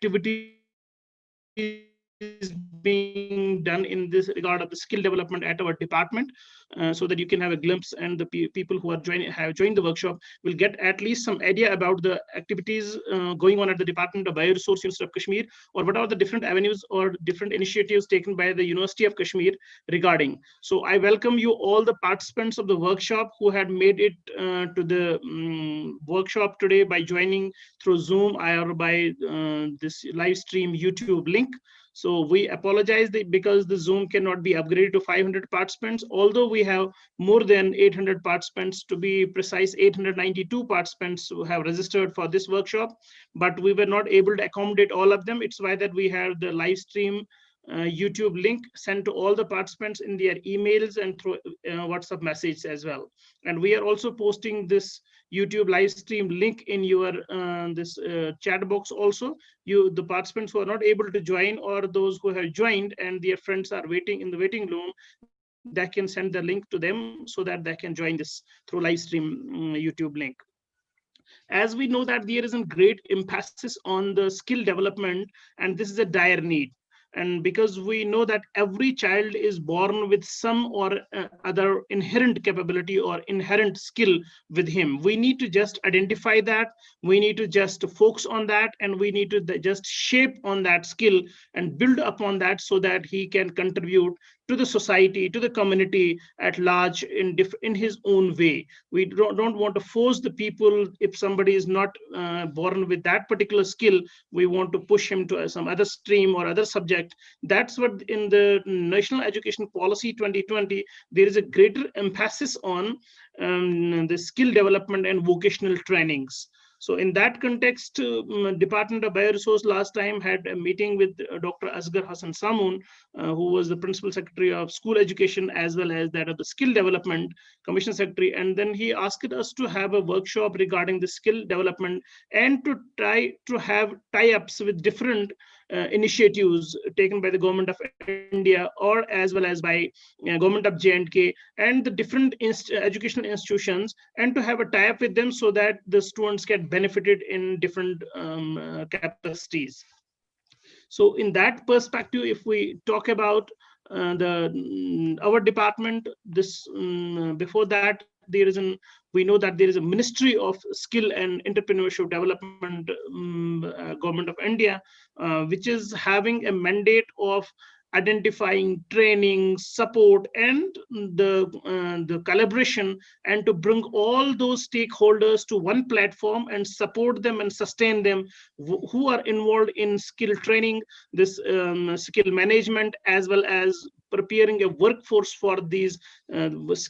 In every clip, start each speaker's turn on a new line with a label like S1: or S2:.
S1: activities being done in this regard of the skill development at our department, so that you can have a glimpse, and the people who are have joined the workshop will get at least some idea about the activities going on at the Department of Bioresources, University of Kashmir, or what are the different avenues or different initiatives taken by the University of Kashmir regarding. So I welcome you all the participants of the workshop who had made it to the workshop today by joining through Zoom or by this live stream YouTube link. So we apologize because the Zoom cannot be upgraded to 500 participants, although we have more than 800 participants, to be precise, 892 participants who have registered for this workshop, but we were not able to accommodate all of them. It's why that we have the live stream YouTube link sent to all the participants in their emails and through WhatsApp message as well. And we are also posting this YouTube live stream link in your this chat box also. The participants who are not able to join, or those who have joined and their friends are waiting in the waiting room, that can send the link to them so that they can join this through live stream YouTube link. As we know that there is a great emphasis on the skill development, and this is a dire need. And because we know that every child is born with some or other inherent capability or inherent skill with him, we need to just identify that, we need to just focus on that, and we need to just shape on that skill and build upon that so that he can contribute to the society, to the community at large in his own way. We don't want to force the people. If somebody is not born with that particular skill, we want to push him to some other stream or other subject. That's what in the National Education Policy 2020, there is a greater emphasis on the skill development and vocational trainings. So in that context, Department of Bioresources last time had a meeting with Dr. Asghar Hassan Samoon, who was the Principal Secretary of School Education, as well as that of the Skill Development Commission Secretary. And then he asked us to have a workshop regarding the skill development and to try to have tie-ups with different initiatives taken by the Government of India, or as well as by Government of J&K and the different educational institutions, and to have a tie-up with them so that the students get benefited in different capacities. So in that perspective, if we talk about our department, this before that, we know that there is a Ministry of Skill and Entrepreneurship Development, Government of India, which is having a mandate of identifying training, support, and the collaboration, and to bring all those stakeholders to one platform and support them and sustain them who are involved in skill training, this skill management, as well as preparing a workforce for these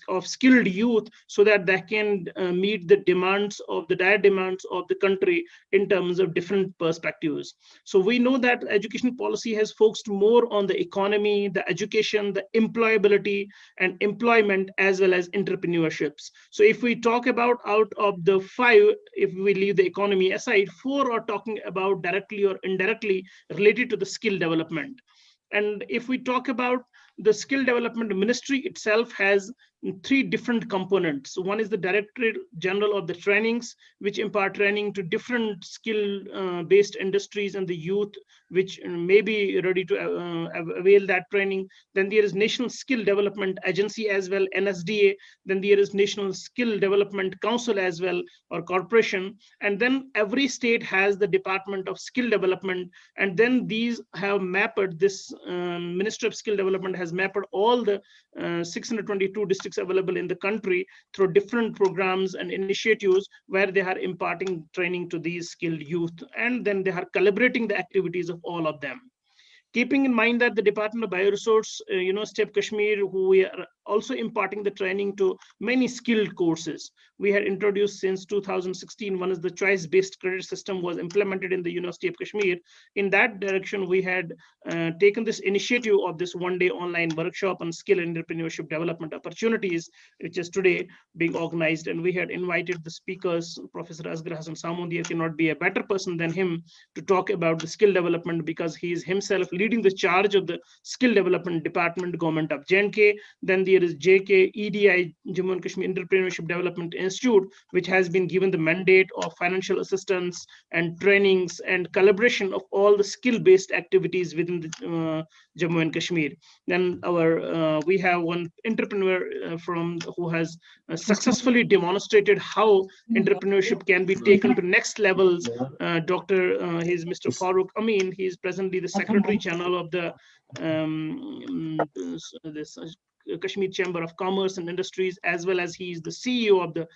S1: of skilled youth, so that they can meet the demands of the dire demands of the country in terms of different perspectives. So we know that education policy has focused more on the economy, the education, the employability and employment, as well as entrepreneurships. So if we talk about out of the 5, if we leave the economy aside, 4 are talking about directly or indirectly related to the skill development. And if we talk about the skill development ministry itself has 3 different components. One is the Directorate General of the Trainings, which impart training to different skill-based industries and the youth, which may be ready to avail that training. Then there is National Skill Development Agency as well, NSDA. Then there is National Skill Development Council as well, or corporation. And then every state has the Department of Skill Development. And then these have mapped, this Ministry of Skill Development has mapped all the 622 districts available in the country through different programs and initiatives where they are imparting training to these skilled youth, and then they are calibrating the activities of all of them. Keeping in mind that the Department of Bioresources, University of Kashmir, who we are also imparting the training to many skilled courses. We had introduced since 2016, one is the choice-based credit system was implemented in the University of Kashmir. In that direction, we had taken this initiative of this one-day online workshop on skill and entrepreneurship development opportunities, which is today being organized. And we had invited the speakers, Professor Asghar Hassan Samoon. There cannot be a better person than him to talk about the skill development, because he is himself leading the charge of the skill development department, government of J&K. Then there is JKEDI, Jammu and Kashmir Entrepreneurship Development Institute, which has been given the mandate of financial assistance and trainings and collaboration of all the skill-based activities within the Jammu and Kashmir. Then we have one entrepreneur who has successfully demonstrated how entrepreneurship can be taken to next levels. He's Mr. Farooq Amin. He is presently the Secretary General of the Kashmir Chamber of Commerce and Industries, as well as he is the CEO of the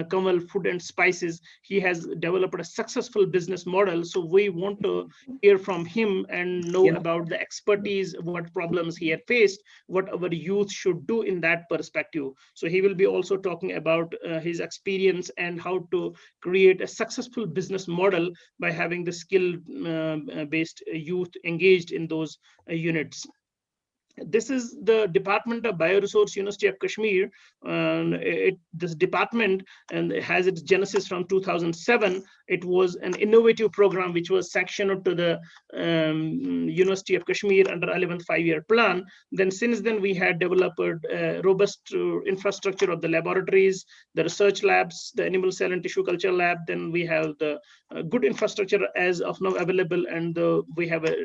S1: Kamal Food and Spices. He has developed a successful business model. So we want to hear from him and know about the expertise, what problems he had faced, what our youth should do in that perspective. So he will be also talking about his experience and how to create a successful business model by having the skill-based youth engaged in those units. This is the Department of Bioresource, University of Kashmir. This department has its genesis from 2007. It was an innovative program which was sectioned to the University of Kashmir under 11th five-year plan. Then since then, we had developed a robust infrastructure of the laboratories, the research labs, the animal cell and tissue culture lab. Then we have the good infrastructure as of now available, and we have a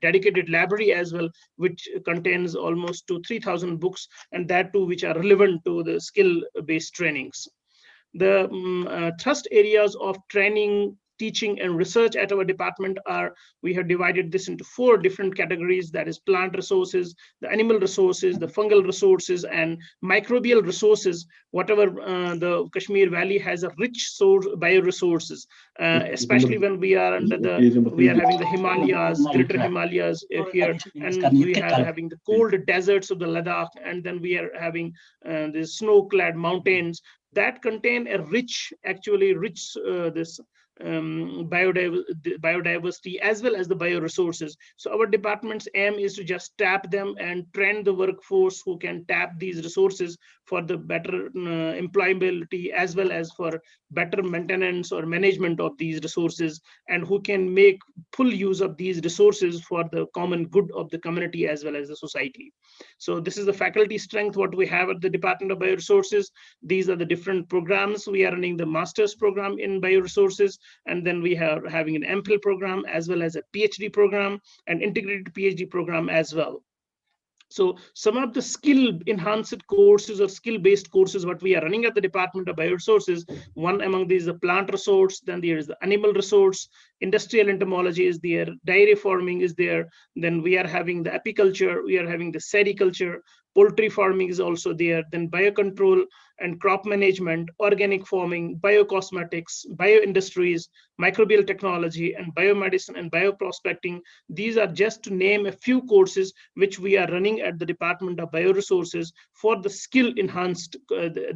S1: dedicated library as well, which contains almost 3,000 books, and that too which are relevant to the skill-based trainings. The thrust areas of training, teaching, and research at our department we have divided this into 4 different categories. That is plant resources, the animal resources, the fungal resources, and microbial resources. Whatever the Kashmir Valley has a rich source bioresources, especially when we are having the Himalayas, greater Himalayas here, and we are having the cold deserts of the Ladakh, and then we are having the snow-clad mountains that contain a rich biodiversity as well as the bioresources. So our department's aim is to just tap them and train the workforce who can tap these resources for the better employability as well as for better maintenance or management of these resources, and who can make full use of these resources for the common good of the community as well as the society. So this is the faculty strength what we have at the Department of Bioresources. These are the different programs. We are running the master's program in bioresources, and then we are having an MPhil program as well as a PhD program and integrated PhD program as well. So some of the skill enhanced courses or skill based courses what we are running at the Department of Bioresources, one among these is the plant resource, then there is the animal resource, industrial entomology is there, dairy farming is there, then we are having the apiculture, we are having the sericulture, poultry farming is also there, then biocontrol and crop management, organic farming, biocosmetics, bioindustries, microbial technology, and biomedicine and bioprospecting. These are just to name a few courses which we are running at the Department of Bioresources for the skill enhanced,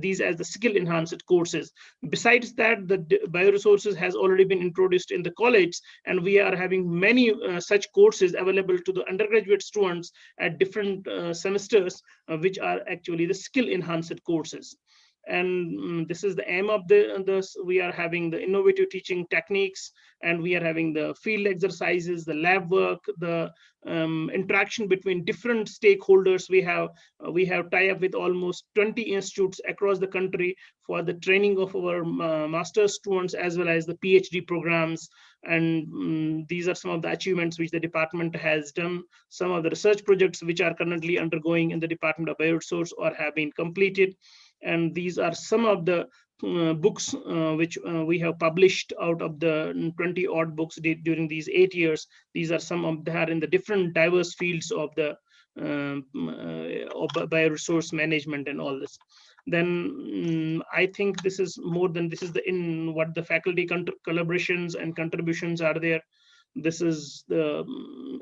S1: these as the skill enhanced courses. Besides that, the Bioresources has already been introduced in the college, and we are having many such courses available to the undergraduate students at different semesters, which are actually the skill enhanced courses. And this is the aim of this. We are having the innovative teaching techniques, and we are having the field exercises, the lab work, the interaction between different stakeholders. We have tie-up with almost 20 institutes across the country for the training of our master's students as well as the PhD programs. And these are some of the achievements which the department has done. Some of the research projects which are currently undergoing in the Department of Bioresources or have been completed. And these are some of the books which we have published out of the 20 odd books during these 8 years. These are some of them in the different diverse fields of the bioresource management and all this. Then I think this is more than this is what the faculty collaborations and contributions are there. This is the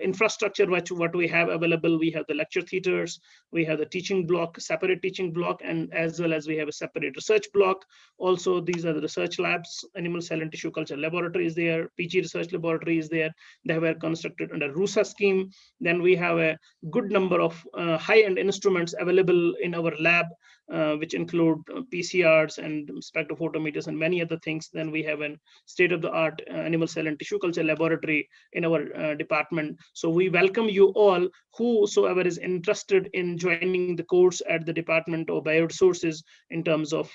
S1: infrastructure what we have available. We have the lecture theaters, we have the teaching block, separate teaching block, and as well as we have a separate research block. Also, these are the research labs, animal cell and tissue culture laboratory is there, PG research laboratory is there. They were constructed under RUSA scheme. Then we have a good number of high-end instruments available in our lab. which include PCRs and spectrophotometers and many other things. Then we have a state-of-the-art animal cell and tissue culture laboratory in our department. So we welcome you all, whosoever is interested in joining the course at the Department of BioResources, in terms of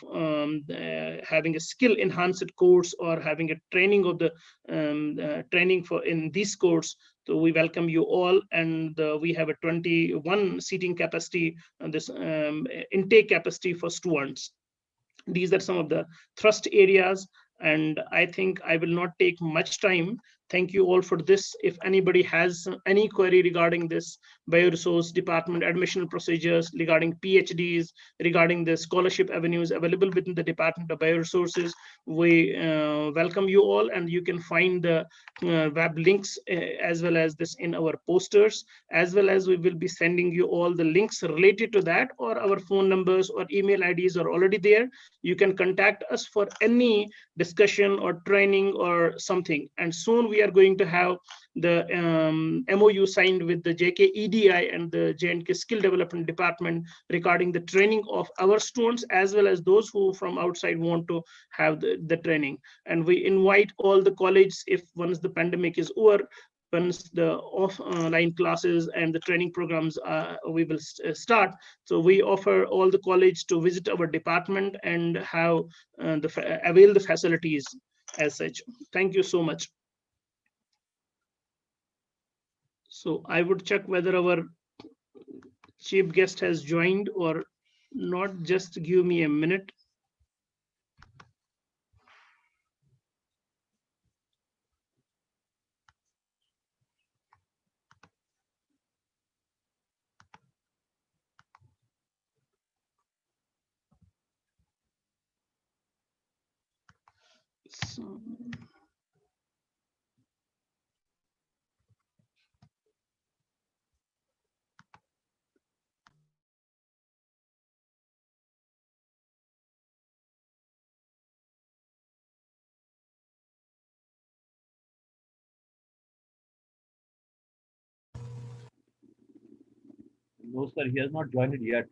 S1: having a skill enhanced course or having a training of the training for in this course. So we welcome you all, and we have a 21 seating capacity and this intake capacity for students. These are some of the thrust areas, and I think I will not take much time. Thank you all for this. If anybody has any query regarding this bioresource department admission procedures, regarding PhDs, regarding the scholarship avenues available within the Department of Bioresources, we welcome you all, and you can find the web links as well as this in our posters, as well as we will be sending you all the links related to that, or our phone numbers or email IDs are already there. You can contact us for any discussion or training or something. And soon we are going to have the MOU signed with the JKEDI and the J&K Skill Development Department regarding the training of our students, as well as those who from outside want to have the training. And we invite all the colleges, if once the pandemic is over, once the offline classes and the training programs we will start. So we offer all the college to visit our department and have avail the facilities as such. Thank you so much. So I would check whether our chief guest has joined or not. Just give me a minute. So,
S2: no, sir, he has not joined it yet.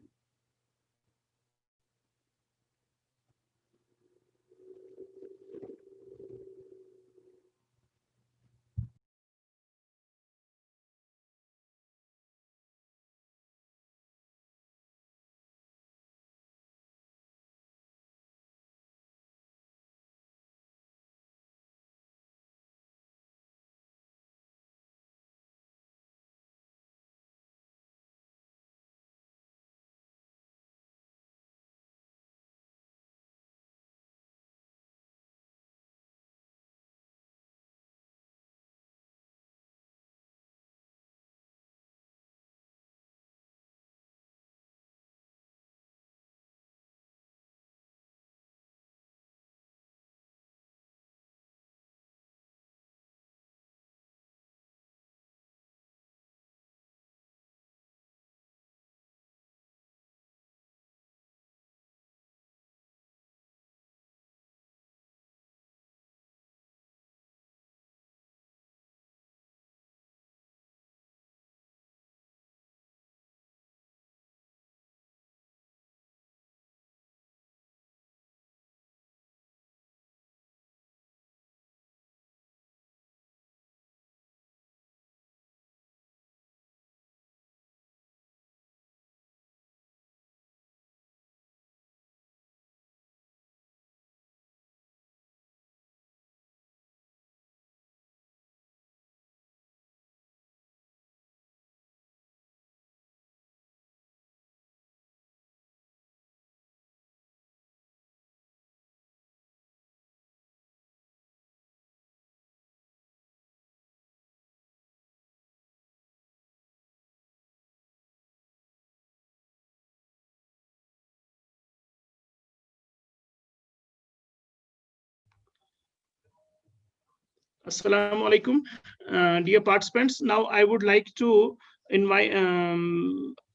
S1: Assalamu alaikum, dear participants. Now I would like to invite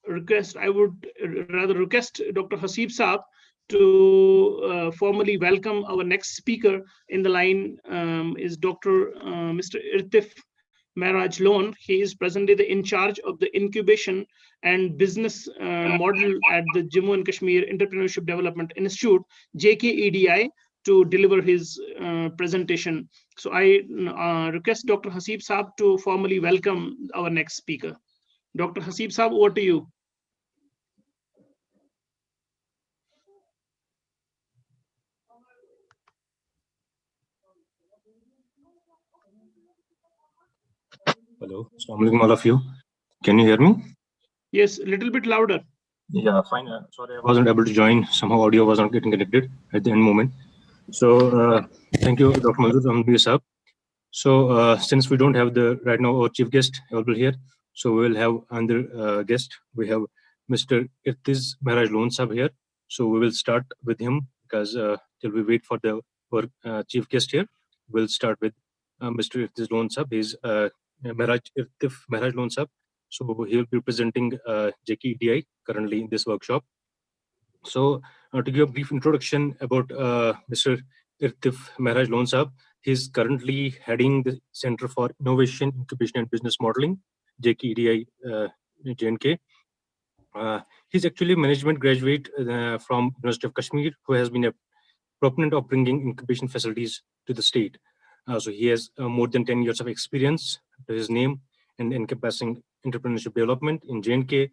S1: request. I would rather request Dr. Hasib Saab to formally welcome our next speaker in the line. Is Dr. Mr. Irtif Mehraj Lone. He is presently in charge of the incubation and business model at the Jammu and Kashmir Entrepreneurship Development Institute, JKEDI, to deliver his presentation. So I request Dr. Haseeb Saab to formally welcome our next speaker. Dr. Haseeb Saab, over to you.
S3: Hello, Assalamu alaikum all of you. Can you hear me?
S1: Yes, a little bit louder.
S3: Yeah, fine. Sorry, I wasn't able to join. Somehow audio was not getting connected at the end moment. So thank you, Dr. Manzoor Saab. So since we don't have right now our chief guest available here, so we will have another guest. We have Mr. Irtiz Mehraj Lone Saab here. So we will start with him because till we wait for our chief guest here, we'll start with Mr. Irtiz Lone Saab. He's Irtif Mehraj Lone Saab. So he will be presenting JKEDI currently in this workshop. So to give a brief introduction about Mr. Irtif Mehraj Lone Saab, he's currently heading the Center for Innovation, Incubation and Business Modeling, JKEDI JNK. He's actually a management graduate from University of Kashmir, who has been a proponent of bringing incubation facilities to the state. So he has more than 10 years of experience to his name and encompassing entrepreneurship development in JNK,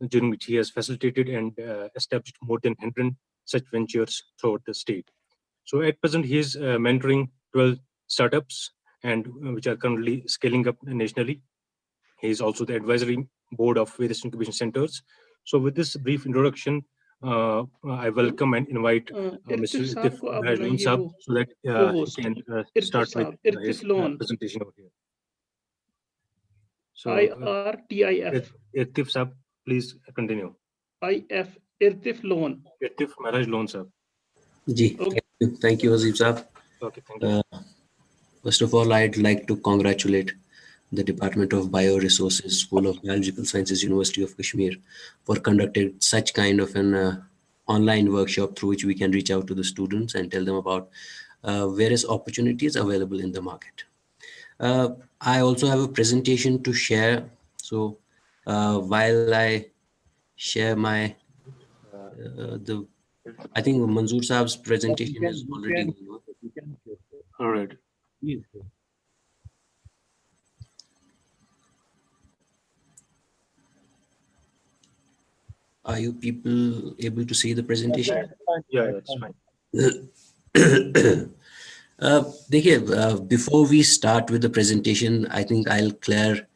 S3: during which he has facilitated and established more than 100 such ventures throughout the state. So at present, he is mentoring 12 startups and which are currently scaling up nationally. He is also the advisory board of various incubation centers. So with this brief introduction, I welcome and invite Mr. Irtif Mehraj Lone Saab so that he can start with his presentation over here. So
S1: IRTIF.
S3: Irtif Saab, please continue.
S1: Irtif Lone.
S3: Irtif Mehraj Lone Saab.
S4: Ji, thank you, Haseeb Saab.
S3: Okay, thank you.
S4: First of all, I'd like to congratulate the Department of Bioresources, School of Biological Sciences, University of Kashmir, for conducting such kind of an online workshop through which we can reach out to the students and tell them about various opportunities available in the market. I also have a presentation to share. So while I share my, I think Manzoor Saab's presentation is already going on.
S3: All right.
S2: Please.
S4: Are you people able to see the presentation?
S3: Yeah, that's fine.
S4: Before we start with the presentation, I think I'll clear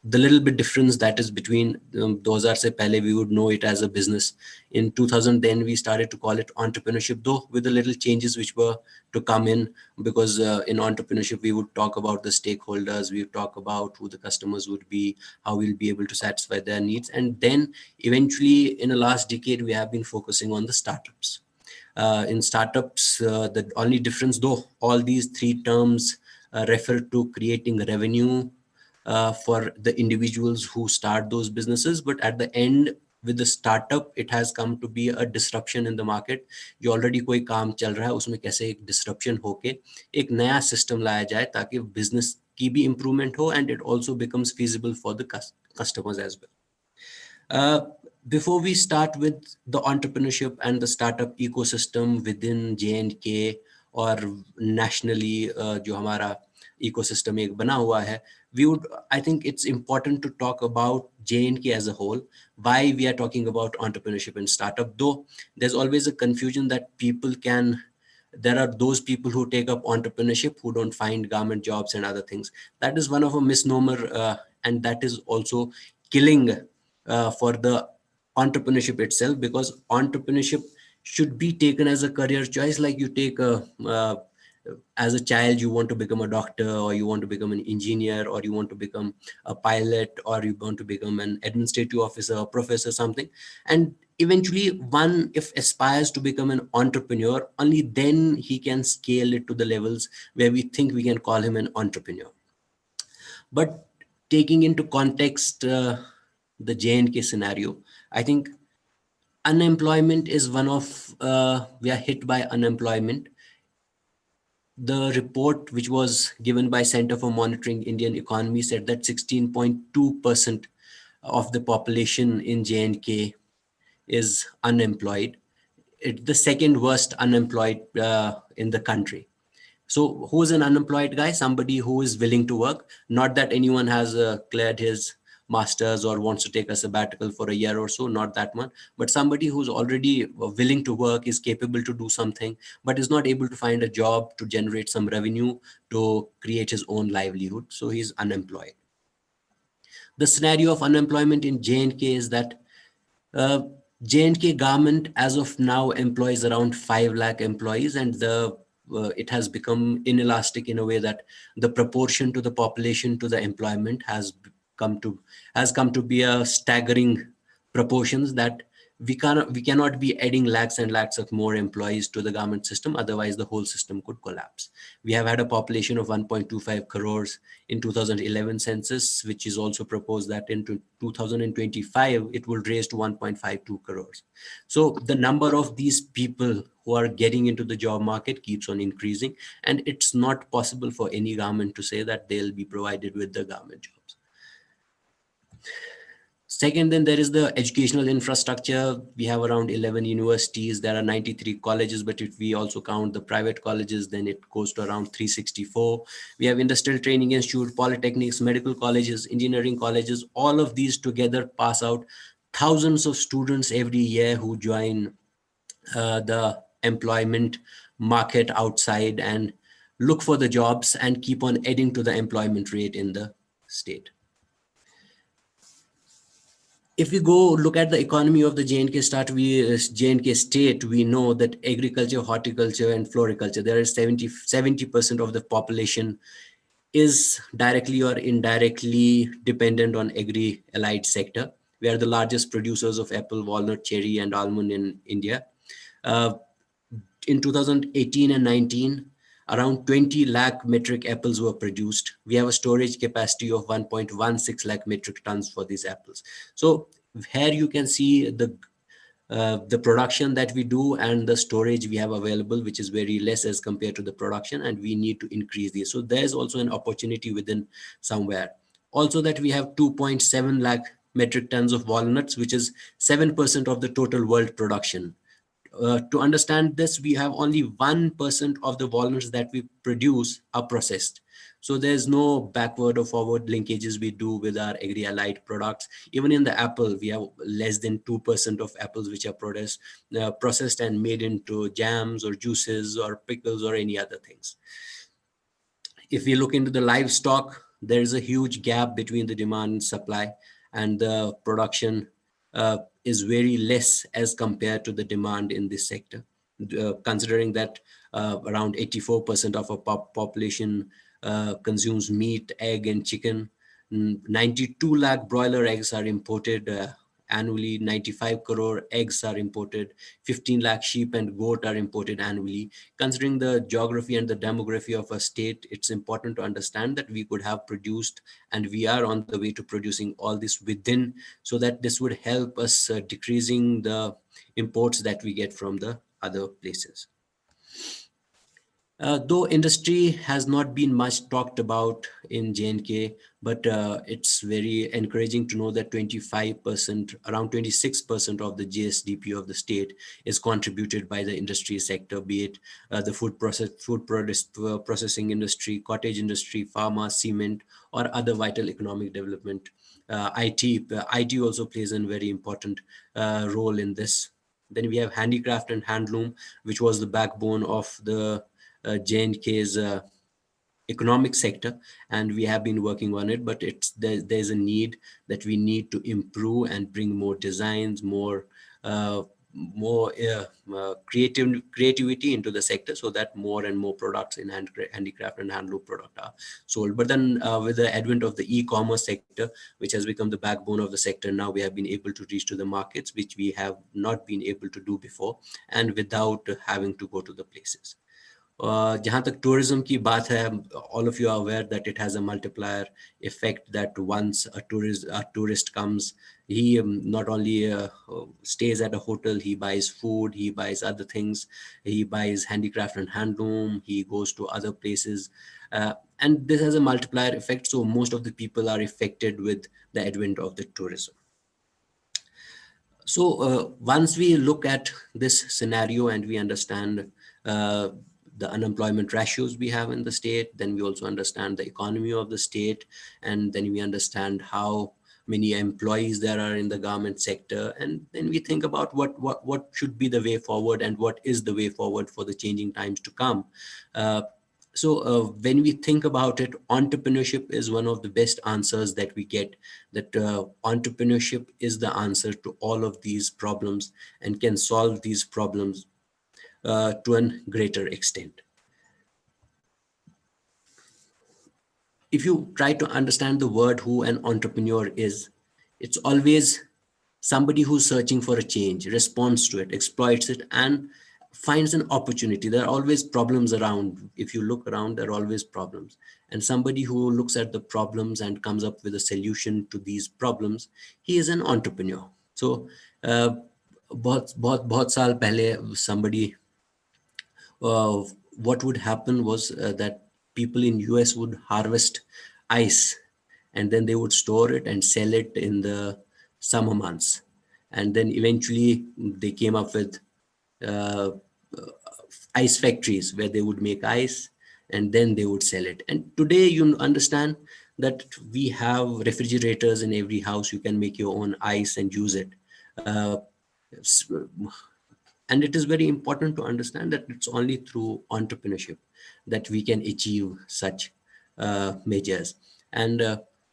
S4: the little bit difference that is between 2000 se pehle we would know it as a business. In 2000 then we started to call it entrepreneurship, though with the little changes which were to come in, because in entrepreneurship we would talk about the stakeholders, we would talk about who the customers would be, how we'll be able to satisfy their needs, and then eventually in the last decade we have been focusing on the startups. In startups, the only difference, though all these three terms refer to creating revenue for the individuals who start those businesses, but at the end with the startup it has come to be a disruption in the market. जो already कोई काम चल रहा है उसमें कैसे एक disruption होके एक नया system लाया जाए ताकि business की भी improvement हो and it also becomes feasible for the customers as well. Before we start with the entrepreneurship and the startup ecosystem within J&K or nationally जो हमारा ecosystem एक बना हुआ है, I think it's important to talk about J&K as a whole, why we are talking about entrepreneurship and startup, though there's always a confusion that there are those people who take up entrepreneurship who don't find government jobs and other things. That is one of a misnomer and that is also killing for the entrepreneurship itself, because entrepreneurship should be taken as a career choice. Like you take as a child you want to become a doctor, or you want to become an engineer, or you want to become a pilot, or you want to become an administrative officer, a professor, something, and eventually one if aspires to become an entrepreneur, only then he can scale it to the levels where we think we can call him an entrepreneur. But taking into context the J&K scenario, I think unemployment is one of we are hit by unemployment. The report which was given by Center for Monitoring Indian Economy said that 16.2% of the population in J&K is unemployed. It's the second worst unemployed in the country. So who's an unemployed guy? Somebody who is willing to work. Not that anyone has cleared his master's or wants to take a sabbatical for a year or so, not that one, but somebody who's already willing to work, is capable to do something, but is not able to find a job to generate some revenue to create his own livelihood. So he's unemployed. The scenario of unemployment in J&K is that J&K government as of now employs around 5 lakh employees, and it has become inelastic in a way that the proportion to the population to the employment has come to be a staggering proportions that we cannot be adding lakhs and lakhs of more employees to the government system. Otherwise, the whole system could collapse. We have had a population of 1.25 crores in 2011 census, which is also proposed that in 2025, it will raise to 1.52 crores. So the number of these people who are getting into the job market keeps on increasing. And it's not possible for any government to say that they'll be provided with the government jobs. Second, then there is the educational infrastructure. We have around 11 universities. There are 93 colleges, but if we also count the private colleges, then it goes to around 364. We have industrial training institute, polytechnics, medical colleges, engineering colleges. All of these together pass out thousands of students every year who join the employment market outside and look for the jobs and keep on adding to the employment rate in the state. If we go look at the economy of the J&K state, we know that agriculture, horticulture, and floriculture, there is 70% of the population is directly or indirectly dependent on agri-allied sector. We are the largest producers of apple, walnut, cherry, and almond in India. In 2018 and 19, around 20 lakh metric apples were produced. We have a storage capacity of 1.16 lakh metric tons for these apples. So here you can see the production that we do and the storage we have available, which is very less as compared to the production, and we need to increase this. So there's also an opportunity within somewhere. Also that we have 2.7 lakh metric tons of walnuts, which is 7% of the total world production. To understand this, we have only 1% of the walnuts that we produce are processed. So there's no backward or forward linkages we do with our agri-allied products. Even in the apple, we have less than 2% of apples which are processed and made into jams or juices or pickles or any other things. If we look into the livestock, there is a huge gap between the demand and supply, and the production is very less as compared to the demand in this sector, considering that around 84% of our population consumes meat, egg, and chicken. 92 lakh broiler eggs are imported annually. 95 crore eggs are imported. 15 lakh sheep and goat are imported annually. Considering the geography and the demography of a state, it's important to understand that we could have produced, and we are on the way to producing all this within, so that this would help us decreasing the imports that we get from the other places. Though industry has not been much talked about in J&K, but it's very encouraging to know that 25%, around 26% of the GSDP of the state is contributed by the industry sector, be it the food processing industry, cottage industry, pharma, cement, or other vital economic development. IT also plays a very important role in this. Then we have handicraft and handloom, which was the backbone of the J&K's economic sector, and we have been working on it, but there's a need that we need to improve and bring more designs, more creativity into the sector, so that more and more products in handicraft and handloom product are sold. But then with the advent of the e-commerce sector, which has become the backbone of the sector, now we have been able to reach to the markets, which we have not been able to do before, and without having to go to the places. जहाँ तक tourism की बात है, all of you are aware that it has a multiplier effect, that once a tourist comes, he not only stays at a hotel, he buys food, he buys other things, he buys handicraft and handloom, he goes to other places, and this has a multiplier effect. So most of the people are affected with the advent of the tourism. So once we look at this scenario and we understand the unemployment ratios we have in the state, then we also understand the economy of the state, and then we understand how many employees there are in the government sector, and then we think about what should be the way forward and what is the way forward for the changing times to come. So when we think about it, entrepreneurship is one of the best answers that we get, that entrepreneurship is the answer to all of these problems and can solve these problems to a greater extent. If you try to understand the word who an entrepreneur is, it's always somebody who's searching for a change, responds to it, exploits it, and finds an opportunity. There are always problems around. If you look around, there are always problems. And somebody who looks at the problems and comes up with a solution to these problems, he is an entrepreneur. So, बहुत साल पहले somebody, what would happen was that people in US would harvest ice, and then they would store it and sell it in the summer months. And then eventually they came up with ice factories where they would make ice and then they would sell it. And today you understand that we have refrigerators in every house. You can make your own ice and use it. And it is very important to understand that it's only through entrepreneurship that we can achieve such measures. And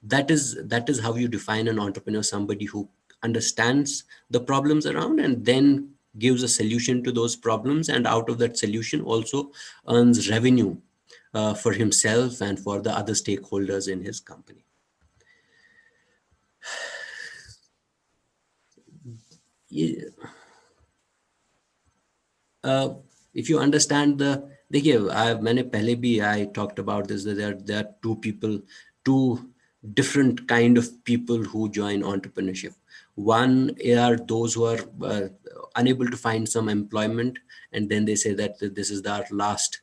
S4: that is how you define an entrepreneur: somebody who understands the problems around and then gives a solution to those problems, and out of that solution also earns revenue for himself and for the other stakeholders in his company. If you understand the, देखिए मैंने पहले भी I talked about this, that there are two different kind of people who join entrepreneurship. One are those who are unable to find some employment, and then they say that this is our last,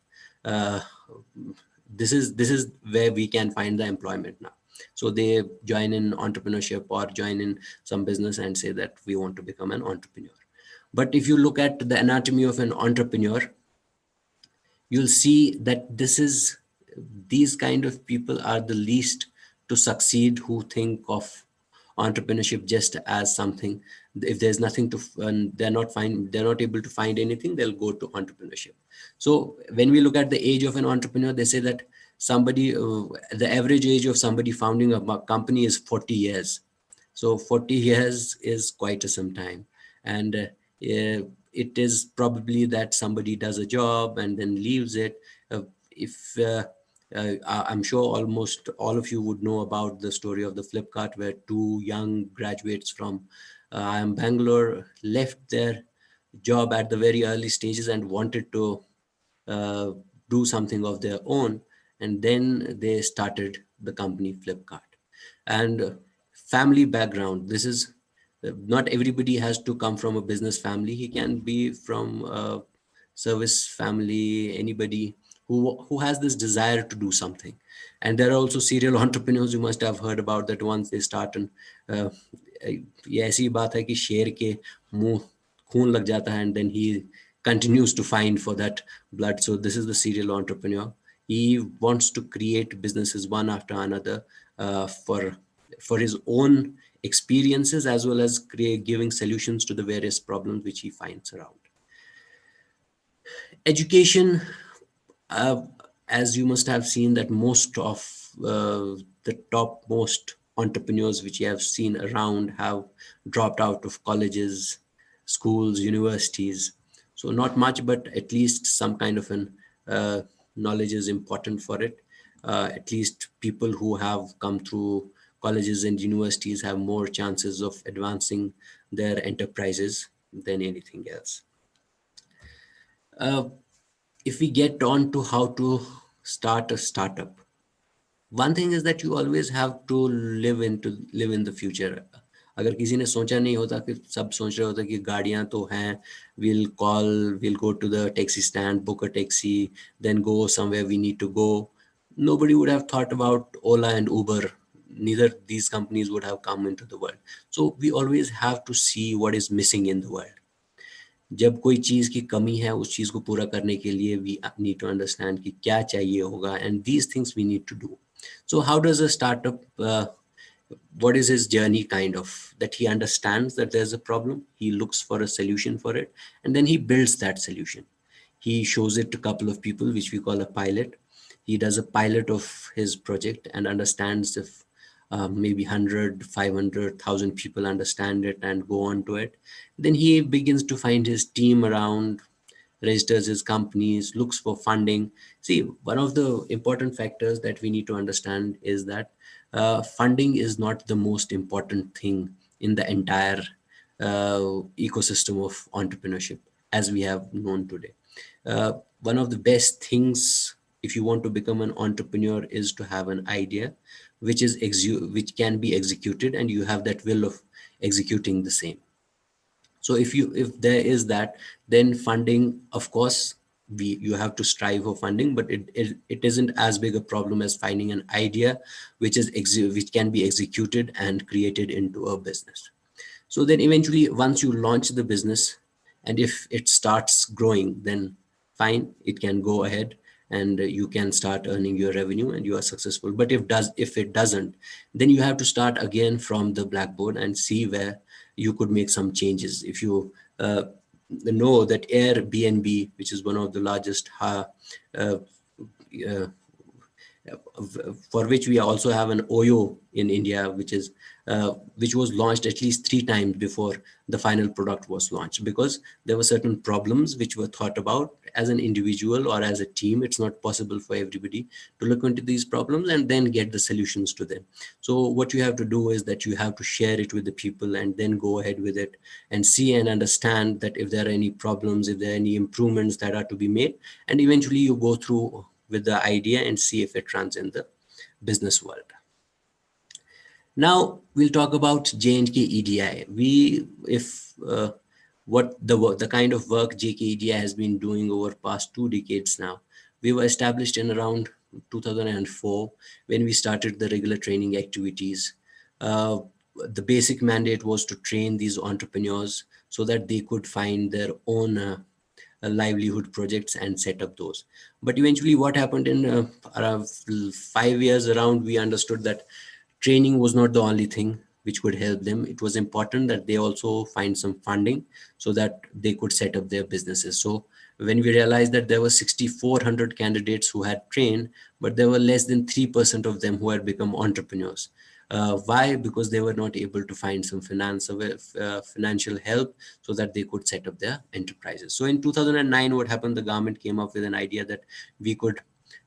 S4: this is where we can find the employment now. So they join in entrepreneurship or join in some business and say that we want to become an entrepreneur. But if you look at the anatomy of an entrepreneur, you'll see that these kind of people are the least to succeed, who think of entrepreneurship just as something. If there's nothing to, they're not able to find anything, they'll go to entrepreneurship. So when we look at the age of an entrepreneur, they say that somebody, the average age of somebody founding a company is 40 years. So 40 years is quite some time. And it is probably that somebody does a job and then leaves it. I'm sure almost all of you would know about the story of the Flipkart, where two young graduates from IIM Bangalore left their job at the very early stages and wanted to do something of their own. And then they started the company Flipkart. And family background, this is, not everybody has to come from a business family. He can be from a service family, anybody who has this desire to do something. And there are also serial entrepreneurs. You must have heard about that. Once they start, and ये ऐसी बात है कि शेर के मुंह खून लग जाता है, and then he continues to find for that blood. So this is the serial entrepreneur. He wants to create businesses one after another for his own experiences, as well as giving solutions to the various problems which he finds around. Education, as you must have seen, that most of the topmost entrepreneurs which you have seen around have dropped out of colleges, schools, universities. So not much, but at least some kind of an knowledge is important for it. At least people who have come through colleges and universities have more chances of advancing their enterprises than anything else. if we get on to how to start a startup, one thing is that you always have to live in the future. अगर किसी ने सोचा नहीं होता कि सब सोच रहे होते कि गाड़ियां तो हैं, we'll go to the taxi stand, book a taxi, then go somewhere we need to go. Nobody would have thought about Ola and Uber. Neither these companies would have come into the world. So we always have to see what is missing in the world. जब कोई चीज की कमी है, उस चीज को पूरा करने के लिए we need to understand कि क्या चाहिए होगा, and these things we need to do. So how does a startup, what is his journey kind of, that he understands that there's a problem, he looks for a solution for it, and then he builds that solution. He shows it to a couple of people, which we call a pilot. He does a pilot of his project and understands if maybe 100, 500, 1,000 people understand it and go on to it. Then he begins to find his team around, registers his companies, looks for funding. See, one of the important factors that we need to understand is that funding is not the most important thing in the entire ecosystem of entrepreneurship as we have known today. One of the best things if you want to become an entrepreneur is to have an idea which can be executed, and you have that will of executing the same. So if there is that, then funding, of course, you have to strive for funding, but it isn't as big a problem as finding an idea which can be executed and created into a business. So then eventually, once you launch the business, and if it starts growing, then fine, it can go ahead and you can start earning your revenue and you are successful. But if it doesn't, then you have to start again from the blackboard and see where you could make some changes. If you know that Airbnb, which is one of the largest for which we also have an OYO in India, which was launched at least 3 times before the final product was launched, because there were certain problems which were thought about as an individual or as a team. It's not possible for everybody to look into these problems and then get the solutions to them. So what you have to do is that you have to share it with the people and then go ahead with it and see and understand that if there are any problems, if there are any improvements that are to be made, and eventually you go through with the idea and see if it runs in the business world. Now we'll talk about JKEDI. What the kind of work JKEDI has been doing over past 2 decades now. We were established in around 2004 when we started the regular training activities. The basic mandate was to train these entrepreneurs so that they could find their own livelihood projects and set up those. But eventually what happened in around 5 years around, we understood that training was not the only thing which could help them. It was important that they also find some funding so that they could set up their businesses. So when we realized that there were 6,400 candidates who had trained, but there were less than 3% of them who had become entrepreneurs. Why? Because they were not able to find some financial help so that they could set up their enterprises. So in 2009, what happened? The government came up with an idea that we could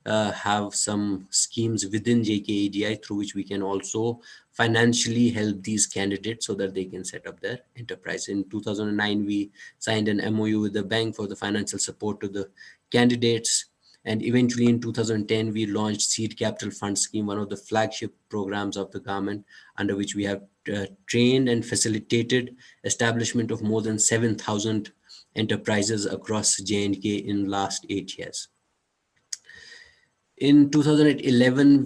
S4: have some schemes within JKEDI through which we can also financially help these candidates so that they can set up their enterprise. In 2009, we signed an MOU with the bank for the financial support to the candidates. And eventually in 2010, we launched Seed Capital Fund Scheme, one of the flagship programs of the government, under which we have trained and facilitated establishment of more than 7,000 enterprises across J&K in last 8 years. In 2011,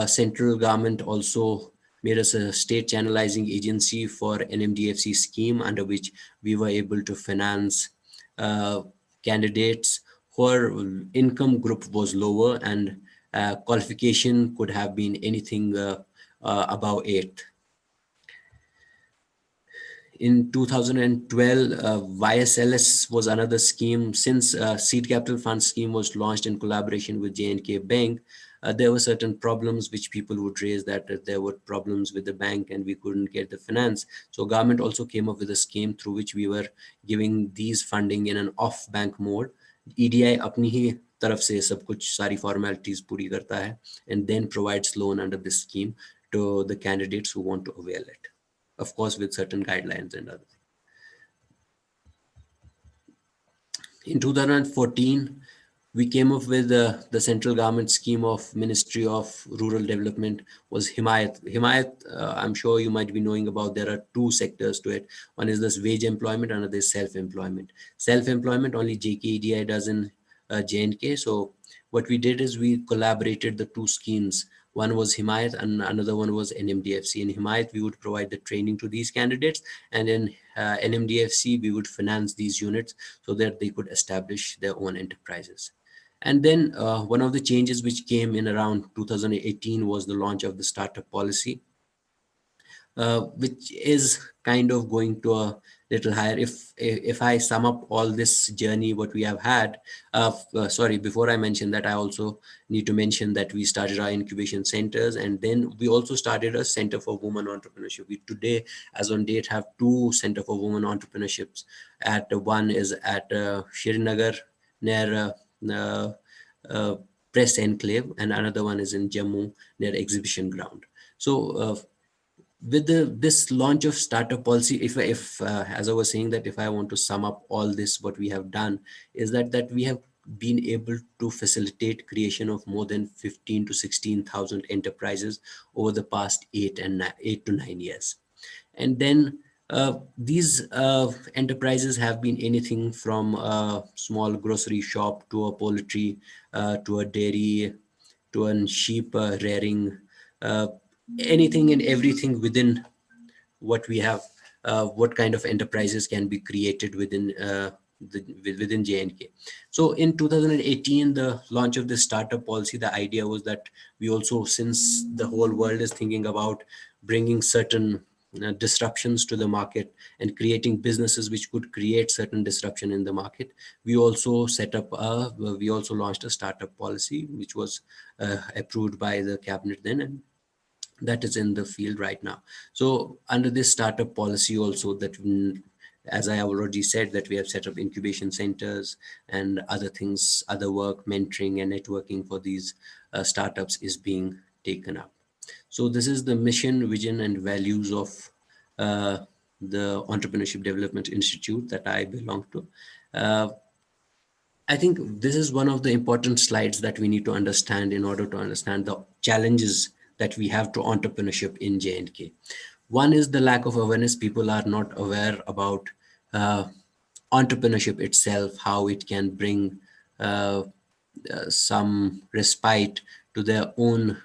S4: central government also made us a state channelizing agency for NMDFC scheme, under which we were able to finance candidates whose income group was lower and qualification could have been anything above 8th. In 2012, YSLS was another scheme. Since Seed Capital Fund Scheme was launched in collaboration with J&K Bank, there were certain problems which people would raise, that there were problems with the bank and we couldn't get the finance. So government also came up with a scheme through which we were giving these funding in an off-bank mode. EDI अपनी ही तरफ से सब कुछ सारी formalities पूरी करता है and then provides loan under this scheme to the candidates who want to avail it, of course with certain guidelines and other things. In 2014, we came up with the central government scheme of Ministry of Rural Development was Himayat. Himayat, I'm sure you might be knowing about, there are two sectors to it. One is this wage employment, another is self-employment. Self-employment only JKEDI does in J&K. So what we did is we collaborated the two schemes. One was Himayat and another one was NMDFC. In Himayat, we would provide the training to these candidates, and in NMDFC, we would finance these units so that they could establish their own enterprises. And then one of the changes which came in around 2018 was the launch of the startup policy, which is kind of going to a little higher. If I sum up all this journey, what we have had, sorry, before I mention that, I also need to mention that we started our incubation centers, and then we also started a center for women entrepreneurship. We today, as on date, have two center for women entrepreneurships. One is at Srinagar near Press Enclave, and another one is in Jammu near Exhibition Ground. So with this launch of startup policy, if as I was saying, that if I want to sum up all this, what we have done is that we have been able to facilitate creation of more than 15 to 16,000 enterprises over the past 8 to 9 years. And then these enterprises have been anything from a small grocery shop to a poultry, to a dairy, to a sheep rearing, anything and everything within what we have, what kind of enterprises can be created within within J&K. So in 2018, the launch of the startup policy, the idea was that we also, since the whole world is thinking about bringing certain disruptions to the market and creating businesses which could create certain disruption in the market, we also we also launched a startup policy which was approved by the cabinet then, and that is in the field right now. So under this startup policy also, that as I have already said, that we have set up incubation centers and other things, other work, mentoring and networking for these startups is being taken up. So this is the mission, vision and values of the Entrepreneurship Development Institute that I belong to. I think this is one of the important slides that we need to understand in order to understand the challenges that we have to entrepreneurship in J&K. One is the lack of awareness. People are not aware about entrepreneurship itself, how it can bring some respite to their own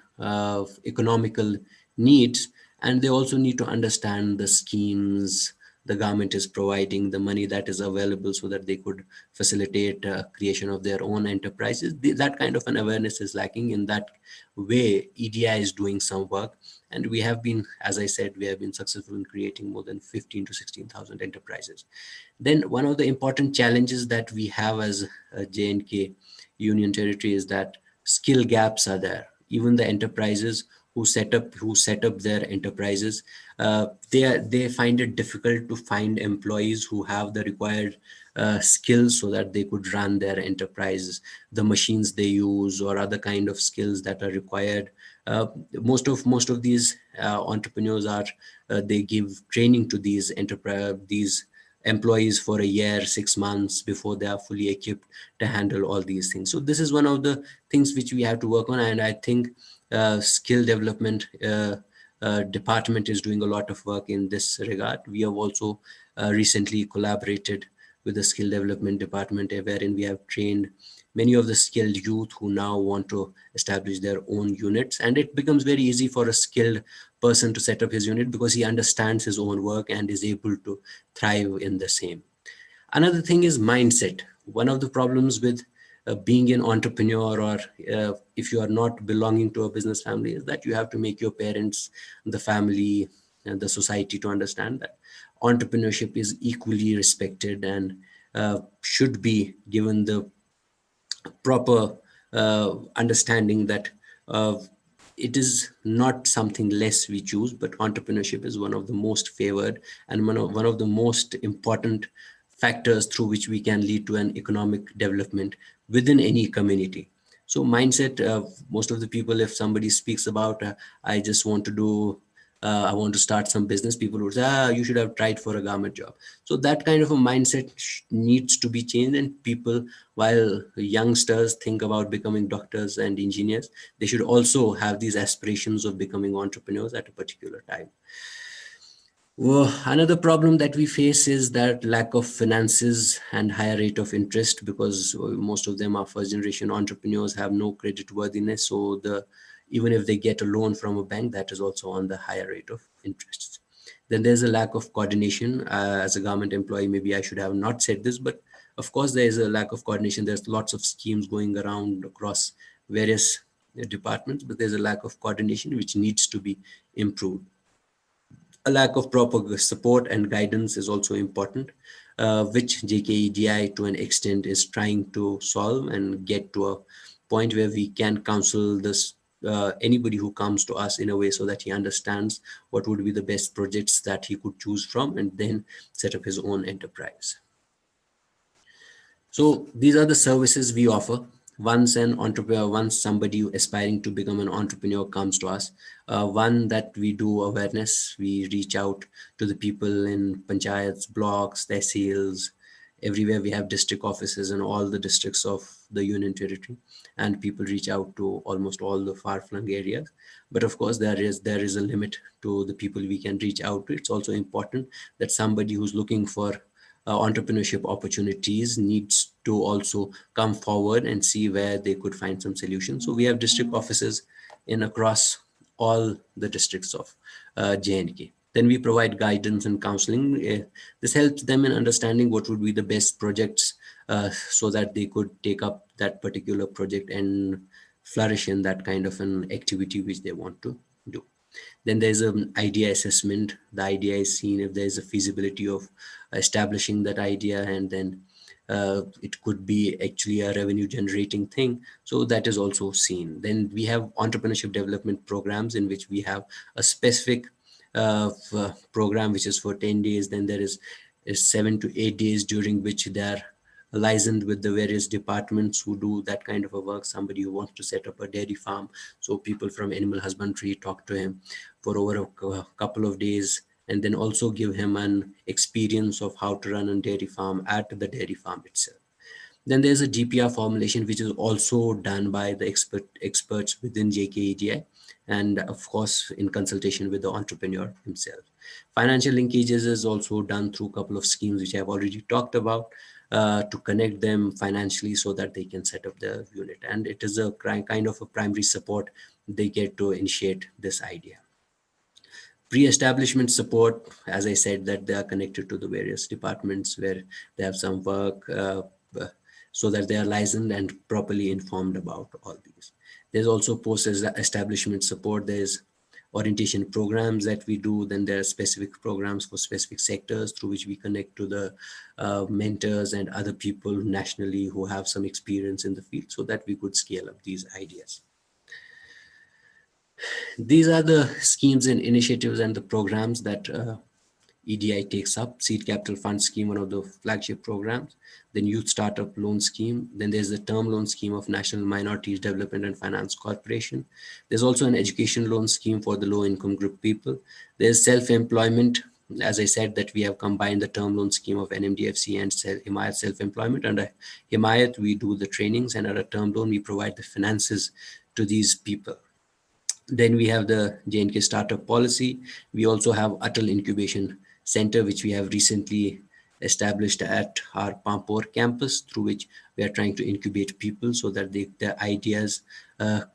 S4: economical needs. And they also need to understand the schemes the government is providing, the money that is available so that they could facilitate creation of their own enterprises. That kind of an awareness is lacking. In that way, EDI is doing some work. And we have been, as I said, we have been successful in creating more than 15 to 16,000 enterprises. Then one of the important challenges that we have as a J&K Union Territory is that skill gaps are there. Even the enterprises who set up their enterprises, they find it difficult to find employees who have the required skills so that they could run their enterprises, the machines they use or other kind of skills that are required. Most of these entrepreneurs are they give training to these employees for a year, 6 months before they are fully equipped to handle all these things. So this is one of the things which we have to work on, and I think skill development department is doing a lot of work in this regard. We have also recently collaborated with the skill development department, wherein we have trained many of the skilled youth who now want to establish their own units. And it becomes very easy for a skilled person to set up his unit because he understands his own work and is able to thrive in the same. Another thing is mindset. One of the problems with being an entrepreneur, or if you are not belonging to a business family, is that you have to make your parents, the family, and the society to understand that entrepreneurship is equally respected and should be given the proper understanding that it is not something less we choose, but entrepreneurship is one of the most favored and one of the most important factors through which we can lead to an economic development within any community. So mindset, most of the people, if somebody speaks about, I just want to do I want to start some business, people would say, you should have tried for a government job. So that kind of a mindset needs to be changed, and people, while youngsters think about becoming doctors and engineers, they should also have these aspirations of becoming entrepreneurs at a particular time. Well, another problem that we face is that lack of finances and higher rate of interest, because most of them are first generation entrepreneurs, have no credit worthiness. So even if they get a loan from a bank, that is also on the higher rate of interest. Then there's a lack of coordination. As a government employee, maybe I should have not said this, but of course there is a lack of coordination. There's lots of schemes going around across various departments, but there's a lack of coordination which needs to be improved. A lack of proper support and guidance is also important, which JKEDI to an extent is trying to solve and get to a point where we can counsel this anybody who comes to us in a way so that he understands what would be the best projects that he could choose from and then set up his own enterprise. So these are the services we offer. Once an entrepreneur, once somebody aspiring to become an entrepreneur comes to us, one that we do awareness, we reach out to the people in panchayats, blocks, tehsils, everywhere we have district offices in all the districts of the union territory, and people reach out to almost all the far-flung areas. But of course, there is a limit to the people we can reach out to. It's also important that somebody who's looking for entrepreneurship opportunities needs to also come forward and see where they could find some solutions. So we have district offices in across all the districts of J&K. Then we provide guidance and counseling. This helps them in understanding what would be the best projects so that they could take up that particular project and flourish in that kind of an activity which they want to do. Then there's an idea assessment. The idea is seen if there's a feasibility of establishing that idea, and then it could be actually a revenue generating thing. So that is also seen. Then we have entrepreneurship development programs in which we have a specific program which is for 10 days. Then there is 7 to 8 days during which they are licensed with the various departments who do that kind of a work. Somebody who wants to set up a dairy farm, so people from animal husbandry talk to him for over a couple of days, and then also give him an experience of how to run a dairy farm at the dairy farm itself. Then there's a DPR formulation, which is also done by the experts within JKEDI, and of course in consultation with the entrepreneur himself. Financial linkages is also done through a couple of schemes which I've already talked about, to connect them financially so that they can set up the unit. And it is a kind of a primary support they get to initiate this idea. Pre-establishment support, as I said, that they are connected to the various departments where they have some work, so that they are licensed and properly informed about all these. There's also post-establishment support. There's orientation programs that we do. Then there are specific programs for specific sectors through which we connect to the mentors and other people nationally who have some experience in the field so that we could scale up these ideas. These are the schemes and initiatives and the programs that EDI takes up. Seed Capital Fund Scheme, one of the flagship programs. Then Youth Startup Loan Scheme. Then there's the Term Loan Scheme of National Minorities Development and Finance Corporation. There's also an education loan scheme for the low income group people. There's self-employment. As I said, that we have combined the term loan scheme of NMDFC and Himayat self-employment. Under Himayat, we do the trainings, and under term loan, we provide the finances to these people. Then we have the J&K startup policy. We also have Atal Incubation Center, which we have recently established at our Pampur campus, through which we are trying to incubate people so that their ideas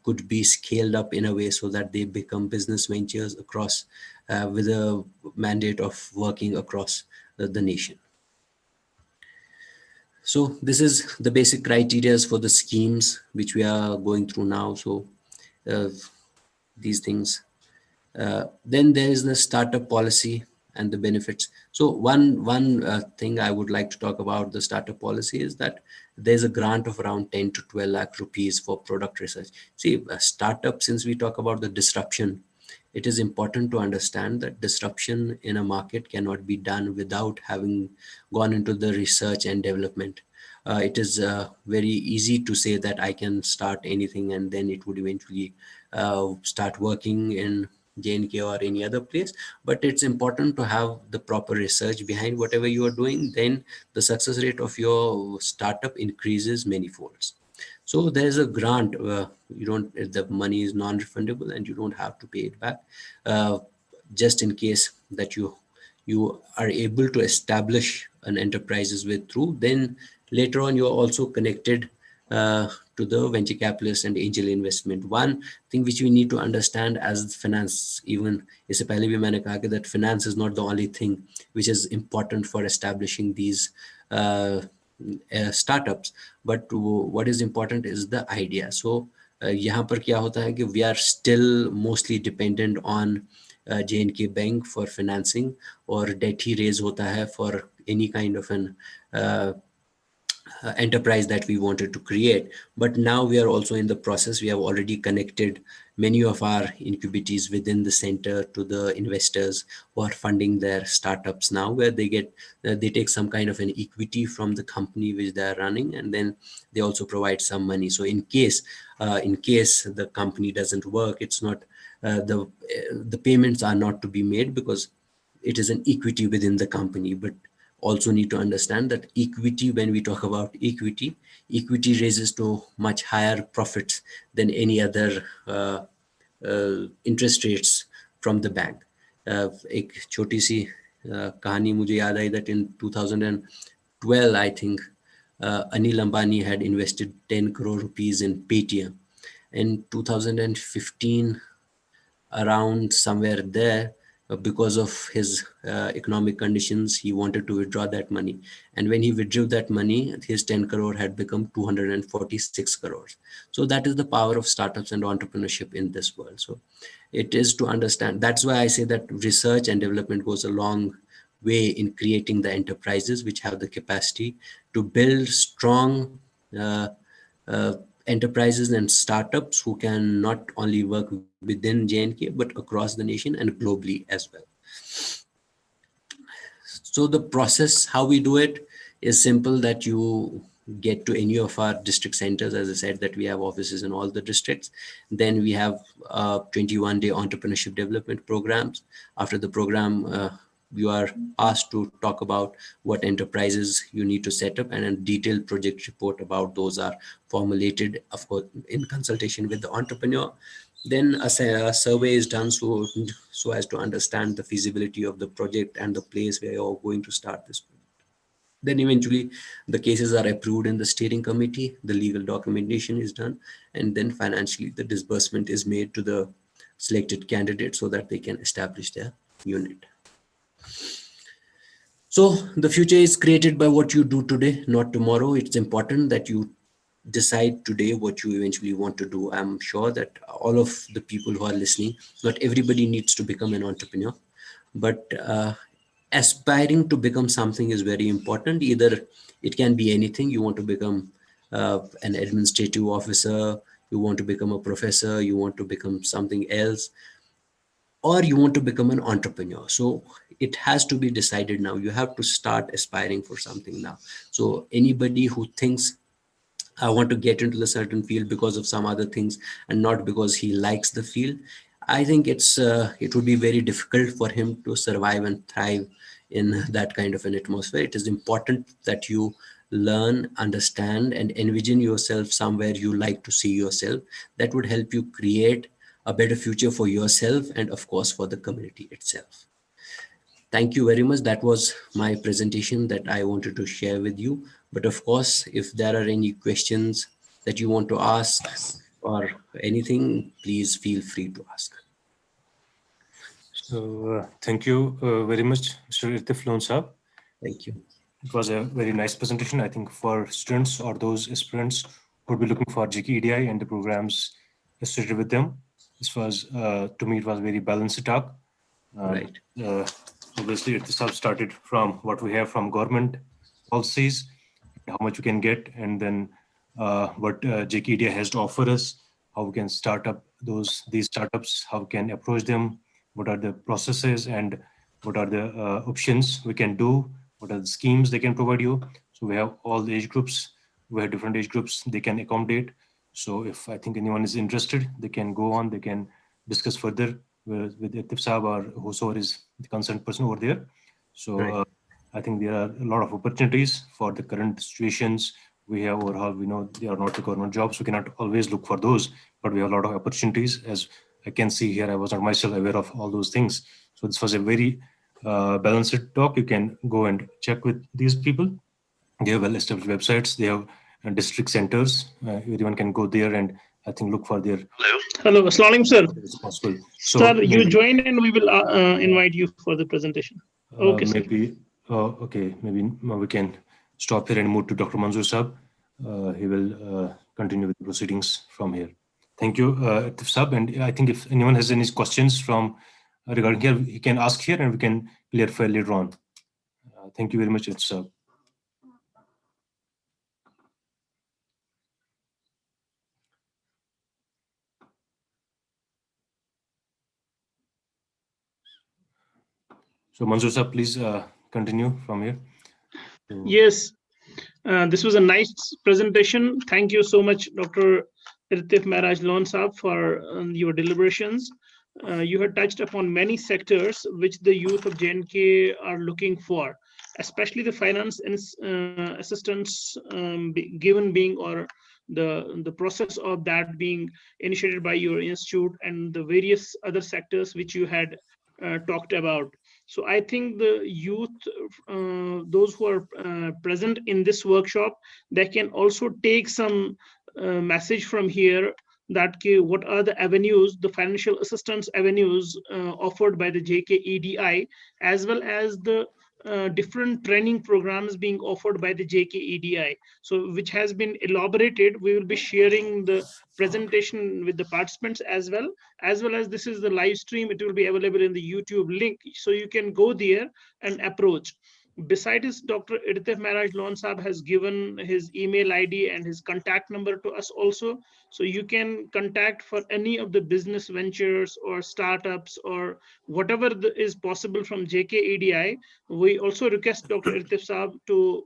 S4: could be scaled up in a way so that they become business ventures across with a mandate of working across the nation. So this is the basic criteria for the schemes which we are going through now. So these things. Then there is the startup policy and the benefits. So one thing I would like to talk about the startup policy is that there's a grant of around 10 to 12 lakh rupees for product research. See, a startup, since we talk about the disruption, it is important to understand that disruption in a market cannot be done without having gone into the research and development. It is very easy to say that I can start anything and then it would eventually start working in JNK or any other place, but it's important to have the proper research behind whatever you are doing. Then the success rate of your startup increases many folds. So there's a grant, the money is non-refundable and you don't have to pay it back, just in case that you are able to establish an enterprises with through. Then later on, you're also connected to the venture capitalist and angel investment. One thing which we need to understand as finance, even is that finance is not the only thing which is important for establishing these startups, but what is important is the idea. So यहाँ पर क्या होता है कि we are still mostly dependent on JNK Bank for financing, or debt he raise होता है for any kind of an enterprise that we wanted to create. But now we are also in the process. We have already connected many of our incubators within the center to the investors who are funding their startups now, where they get they take some kind of an equity from the company which they are running, and then they also provide some money. So in case the company doesn't work, it's not the payments are not to be made because it is an equity within the company. But also need to understand that equity, when we talk about equity raises to much higher profits than any other interest rates from the bank. एक छोटी सी कहानी मुझे याद आई that in 2012 I think Anil Ambani had invested 10 crore rupees in Paytm. In 2015, around somewhere there, because of his economic conditions, he wanted to withdraw that money. And when he withdrew that money, his 10 crore had become 246 crores. So that is the power of startups and entrepreneurship in this world. So it is to understand. That's why I say that research and development goes a long way in creating the enterprises which have the capacity to build strong enterprises and startups who can not only work within JNK but across the nation and globally as well. So the process, how we do it, is simple, that you get to any of our district centers. As I said, that we have offices in all the districts. Then we have 21-day entrepreneurship development programs. After the program, you are asked to talk about what enterprises you need to set up, and a detailed project report about those are formulated, of course, in consultation with the entrepreneur. Then a survey is done so as to understand the feasibility of the project and the place where you're going to start this project. Then eventually the cases are approved in the steering committee, the legal documentation is done, and then financially the disbursement is made to the selected candidate so that they can establish their unit. So the future is created by what you do today, not tomorrow. It's important that you decide today what you eventually want to do. I'm sure that all of the people who are listening, not everybody needs to become an entrepreneur, but aspiring to become something is very important. Either it can be anything. You want to become an administrative officer, you want to become a professor, you want to become something else, or you want to become an entrepreneur. So it has to be decided now. You have to start aspiring for something now. So anybody who thinks I want to get into the certain field because of some other things and not because he likes the field, I think it would be very difficult for him to survive and thrive in that kind of an atmosphere. It is important that you learn, understand, and envision yourself somewhere you like to see yourself. That would help you create a better future for yourself and, of course, for the community itself. Thank you very much. That was my presentation that I wanted to share with you. But of course, if there are any questions that you want to ask or anything, please feel free to ask.
S3: So thank you very much, Mr. Irtif Loan Saab.
S4: Thank you.
S3: It was a very nice presentation, I think, for students or those aspirants who would be looking for JKEDI and the programs associated with them. This was, to me, it was a very balanced talk.
S4: Right.
S3: Obviously, it started from what we have from government policies, how much we can get, and then what JKEDI has to offer us, how we can start up these startups, how we can approach them, what are the processes, and what are the options we can do, what are the schemes they can provide you. So we have all the age groups, we have different age groups they can accommodate. So if I think anyone is interested, they can go on, they can discuss further with Atif Saab or whosoever is the concerned person over there. So
S4: Right.
S3: I think there are a lot of opportunities for the current situations we have overall. We know they are not the government jobs. We cannot always look for those, but we have a lot of opportunities. As I can see here, I was not myself aware of all those things. So this was a very balanced talk. You can go and check with these people. They have well-established websites. They have district centers. Everyone can go there and I think look for their
S1: Hello, Assalamu alaikum, sir.
S3: it's possible. So
S1: Sir, you
S3: maybe,
S1: join and we will invite you for the presentation. Okay, sir.
S3: maybe okay, maybe we can stop here and move to Dr. Manzoor Saab. He will continue with the proceedings from here. Thank you, Atif Saab. And I think if anyone has any questions from regarding here, he can ask here and we can clarify later on. Thank you very much, Atif Saab. So Manzoor Saab, please continue from here.
S1: Yes, this was a nice presentation. Thank you so much, Dr. Irtif Maraj Lon Saab, for your deliberations. You had touched upon many sectors which the youth of JNK are looking for, especially the finance and assistance given being or the process of that being initiated by your institute and the various other sectors which you had talked about. So I think the youth, those who are present in this workshop, they can also take some message from here that what are the avenues, the financial assistance avenues offered by the JKEDI, as well as the different training programs being offered by the JKEDI. So which has been elaborated. We will be sharing the presentation with the participants as well as this is the live stream. It will be available in the YouTube link. So you can go there and approach. Besides, Dr. Irtif Maraj Lon Saab has given his email ID and his contact number to us also. So you can contact for any of the business ventures or startups or whatever is possible from JKEDI. We also request Dr. Irtif Saab to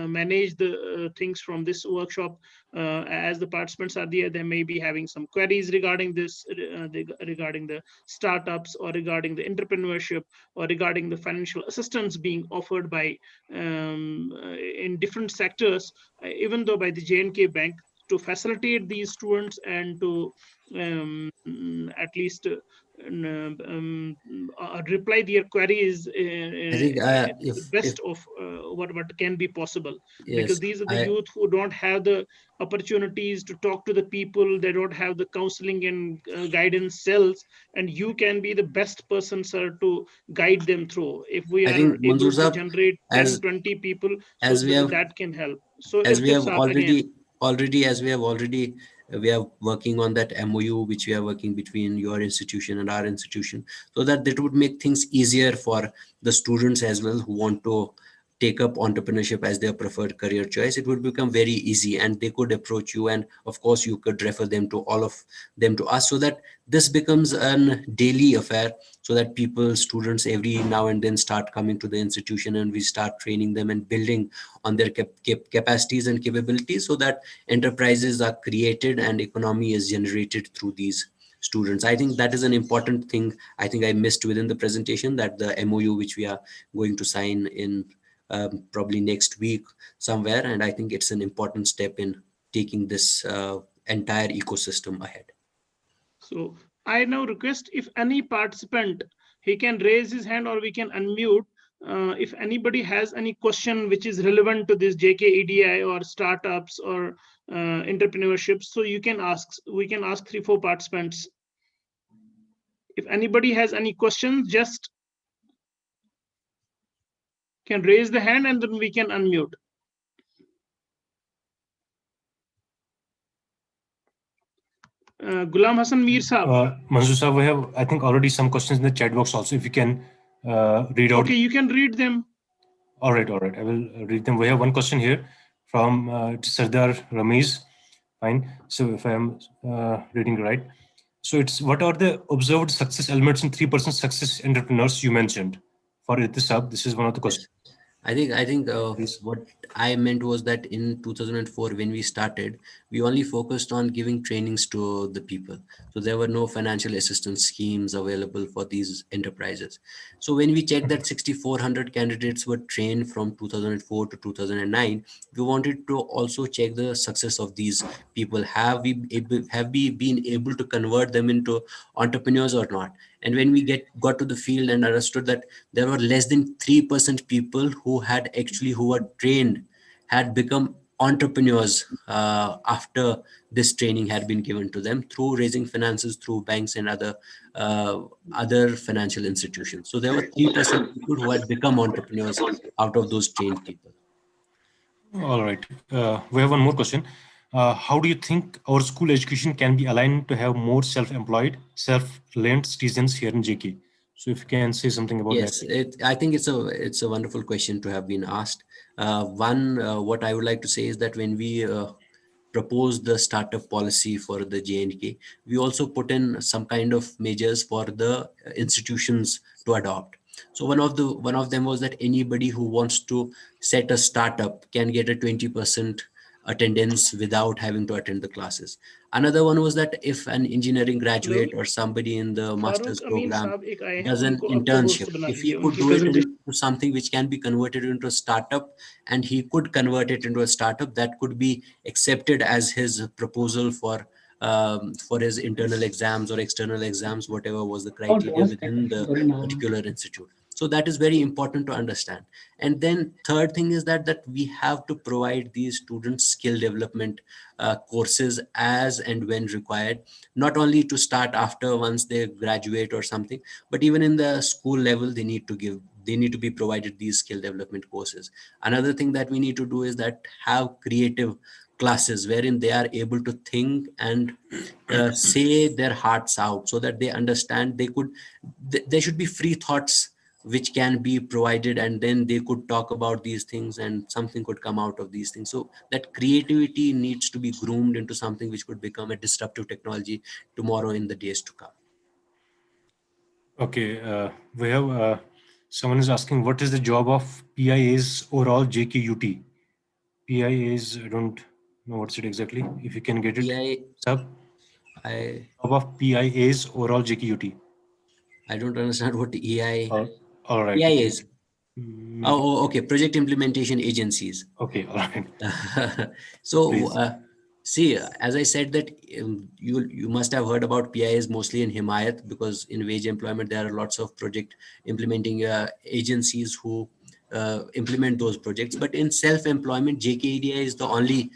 S1: manage the things from this workshop. As the participants are there, they may be having some queries regarding this, regarding the startups or regarding the entrepreneurship or regarding the financial assistance being offered by in different sectors, even though by the JNK Bank, to facilitate these students and to at least reply their queries the best of what can be possible.
S4: Yes,
S1: because these are the youth who don't have the opportunities to talk to the people. They don't have the counseling and guidance cells, and you can be the best person, sir, to guide them through. If we are able to generate 10, 20 people, so that can help. So
S4: as we have already we are working on that MOU which we are working between your institution and our institution, so that it would make things easier for the students as well who want to take up entrepreneurship as their preferred career choice. It would become very easy and they could approach you, and of course you could refer them to all of them to us, so that this becomes a daily affair, so that students every now and then start coming to the institution and we start training them and building on their capacities and capabilities, so that enterprises are created and economy is generated through these students. I think that is an important thing. I think I missed within the presentation that the MOU which we are going to sign in probably next week somewhere, and I think it's an important step in taking this entire ecosystem ahead.
S1: So I now request if any participant, he can raise his hand or we can unmute. If anybody has any question which is relevant to this JKEDI or startups or entrepreneurship, so you can ask. We can ask 3-4 participants. If anybody has any questions, just can raise the hand and then we can unmute. Gulam Hassan Mir Saab.
S3: Manzoor Saab, we have, I think, already some questions in the chat box also. If you can read out.
S1: Okay, you can read them.
S3: All right. I will read them. We have one question here from Sardar Ramiz. Fine. So if I am reading right. So it's, what are the observed success elements in 3% success entrepreneurs you mentioned? For Irtif Saab, this is one of the questions.
S4: I think I meant was that in 2004, when we started, we only focused on giving trainings to the people. So there were no financial assistance schemes available for these enterprises. So when we checked that 6,400 candidates were trained from 2004 to 2009, we wanted to also check the success of these people. Have we been able to convert them into entrepreneurs or not? And when we got to the field and understood that there were less than 3% people who were trained had become entrepreneurs after this training had been given to them through raising finances through banks and other financial institutions. So there were 3% people who had become entrepreneurs out of those trained people.
S3: All right. We have one more question. How do you think our school education can be aligned to have more self-employed, self-reliant citizens here in JK? So if you can say something about
S4: Yes,
S3: that.
S4: I think it's a wonderful question to have been asked. What I would like to say is that when we proposed the startup policy for the JNK, we also put in some kind of measures for the institutions to adopt. So one of them was that anybody who wants to set a startup can get a 20% attendance without having to attend the classes. Another one was that if an engineering
S1: hello
S4: graduate or somebody in the master's
S1: Farooq Amin
S4: program
S1: साहब एक आए हैं,
S4: does an
S1: उनको अब co-host
S4: internship,
S1: बना
S4: if he
S1: लीजिए,
S4: could
S1: उनकी
S4: do it
S1: presentation
S4: into something which can be converted into a startup, and he could convert it into a startup, that could be accepted as his proposal for his internal exams or external exams, whatever was the criteria within the particular institute. So that is very important to understand. And then third thing is that we have to provide these students skill development courses as and when required, not only to start after once they graduate or something, but even in the school level they need to be provided these skill development courses. Another thing that we need to do is that have creative classes wherein they are able to think and say their hearts out, so that they understand there should be free thoughts which can be provided, and then they could talk about these things and something could come out of these things. So that creativity needs to be groomed into something which could become a disruptive technology tomorrow in the days to come.
S3: Okay, we have someone is asking what is the job of PIAs overall JKUT? PIAs, I don't know what's it exactly. If you can get it, sub. Job of PIAs overall JKUT.
S4: I don't understand what EI.
S3: All right.
S4: PI
S3: Okay.
S4: is.
S3: Maybe.
S4: Oh, okay. Project implementation agencies.
S3: Okay. All right.
S4: So,
S3: Please.
S4: see, as I said that you must have heard about PIs mostly in Himayat, because in wage employment there are lots of project implementing agencies who implement those projects. But in self-employment, JKEDI is the only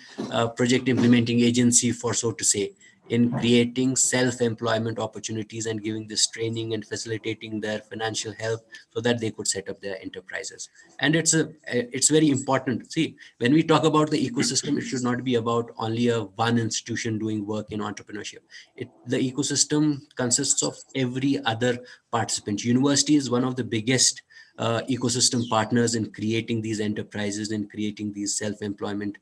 S4: project implementing agency, for so to say, in creating self-employment opportunities and giving this training and facilitating their financial help so that they could set up their enterprises. And it's very important. See, when we talk about the ecosystem, it should not be about only one institution doing work in entrepreneurship. The ecosystem consists of every other participant. University is one of the biggest ecosystem partners in creating these enterprises and creating these self-employment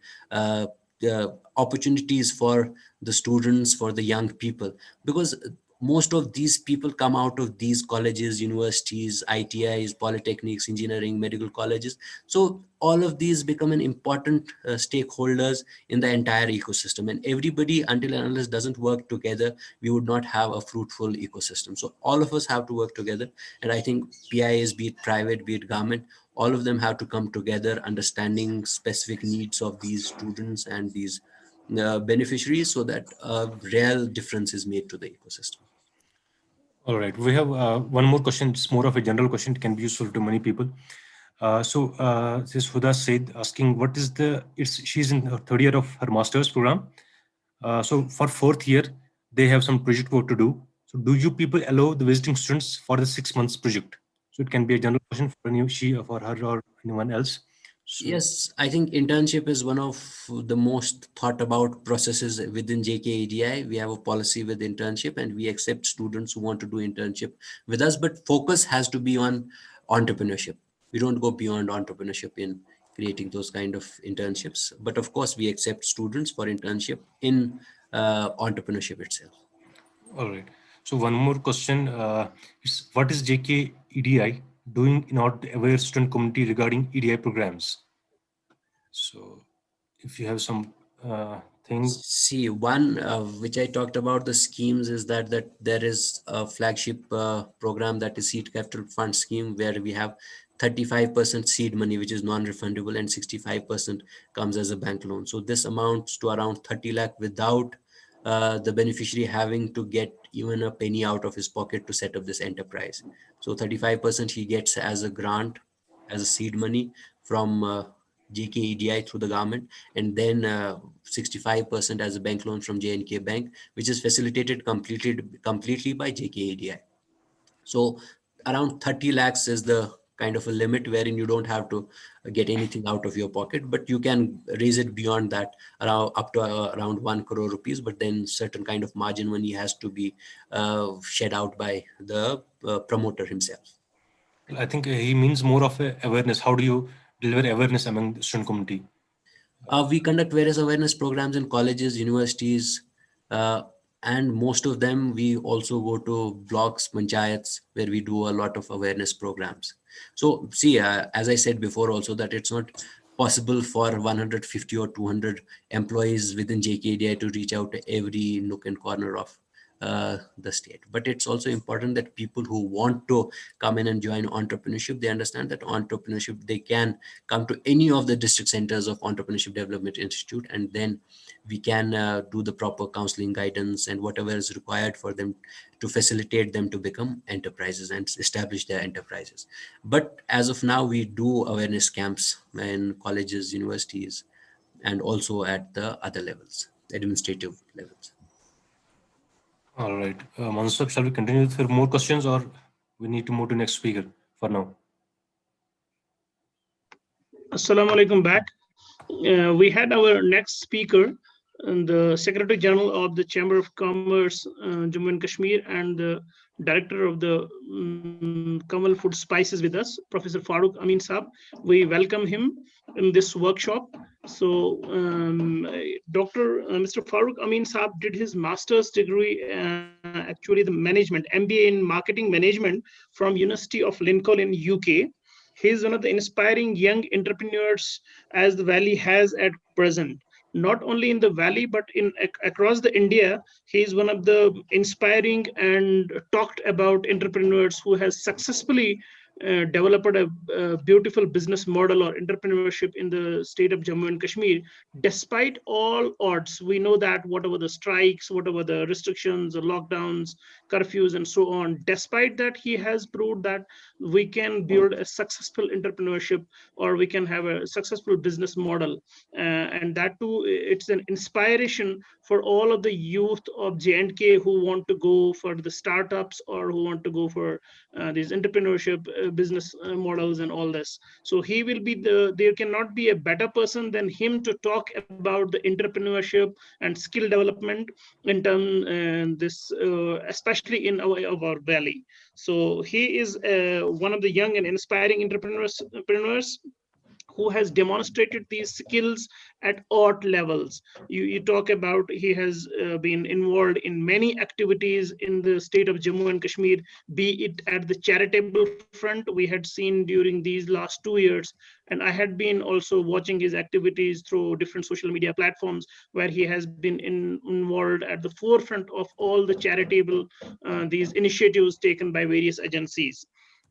S4: opportunities for the students, for the young people, because most of these people come out of these colleges, universities, ITIs, polytechnics, engineering, medical colleges. So all of these become an important stakeholders in the entire ecosystem, and everybody, until and unless doesn't work together, we would not have a fruitful ecosystem. So all of us have to work together, and I think PIs, be it private, be it government, all of them have to come together, understanding specific needs of these students and these beneficiaries, so that a real difference is made to the ecosystem.
S3: All right. We have one more question. It's more of a general question. It can be useful to many people. This is Huda Said asking, what is she's in her third year of her master's program. So for fourth year, they have some project work to do. So do you people allow the visiting students for the 6 months project? So it can be a general question for her or anyone else. So,
S4: yes, I think internship is one of the most thought about processes within JKEDI. We have a policy with internship, and we accept students who want to do internship with us, but focus has to be on entrepreneurship. We don't go beyond entrepreneurship in creating those kind of internships. But of course, we accept students for internship in entrepreneurship itself.
S3: all right. So one more question is, what is JKEDI doing in order to aware student community regarding EDI programs? So if you have some things.
S4: See, one which I talked about the schemes is that there is a flagship program, that is seed capital fund scheme, where we have 35% seed money, which is non-refundable, and 65% comes as a bank loan. So this amounts to around 30 lakh without the beneficiary having to get even a penny out of his pocket to set up this enterprise. So 35% he gets as a grant, as a seed money from JKEDI through the government, and then 65% as a bank loan from J&K Bank, which is facilitated completely by JKEDI. So around 30 lakhs is the kind of a limit wherein you don't have to get anything out of your pocket, but you can raise it beyond that, around up to around 1 crore rupees. But then certain kind of margin money has to be shed out by the promoter himself.
S3: I think he means more of a awareness. How do you deliver awareness among the student community?
S4: We conduct various awareness programs in colleges, universities, and most of them we also go to blocks, panchayats, where we do a lot of awareness programs. So see, as I said before also, that it's not possible for 150 or 200 employees within JKDI to reach out to every nook and corner of the state. But it's also important that people who want to come in and join entrepreneurship, they understand that entrepreneurship, they can come to any of the district centers of Entrepreneurship Development Institute, and then we can do the proper counseling, guidance, and whatever is required for them to facilitate them to become enterprises and establish their enterprises. But as of now, we do awareness camps in colleges, universities, and also at the other levels, administrative levels.
S3: All right, Mansur, shall we continue with more questions, or we need to move to next speaker for now?
S1: Assalamu alaikum back. We had our next speaker, the Secretary General of the Chamber of Commerce, Jammu and Kashmir, and the Director of the Kamal Food Spices with us, Professor Farooq Amin Saab. We welcome him in this workshop. So Mr. Farooq Amin Saab did his master's degree, actually the management, MBA in marketing management from University of Lincoln in UK. He is one of the inspiring young entrepreneurs as the Valley has at present. Not only in the Valley, but across the India, he is one of the inspiring and talked about entrepreneurs who has successfully developed a beautiful business model or entrepreneurship in the state of Jammu and Kashmir. Despite all odds, we know that whatever the strikes, whatever the restrictions, the lockdowns, curfews, and so on, despite that, he has proved that we can build a successful entrepreneurship, or we can have a successful business model. And that too, it's an inspiration for all of the youth of J&K who want to go for the startups, or who want to go for these entrepreneurship business models and all this. So he will be there cannot be a better person than him to talk about the entrepreneurship and skill development in terms this especially in our Valley. So he is one of the young and inspiring entrepreneurs who has demonstrated these skills at odd levels. You talk about he has been involved in many activities in the state of Jammu and Kashmir, be it at the charitable front we had seen during these last 2 years. And I had been also watching his activities through different social media platforms, where he has been involved at the forefront of all the charitable these initiatives taken by various agencies.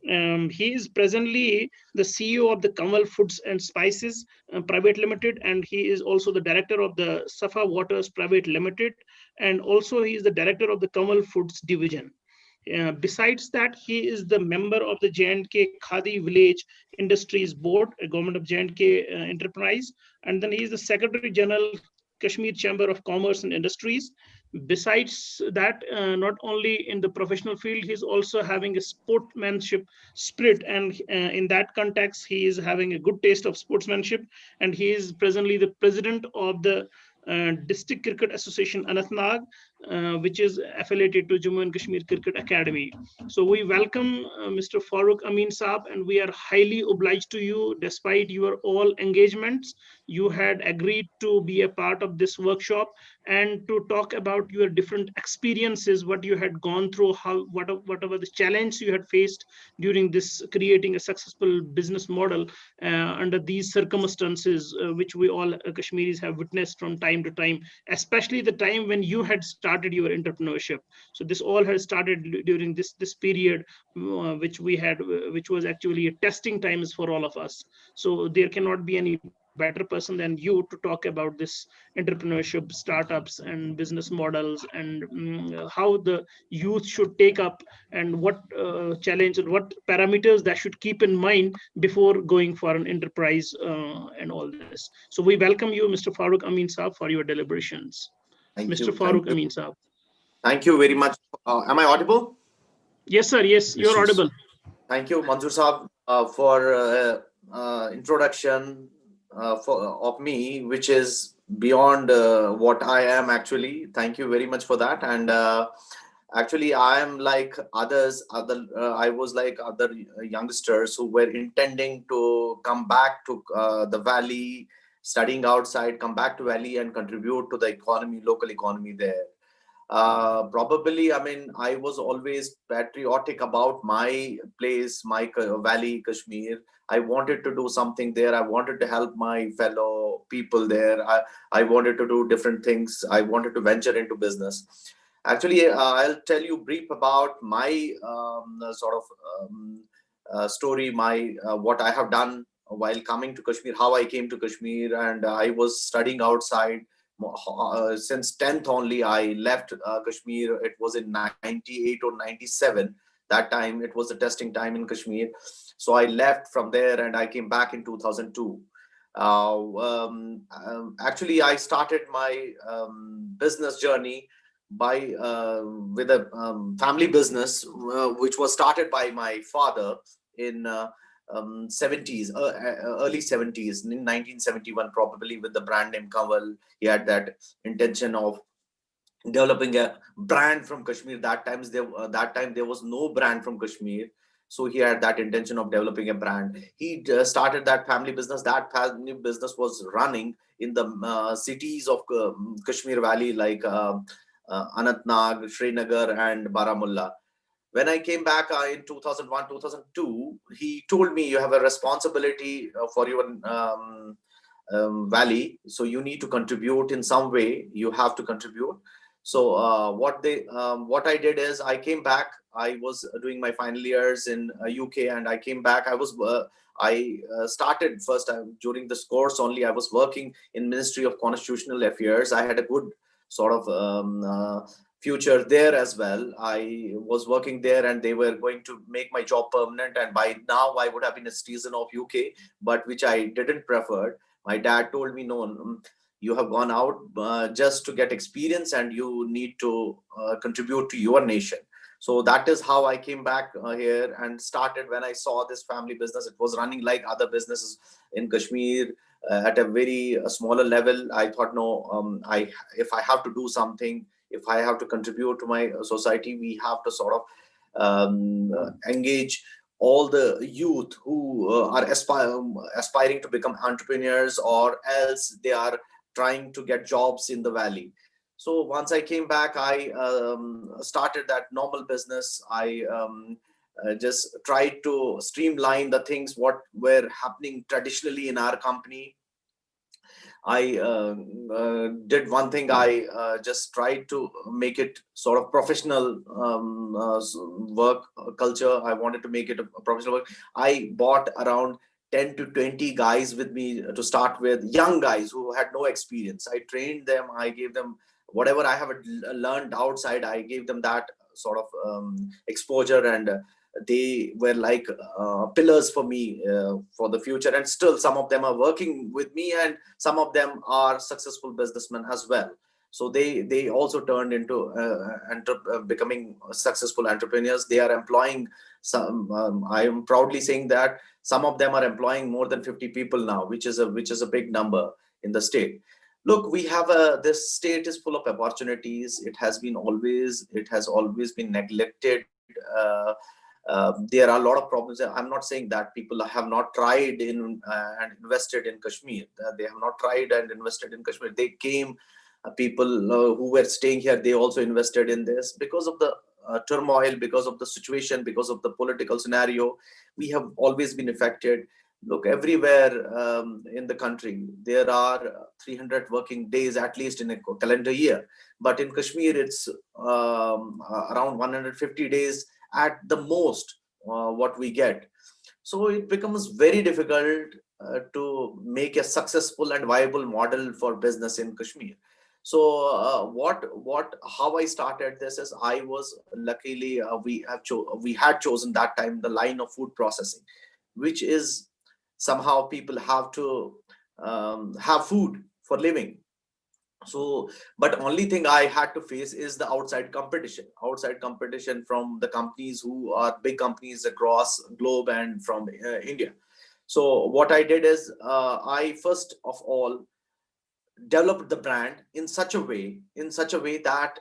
S1: He is presently the CEO of the Kamal Foods and Spices Private Limited, and he is also the director of the Safa Waters Private Limited, and also he is the director of the Kamal Foods Division. Besides that, he is the member of the J&K Khadi Village Industries Board, a government of J&K enterprise, and then he is the Secretary General, Kashmir Chamber of Commerce and Industries. Besides that, not only in the professional field, he's also having a sportsmanship spirit, and in that context, he is having a good taste of sportsmanship, and he is presently the president of the District Cricket Association Anantnag, which is affiliated to Jammu and Kashmir Cricket Academy. So we welcome Mr. Farooq Amin Saab, and we are highly obliged to you. Despite your all engagements, you had agreed to be a part of this workshop and to talk about your different experiences, what you had gone through, whatever the challenge you had faced during this creating a successful business model under these circumstances, which we all Kashmiris have witnessed from time to time, especially the time when you had started your entrepreneurship. So this all has started during this period, which was actually a testing times for all of us. So there cannot be any better person than you to talk about this entrepreneurship, startups, and business models, and how the youth should take up, and what challenge and what parameters that should keep in mind before going for an enterprise and all this. So we welcome you, Mr. Farooq Amin Saab, for your deliberations. Mr. Farooq Amin Saab.
S5: Thank you very much. Am I audible?
S1: Yes, sir. Yes, you're audible.
S5: Thank you, Manzoor Saab, for introduction of me, which is beyond what I am actually. Thank you very much for that. And actually, I am like others. I was like other youngsters who were intending to come back to the valley, studying outside, come back to valley and contribute to the economy, local economy there. Probably, I mean, I was always patriotic about my place, my valley, Kashmir. I wanted to do something there. I wanted to help my fellow people there. I wanted to do different things. I wanted to venture into business. Actually, I'll tell you brief about my story, what I have done while coming to Kashmir, how I came to Kashmir, and I was studying outside. Since 10th only, I left Kashmir. It was in 98 or 97. That time, it was the testing time in Kashmir. So I left from there and I came back in 2002. Actually, I started my business journey with a family business, which was started by my father in 70s, early 70s, in 1971, probably, with the brand name Kanwal. He had that intention of developing a brand from Kashmir. That time there was no brand from Kashmir. So he had that intention of developing a brand. He started that family business. That family business was running in the cities of Kashmir Valley, like Anantnag, Srinagar, and Baramulla. When I came back in 2001, 2002, he told me, you have a responsibility for your valley. So you need to contribute in some way. You have to contribute. So what I did is I came back. I was doing my final years in UK, and I came back. I started first during this course only. I was working in Ministry of Constitutional Affairs. I had a good sort of future there as well. I was working there, and they were going to make my job permanent. And by now, I would have been a citizen of UK, but which I didn't prefer. My dad told me, no, you have gone out just to get experience, and you need to contribute to your nation. So that is how I came back here and started. When I saw this family business, it was running like other businesses in Kashmir at a very smaller level. I thought, no, if I have to do something, if I have to contribute to my society, we have to sort of engage all the youth who are aspiring to become entrepreneurs, or else they are trying to get jobs in the valley. So once I came back, I started that normal business. I just tried to streamline the things what were happening traditionally in our company. I did one thing. I just tried to make it sort of professional work culture. I wanted to make it a professional work. I bought around 10 to 20 guys with me to start with, young guys who had no experience. I trained them. I gave them whatever I have learned outside. I gave them that sort of exposure, and they were like pillars for me for the future. And still some of them are working with me, and some of them are successful businessmen as well. So they also turned into becoming successful entrepreneurs. They are employing some, I am proudly saying that some of them are employing more than 50 people now, which is a big number in the state. Look, we have this state is full of opportunities. It has always been neglected. There are a lot of problems. I'm not saying that people have not tried in and invested in Kashmir. They have not tried and invested in Kashmir. They came, people who were staying here, they also invested in this because of the turmoil, because of the situation, because of the political scenario. We have always been affected. Look, everywhere in the country, there are 300 working days at least in a calendar year. But in Kashmir, it's around 150 days at the most what we get. So it becomes very difficult to make a successful and viable model for business in Kashmir. So how I started this is, I was luckily we had chosen that time the line of food processing, which is somehow people have to have food for living. So, but only thing I had to face is the outside competition from the companies who are big companies across globe and from India. So what I did is I first of all developed the brand in such a way that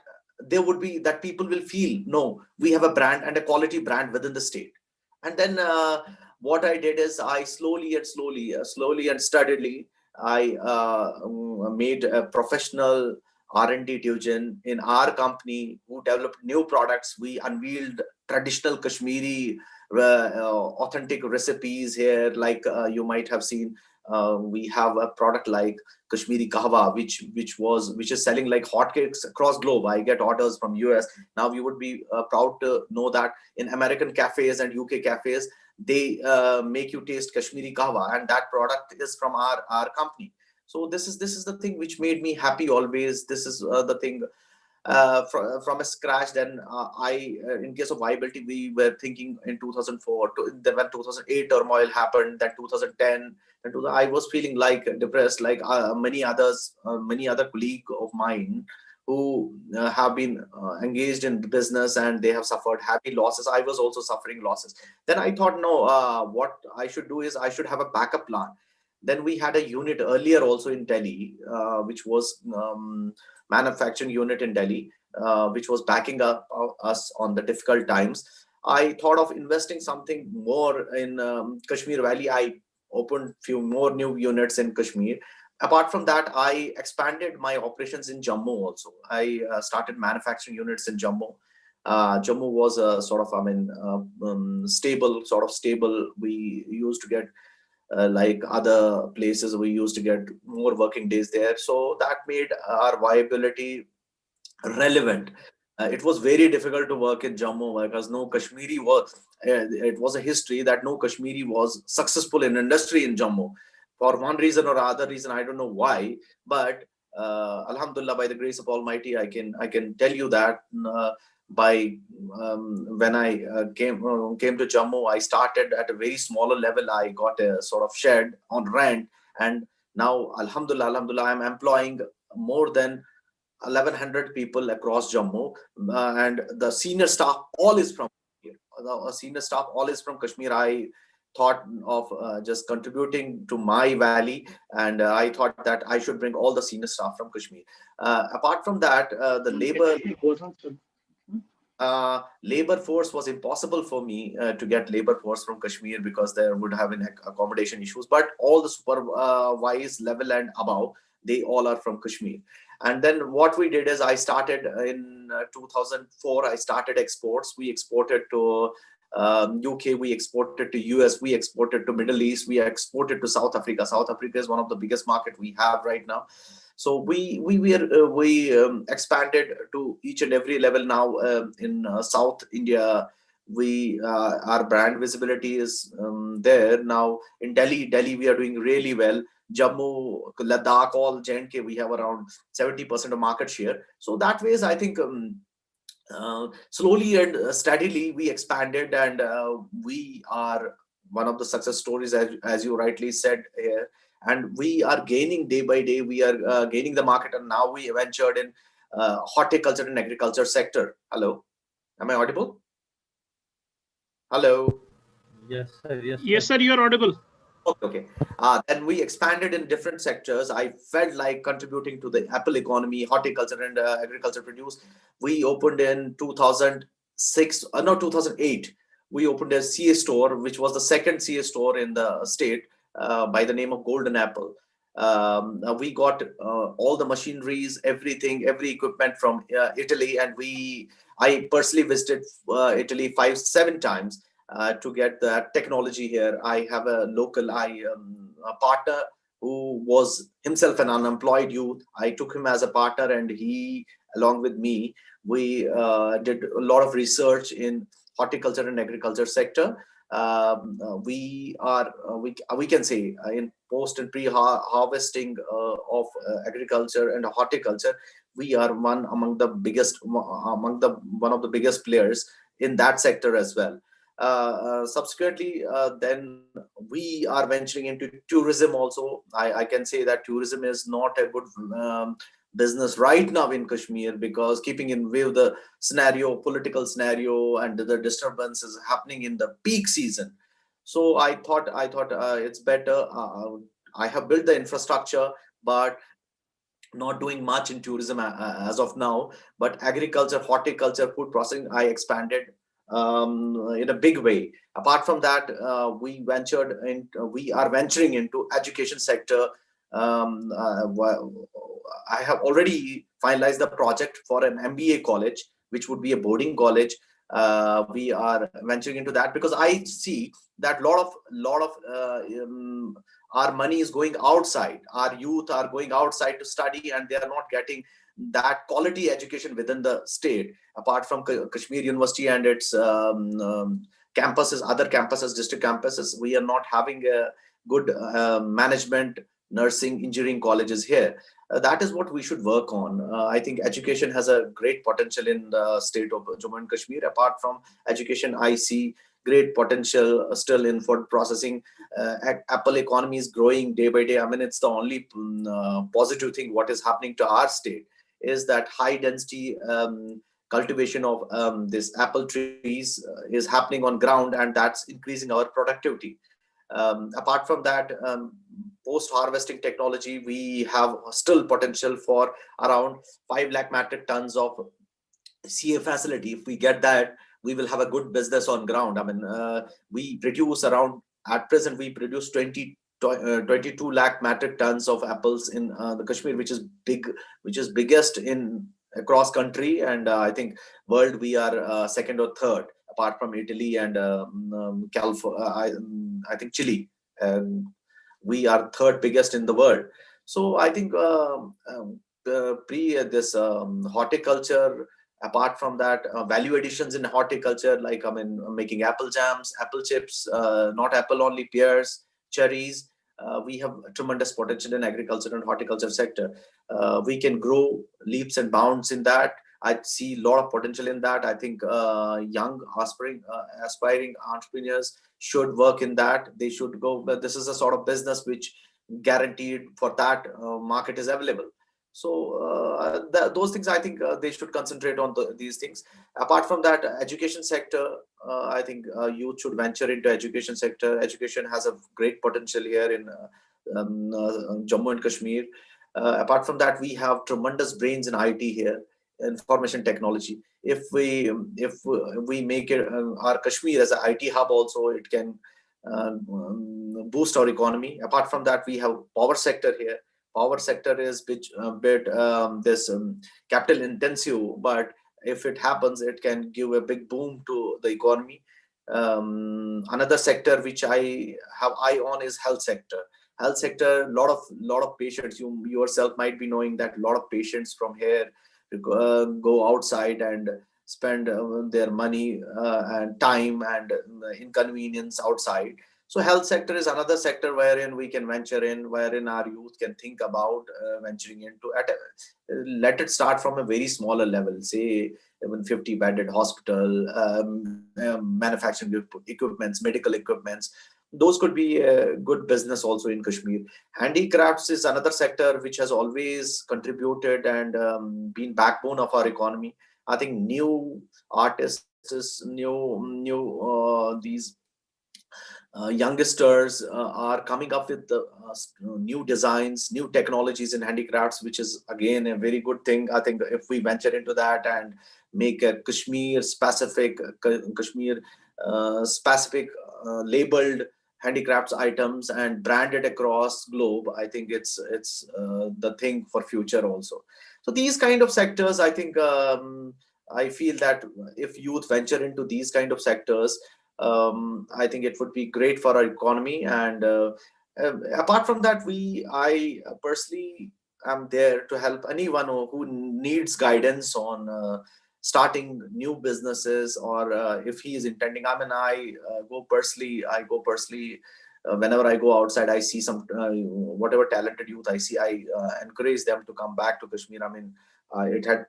S5: that people will feel, no, we have a brand and a quality brand within the state. And then what I did is I slowly and steadily, I made a professional R&D division in our company who developed new products. We unveiled traditional Kashmiri authentic recipes here, like you might have seen. We have a product like Kashmiri Kahwa, which is selling like hotcakes across globe. I get orders from US. Now you would be proud to know that in American cafes and UK cafes, they make you taste Kashmiri Kahwa, and that product is from our company. So this is the thing which made me happy always. This is the thing from a scratch. Then in case of viability, we were thinking in 2004 then when 2008 turmoil happened, then 2010 and I was feeling like depressed, like many other colleague of mine who have been engaged in business, and they have suffered heavy losses. I was also suffering losses. Then I thought, no, what I should do is I should have a backup plan. Then we had a unit earlier also in Delhi, which was manufacturing unit in Delhi, which was backing up us on the difficult times. I thought of investing something more in Kashmir Valley. I opened few more new units in Kashmir. Apart from that, I expanded my operations in Jammu also. I started manufacturing units in Jammu. Jammu was a sort of, stable. We used to get, like other places, we used to get more working days there. So that made our viability relevant. It was very difficult to work in Jammu because no Kashmiri was, it was a history that no Kashmiri was successful in industry in Jammu. For one reason or other reason, I don't know why, but Alhamdulillah, by the grace of Almighty, I can tell you that when I came to Jammu, I started at a very smaller level. I got a sort of shed on rent, and now Alhamdulillah, I'm employing more than 1,100 people across Jammu, and the senior staff all is from here. The senior staff all is from Kashmir. I thought of just contributing to my valley, and I thought that I should bring all the senior staff from Kashmir. Apart from that, the labor force was impossible for me to get labor force from Kashmir because there would have been accommodation issues. But all the supervised level and above, they all are from Kashmir. And then what we did is I started in 2004. I started exports. We exported to UK, we exported to US, we exported to Middle East, we exported to South Africa. South Africa is one of the biggest market we have right now. So we expanded to each and every level now in South India. Our brand visibility is there now. In Delhi we are doing really well. Jammu, Ladakh, all JNK, we have around 70% of market share. So that ways, I think slowly and steadily we expanded, and we are one of the success stories, as you rightly said here. And we are gaining day by day. We are gaining the market, and now we ventured in horticulture and agriculture sector. Hello, am I audible? Hello.
S2: Yes, sir. Yes,
S1: Yes, sir, you are audible.
S5: Okay. Then we expanded in different sectors. I felt like contributing to the apple economy, horticulture and agriculture produce. We opened in 2006, no, 2008. We opened a CA store, which was the second CA store in the state by the name of Golden Apple. We got all the machineries, everything, every equipment from Italy, and I personally visited Italy 5-7 times to get that technology here. I have a partner who was himself an unemployed youth. I took him as a partner, and he, along with me, we did a lot of research in horticulture and agriculture sector. We can say in post and pre-harvesting of agriculture and horticulture, we are one of the biggest players in that sector as well. Subsequently, then we are venturing into tourism also. I can say that tourism is not a good business right now in Kashmir, because keeping in view the political scenario and the disturbances happening in the peak season. So I thought it's better. I have built the infrastructure, but not doing much in tourism as of now. But agriculture, horticulture, food processing, I expanded in a big way. Apart from that, we are venturing into education sector. I have already finalized the project for an MBA college, which would be a boarding college. We are venturing into that because I see that lot of our money is going outside. Our youth are going outside to study, and they are not getting that quality education within the state. Apart from Kashmir University and its campuses, other campuses, district campuses, we are not having a good management, nursing, engineering colleges here. That is what we should work on. I think education has a great potential in the state of Jammu and Kashmir. Apart from education, I see great potential still in food processing. Apple economy is growing day by day. I mean, it's the only positive thing what is happening to our state is that high density cultivation of this apple trees is happening on ground, and that's increasing our productivity. Apart from that, post harvesting technology, we have still potential for around 5 lakh metric tons of CA facility. If we get that, we will have a good business on ground. I mean, we produce around, at present, we produce 22 lakh metric tons of apples in the Kashmir, which is biggest in across country, and I think world we are second or third, apart from Italy and California. I think Chile. We are third biggest in the world. So I think this horticulture. Apart from that, value additions in horticulture, like making apple jams, apple chips, not apple only, pears, cherries. We have tremendous potential in agriculture and horticulture sector. We can grow leaps and bounds in that. I see a lot of potential in that. I think young aspiring entrepreneurs should work in that. They should go. But this is a sort of business which guaranteed for that market is available. So those things, I think they should concentrate on these things. Apart from that, education sector, I think youth should venture into education sector. Education has a great potential here in Jammu and Kashmir. Apart from that, we have tremendous brains in IT here, information technology. If we make it our Kashmir as an IT hub also, it can boost our economy. Apart from that, we have power sector here. Power sector is this capital intensive, but if it happens, it can give a big boom to the economy. Another sector which I have eye on is health sector. Health sector, lot of patients. You yourself might be knowing that a lot of patients from here go outside and spend their money and time and inconvenience outside. So health sector is another sector wherein we can venture in, wherein our youth can think about venturing into. Let it start from a very smaller level, say even 50 bedded hospital, manufacturing equipments, medical equipments. Those could be a good business also in Kashmir. Handicrafts is another sector which has always contributed and been backbone of our economy. I think new artists, these youngsters are coming up with the new designs, new technologies in handicrafts, which is again a very good thing. I think if we venture into that and make a Kashmir specific labeled handicrafts items and branded across globe, I think it's the thing for future also. So these kind of sectors, I think I feel that if youth venture into these kind of sectors, I think it would be great for our economy. And apart from that, I personally am there to help anyone who needs guidance on starting new businesses, or if he is intending. I mean, I go personally whenever I go outside, I see some whatever talented youth I see, I encourage them to come back to Kashmir. I mean, it had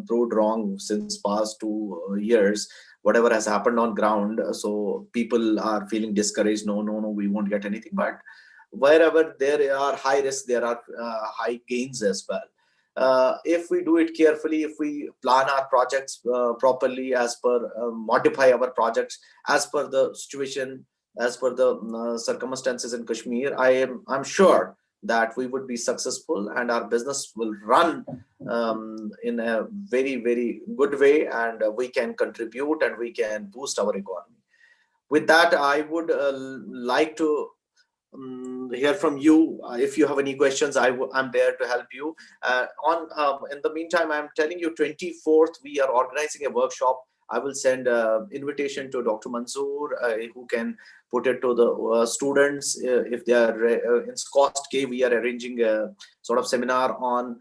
S5: proved wrong since past 2 years, whatever has happened on ground. So people are feeling discouraged. No, we won't get anything. But wherever there are high risks, there are high gains as well. If we do it carefully, if we plan our projects properly, as per modify our projects as per the situation, as per the circumstances in Kashmir, I'm sure that we would be successful and our business will run in a very, very good way, and we can contribute and we can boost our economy. With that, I would like to hear from you. If you have any questions, I'm there to help you. In the meantime, I'm telling you, 24th, we are organizing a workshop. I will send an invitation to Dr. Mansoor, who can put it to the students. If they are in Cost K, we are arranging a sort of seminar on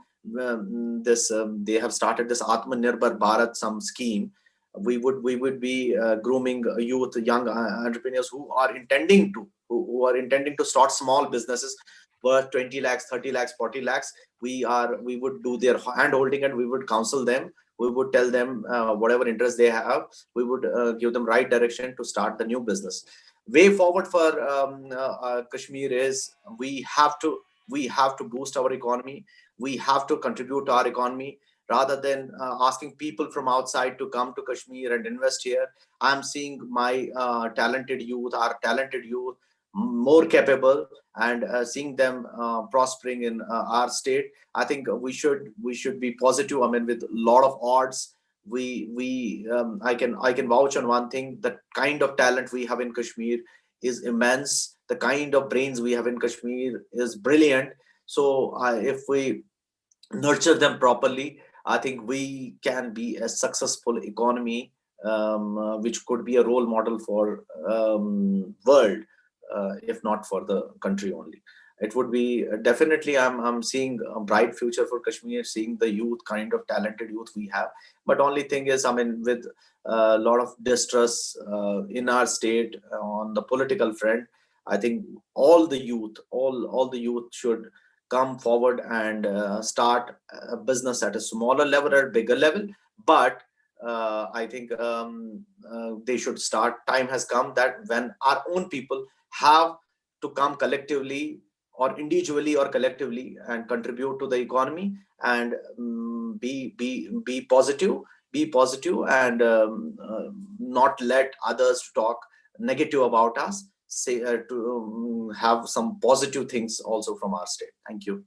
S5: this. They have started this Atmanirbhar Bharat some scheme. We would be grooming youth, young entrepreneurs who are intending to start small businesses worth 20 lakhs, 30 lakhs, 40 lakhs. We would do their hand holding and we would counsel them. We would tell them whatever interest they have. We would give them right direction to start the new business. Way forward for Kashmir is we have to boost our economy. We have to contribute to our economy rather than asking people from outside to come to Kashmir and invest here. I'm seeing my our talented youth more capable, and seeing them prospering in our state. I think we should be positive. I mean, with a lot of odds, I can vouch on one thing: the kind of talent we have in Kashmir is immense. The kind of brains we have in Kashmir is brilliant. So if we nurture them properly, I think we can be a successful economy, which could be a role model for world, if not for the country only. It would be definitely, I'm seeing a bright future for Kashmir, seeing the youth, kind of talented youth we have. But only thing is, I mean, with a lot of distress in our state on the political front, I think all the youth should come forward and start a business at a smaller level or bigger level. But I think they should start. Time has come that when our own people have to come collectively or individually or collectively and contribute to the economy and be positive and not let others talk negative about us. Say to have some positive things also from our state. Thank you.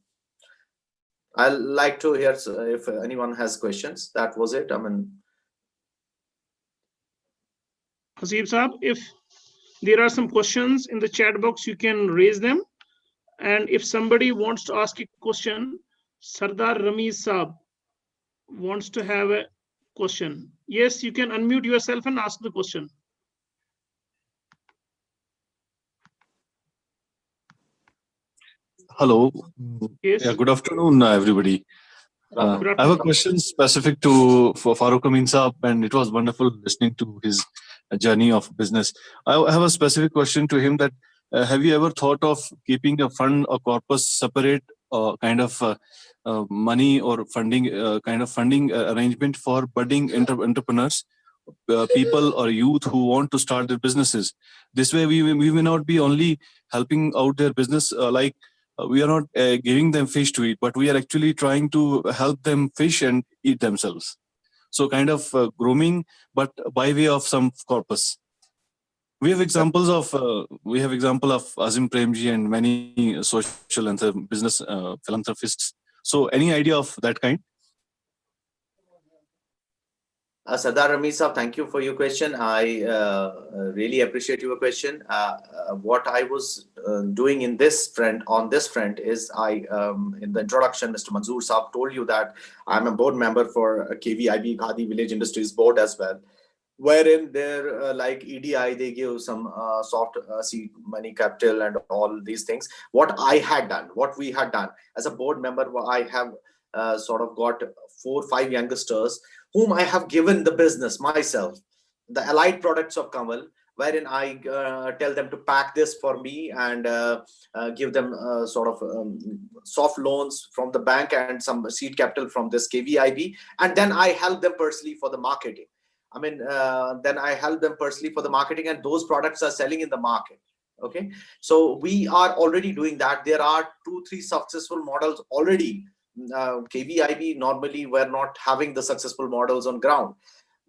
S5: I'd like to hear if anyone has questions. That was it. I mean,
S1: Hasib Saab, if there are some questions in the chat box, you can raise them. And if somebody wants to ask a question, Sardar Ramiz Saab wants to have a question. Yes, you can unmute yourself and ask the question.
S6: Hello.
S1: Yes.
S6: Yeah, good afternoon, everybody. I have a question specific for Farooq Amin Saab, and it was wonderful listening to his journey of business. I have a specific question to him that have you ever thought of keeping a fund or corpus separate kind of money or funding arrangement for budding entrepreneurs, people or youth who want to start their businesses? This way we may not be only helping out their business we are not giving them fish to eat, but we are actually trying to help them fish and eat themselves. So kind of grooming, but by way of some corpus. We have examples of Azim Premji and many social and business philanthropists. So any idea of that kind?
S5: Sardar Rami Saab, thank you for your question. I really appreciate your question. What I was doing in this on this front is in the introduction, Mr. Manzoor Saab told you that I'm a board member for KVIB, Khadi Village Industries Board as well, wherein they're like EDI, they give some soft seed money capital and all these things. What we had done as a board member, I have sort of got 4 or 5 youngsters whom I have given the business myself, the allied products of Kamal, wherein I tell them to pack this for me and give them sort of soft loans from the bank and some seed capital from this KVIB. And then I help them personally for the marketing. Then I help them personally for the marketing, and those products are selling in the market. Okay. So we are already doing that. There are 2-3 successful models already. KVIB normally were not having the successful models on ground.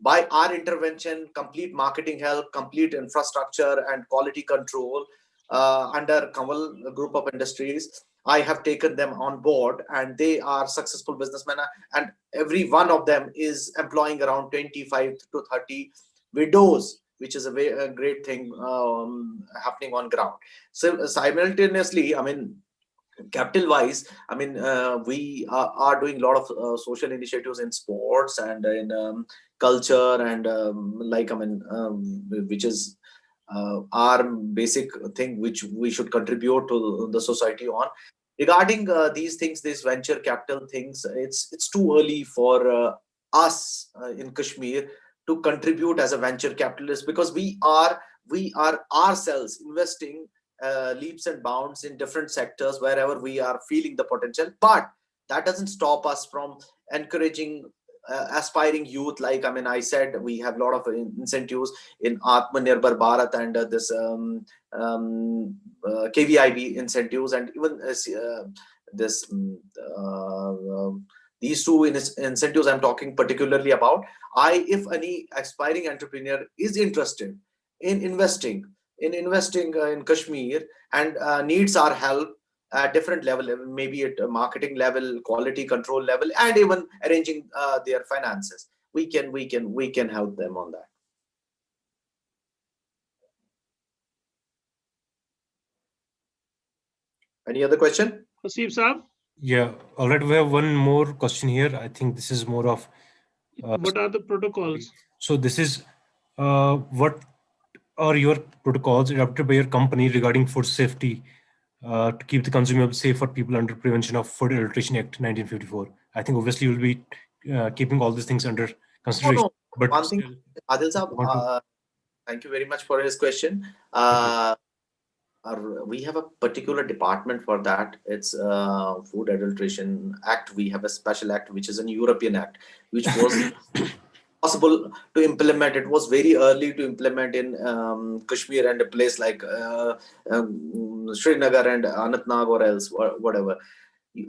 S5: By our intervention, complete marketing help, complete infrastructure and quality control under Kamal Group of Industries, I have taken them on board, and they are successful businessmen, and every one of them is employing around 25 to 30 widows, which is a great thing happening on ground. So simultaneously, capital wise, we are doing a lot of social initiatives in sports and in culture and which is our basic thing which we should contribute to the society on. Regarding these things, these venture capital things, it's too early for us in Kashmir to contribute as a venture capitalist, because we are ourselves investing leaps and bounds in different sectors wherever we are feeling the potential. But that doesn't stop us from encouraging aspiring youth. Like I said, we have a lot of incentives in Atmanirbhar Bharat and this KVIB incentives, and even these 2 incentives I'm talking particularly about. If any aspiring entrepreneur is interested in investing in Kashmir and needs our help at different level, maybe at marketing level, quality control level, and even arranging their finances, we can help them on that. Any other question?
S1: Hasib Saab?
S3: Yeah, all right. We have one more question here. I think this is more of
S1: what are the protocols?
S3: So this is what are your protocols adopted by your company regarding food safety to keep the consumer safe for people under Prevention of Food Adulteration Act 1954? I think obviously you'll be keeping all these things under consideration.
S5: No. But one thing, Adil Saab, thank you very much for his question. We have a particular department for that. It's Food Adulteration Act. We have a special act, which is an European act, which was possible to implement. It was very early to implement in Kashmir and a place like Srinagar and Anantnag or else, whatever.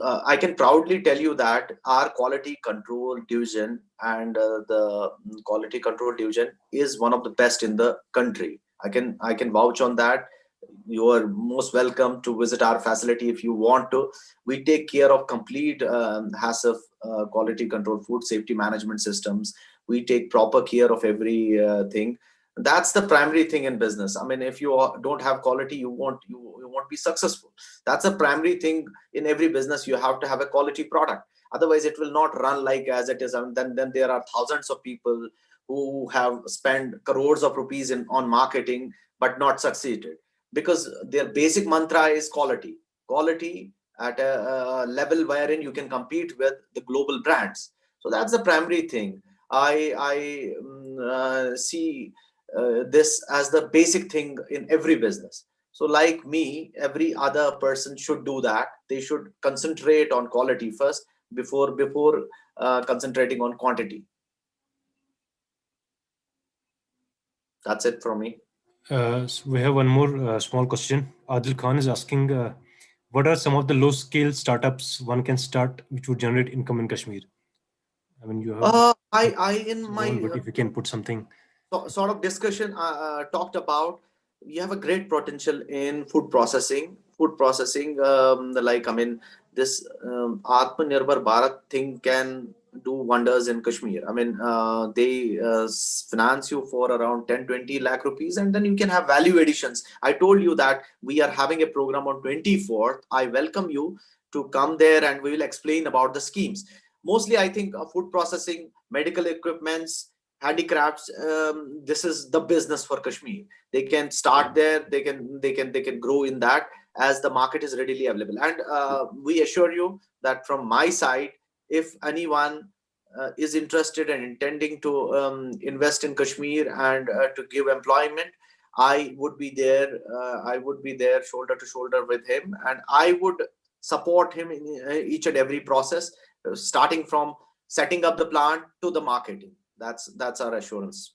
S5: I can proudly tell you that our quality control division and the quality control division is one of the best in the country. I can vouch on that. You are most welcome to visit our facility if you want to. We take care of complete HACCP quality control, food safety management systems. We take proper care of every thing. That's the primary thing in business. If you don't have quality, you won't be successful. That's a primary thing in every business. You have to have a quality product. Otherwise, it will not run like as it is. Then there are thousands of people who have spent crores of rupees on marketing but not succeeded, because their basic mantra is quality at a level wherein you can compete with the global brands. So that's the primary thing. I see this as the basic thing in every business. So like me, every other person should do that. They should concentrate on quality first before concentrating on quantity. That's it from me.
S3: So we have one more small question. Adil Khan is asking, what are some of the low-scale startups one can start which would generate income in Kashmir? You have
S5: in my
S3: but if you can put something
S5: sort of discussion talked about we have a great potential in food processing. This Atmanirbhar Bharat thing can do wonders in Kashmir. I mean, they finance you for around 10-20 lakh rupees, and then you can have value additions. I told you that we are having a program on 24th. I welcome you to come there, and we will explain about the schemes. Mostly, I think food processing, medical equipments, handicrafts. This is the business for Kashmir. They can start there. They can grow in that, as the market is readily available. And we assure you that from my side, if anyone is interested and intending to invest in Kashmir and to give employment, I would be there. I would be there shoulder to shoulder with him, and I would support him in each and every process, starting from setting up the plant to the marketing. That's our assurance.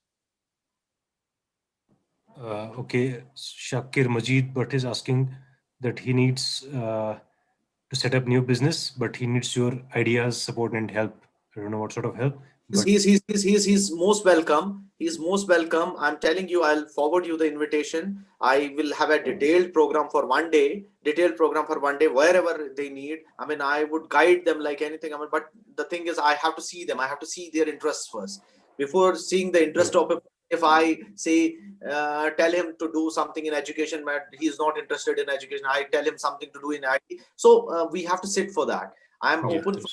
S3: Okay, Shakir Majid Bhatt is asking that he needs to set up new business, but he needs your ideas, support, and help. I don't know what sort of help.
S5: He's most welcome. He's most welcome. I'm telling you, I'll forward you the invitation. I will have a detailed program for 1 day, wherever they need. I mean, I would guide them like anything. I mean, but the thing is, I have to see them. I have to see their interests first. Before seeing the interest of it, if I say, tell him to do something in education, but he's not interested in education, I tell him something to do in IT. So we have to sit for that. I'm open for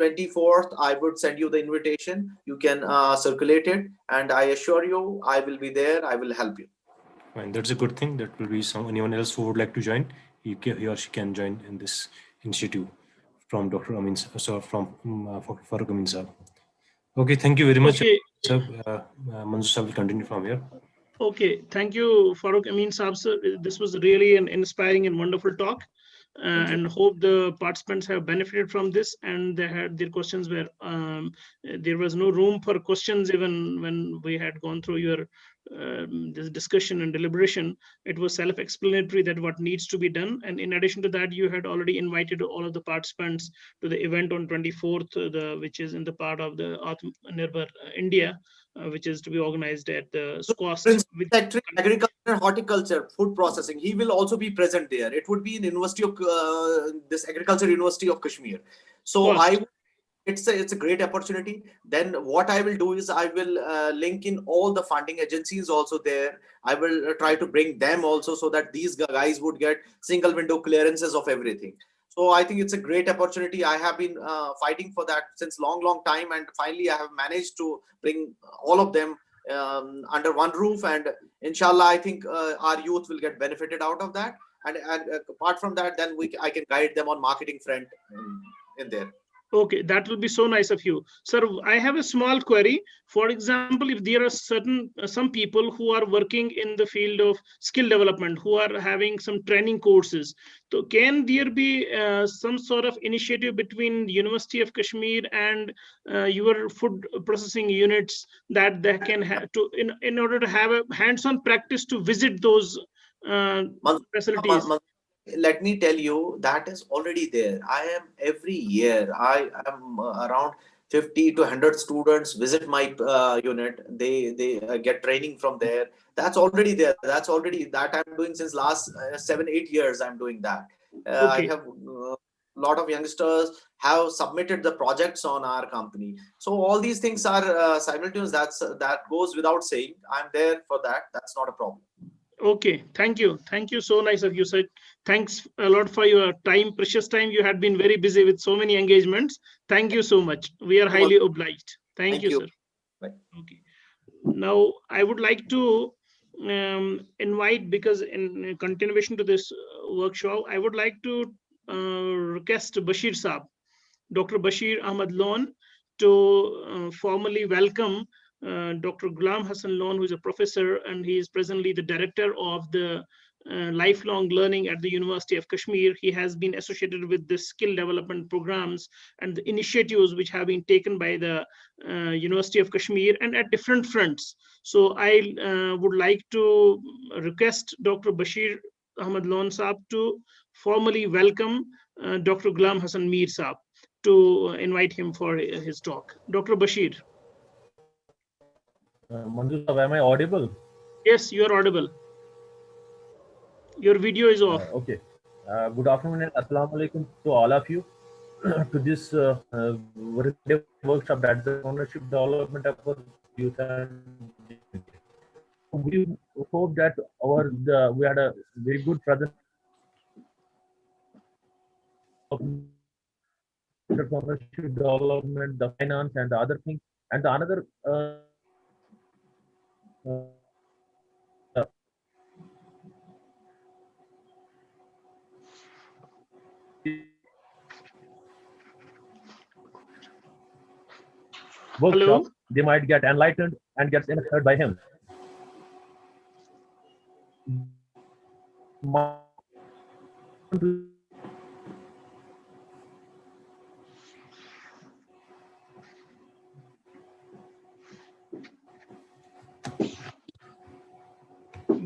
S5: 24th. I would send you the invitation. You can circulate it, and I assure you, I will be there. I will help you.
S3: And that's a good thing. That will be anyone else who would like to join. He or she can join in this initiative from Dr. Amin, so from Farooq Amin Saab. Okay, thank you very much.
S1: Okay.
S3: Manju sir will continue from here.
S1: Okay, thank you, Farooq Amin Saab, sir. This was really an inspiring and wonderful talk. And hope the participants have benefited from this, and they had their questions were there was no room for questions even when we had gone through your this discussion and deliberation. It was self-explanatory that what needs to be done, and in addition to that, you had already invited all of the participants to the event on 24th, which is in the part of the Atmanirbhar India, which is to be organized at the SCOST.
S5: Secretary, Agriculture and Horticulture, Food Processing. He will also be present there. It would be in University of this Agriculture University of Kashmir. So it's a great opportunity. Then what I will do is I will link in all the funding agencies also there. I will try to bring them also, so that these guys would get single window clearances of everything. So I think it's a great opportunity. I have been fighting for that since long time, and finally I have managed to bring all of them under one roof, and inshallah I think our youth will get benefited out of that, and apart from that, then I can guide them on marketing front in there.
S1: Okay, that will be so nice of you, sir. I have a small query. For example, if there are some people who are working in the field of skill development, who are having some training courses, so can there be some sort of initiative between the University of Kashmir and your food processing units that they can have to in order to have a hands-on practice to visit those facilities?
S5: Let me tell you, that is already there. I am every year, I am around 50 to 100 students visit my unit. They get training from there. That's already there. That I'm doing since last 7-8 years. I'm doing that. I have a lot of youngsters have submitted the projects on our company. So all these things are simultaneous. That goes without saying. I'm there for that. That's not a problem.
S1: Okay, thank you. So nice of you, sir. Thanks a lot for your time, precious time. You had been very busy with so many engagements. Thank you so much. We are highly obliged. Thank you, sir.
S5: Bye.
S1: Okay. Now I would like to invite, because in continuation to this workshop, I would like to request Bashir Saab, Dr. Bashir Ahmad Lon, to formally welcome Dr. Ghulam Hassan Lon, who is a professor, and he is presently the director of the lifelong learning at the University of Kashmir. He has been associated with the skill development programs and the initiatives which have been taken by the University of Kashmir, and at different fronts. So I would like to request Dr. Bashir Ahmad Lon Saab to formally welcome Dr. Ghulam Hassan Mir Saab, to invite him for his talk. Dr. Bashir.
S2: Manju, am I audible?
S1: Yes, you are audible. Your video is off.
S2: Okay. Good afternoon and assalamu alaikum to all of you to this workshop that the ownership development of youth and we hope that we had a very good present of entrepreneurship development, the finance and the other things, and the another workshop,
S1: Hello?
S2: they might get enlightened and get inspired by him.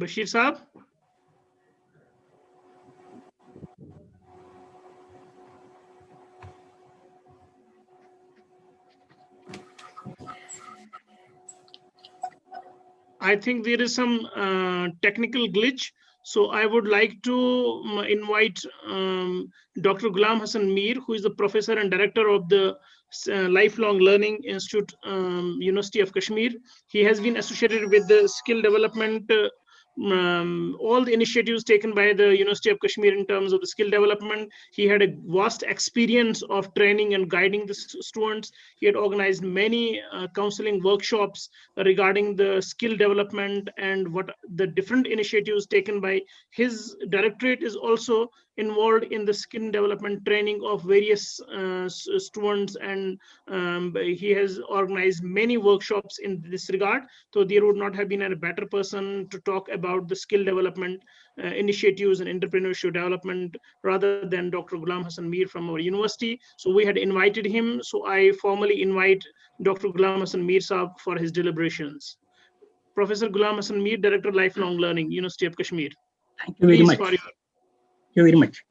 S1: Bashir Saab? I think there is some technical glitch. So I would like to invite Dr. Ghulam Hassan Mir, who is the professor and director of the Lifelong Learning Institute, University of Kashmir. He has been associated with the skill development, all the initiatives taken by the University of Kashmir in terms of the skill development. He had a vast experience of training and guiding the students. He had organized many counseling workshops regarding the skill development, and what the different initiatives taken by his directorate is also involved in the skill development training of various students, and he has organized many workshops in this regard. So there would not have been a better person to talk about the skill development initiatives and entrepreneurship development rather than Dr. Ghulam Hassan Mir from our university. So we had invited him. So I formally invite Dr. Ghulam Hassan Mir Saab for his deliberations. Professor Ghulam Hassan Mir, Director Lifelong Learning, University of Kashmir.
S7: Thank you very
S1: Please,
S7: much.
S1: for your...
S7: Thank you very much.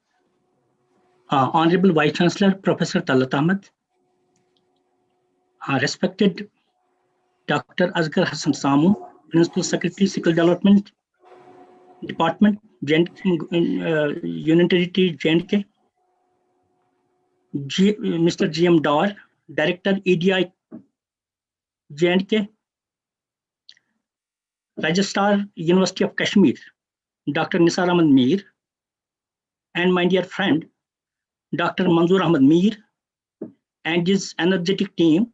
S7: Honorable Vice Chancellor, Professor Talat Ahmed, respected Dr. Asghar Hassan Samu, Principal Secretary, Skill Development Department, Union Territory, J&K, Mr. G.M. Dar, Director, EDI, J&K, Registrar, University of Kashmir, Dr. Nisar Ahmed Mir, and my dear friend, Dr. Manzoor Ahmed Mir, and his energetic team,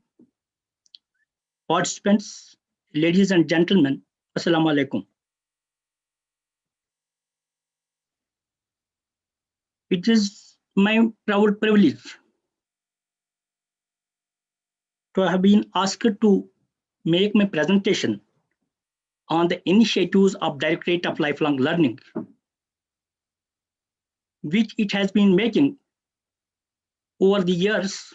S7: participants, ladies and gentlemen, Assalamu alaikum. It is my proud privilege to have been asked to make my presentation on the initiatives of Directorate of Lifelong Learning, which it has been making over the years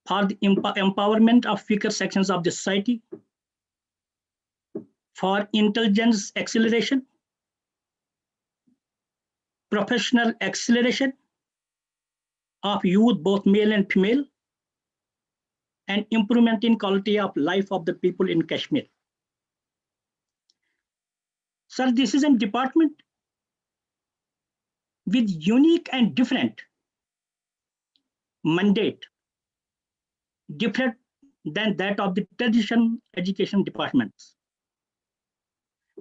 S7: for the empowerment of weaker sections of the society, for intelligence acceleration, professional acceleration of youth, both male and female, and improvement in quality of life of the people in Kashmir. Sir, this is a department with unique and different mandate, different than that of the traditional education departments.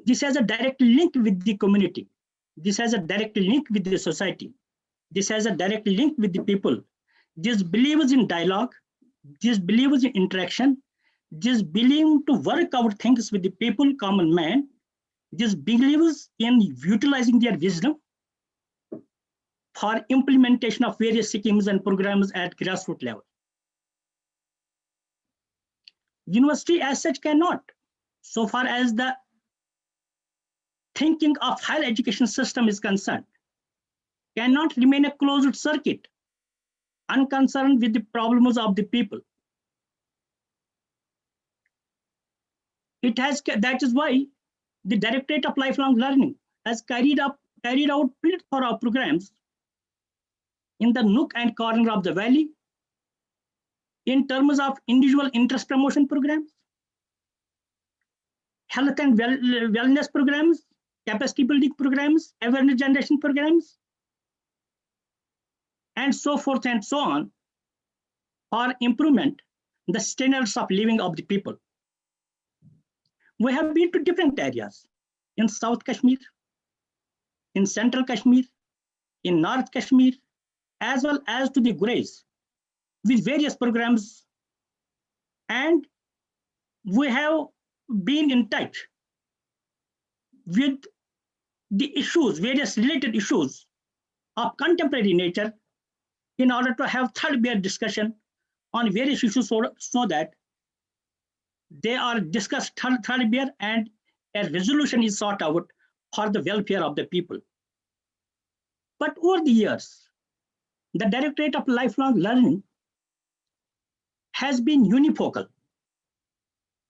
S7: This has a direct link with the community. This has a direct link with the society. This has a direct link with the people. This believes in dialogue. This believes in interaction. This believes to work out things with the people, common man. This believes in utilizing their wisdom for implementation of various schemes and programs at grassroots level. University as such cannot, so far as the thinking of higher education system is concerned, cannot remain a closed circuit, unconcerned with the problems of the people. That is why the Directorate of Lifelong Learning has carried out plethora programs in the nook and corner of the valley in terms of individual interest promotion programs, health and wellness programs, capacity building programs, awareness generation programs, and so forth and so on, for improvement the standards of living of the people. We have been to different areas in South Kashmir, in Central Kashmir, in North Kashmir, as well as to the Gurez with various programs. And we have been in touch with the issues, various related issues of contemporary nature, in order to have threadbare discussion on various issues, so that they are discussed threadbare and a resolution is sought out for the welfare of the people. But over the years, the Directorate of Lifelong Learning has been unifocal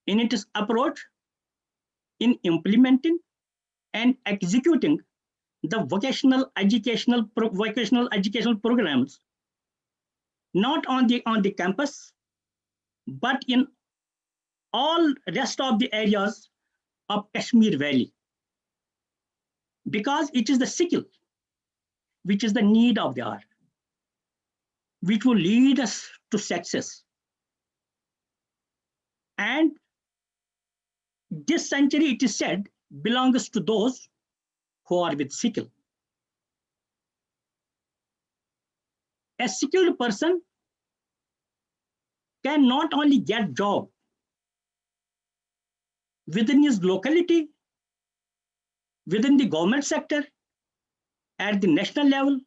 S7: in its approach in implementing and executing the vocational educational programs, not on the campus, but in all rest of the areas of Kashmir Valley, because it is the skill which is the need of the hour, which will lead us to success. And this century, it is said, belongs to those who are with skill. A skilled person can not only get job within his locality, within the government sector, at the national level,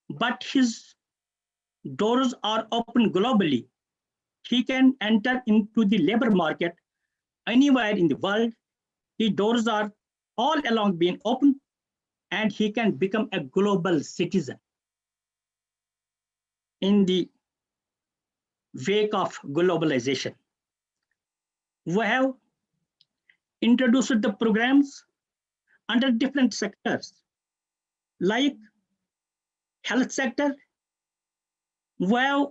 S7: but his doors are open globally. He can enter into the labor market anywhere in the world. His doors are all along being open, and he can become a global citizen in the wake of globalization. We have introduced the programs under different sectors, like health sector. We have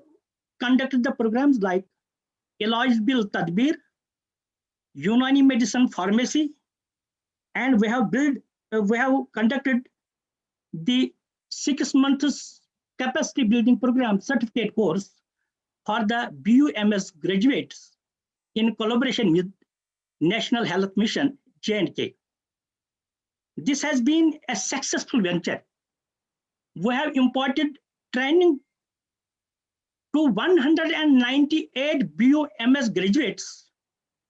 S7: conducted the programs like Ilaj Bil Tadbir, Unani Medicine Pharmacy, and we have conducted the 6 months capacity building program certificate course for the BUMS graduates in collaboration with National Health Mission, J&K. This has been a successful venture. We have imparted training to 198 BUMS graduates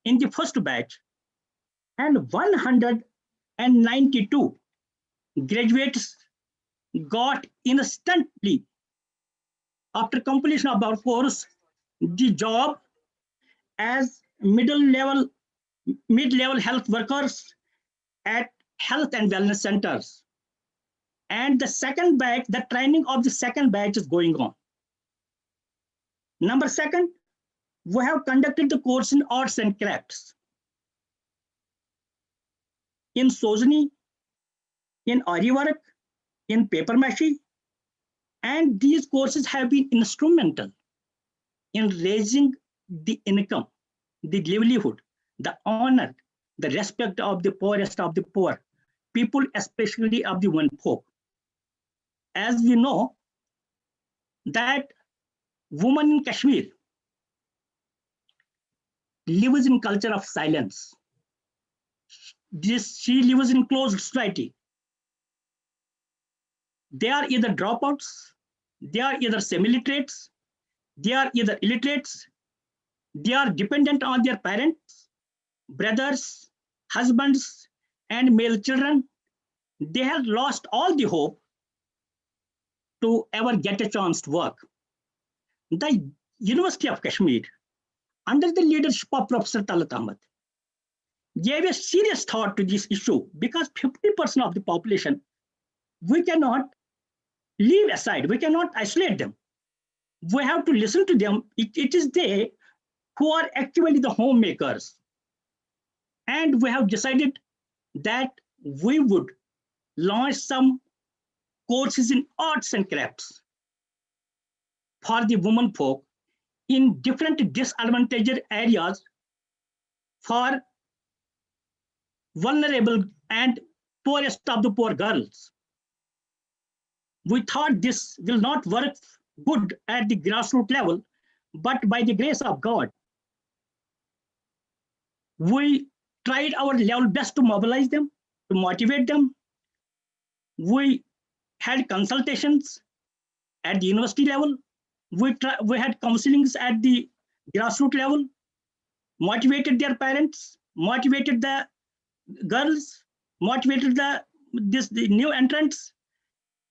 S7: in the first batch, and 192 graduates got instantly, after completion of our course, the job as mid-level health workers at health and wellness centers. And the second batch, the training of the second batch is going on. Number second, we have conducted the course in arts and crafts, in Sojani, in Ari work, in paper mache, and these courses have been instrumental in raising the income, the livelihood, the honor, the respect of the poorest of the poor, people especially of the womenfolk. As we know that woman in Kashmir lives in culture of silence. She lives in closed society. They are either dropouts, they are either semi-literates, they are either illiterates, they are dependent on their parents, brothers, husbands, and male children. They have lost all the hope to ever get a chance to work. The University of Kashmir, under the leadership of Professor Talat Ahmed, gave a serious thought to this issue, because 50% of the population, we cannot leave aside, we cannot isolate them. We have to listen to them. It is they who are actually the homemakers. And we have decided that we would launch some courses in arts and crafts for the women folk in different disadvantaged areas, for vulnerable and poorest of the poor girls. We thought this will not work good at the grassroots level, but by the grace of God, we tried our level best to mobilize them, to motivate them. We had consultations at the university level. We had counselings at the grassroots level, motivated their parents, motivated the girls, motivated the new entrants,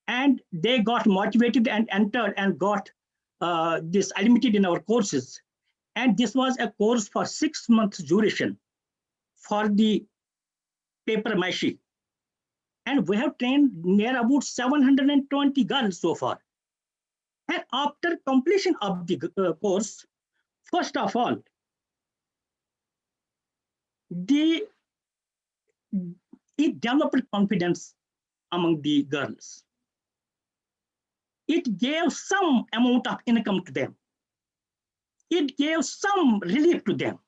S7: and they got motivated and entered and got this admitted in our courses. And this was a course for 6 months duration for the paper mache. And we have trained near about 720 girls so far. And after completion of the course, first of all, it developed confidence among the girls. It gave some amount of income to them. It gave some relief to them.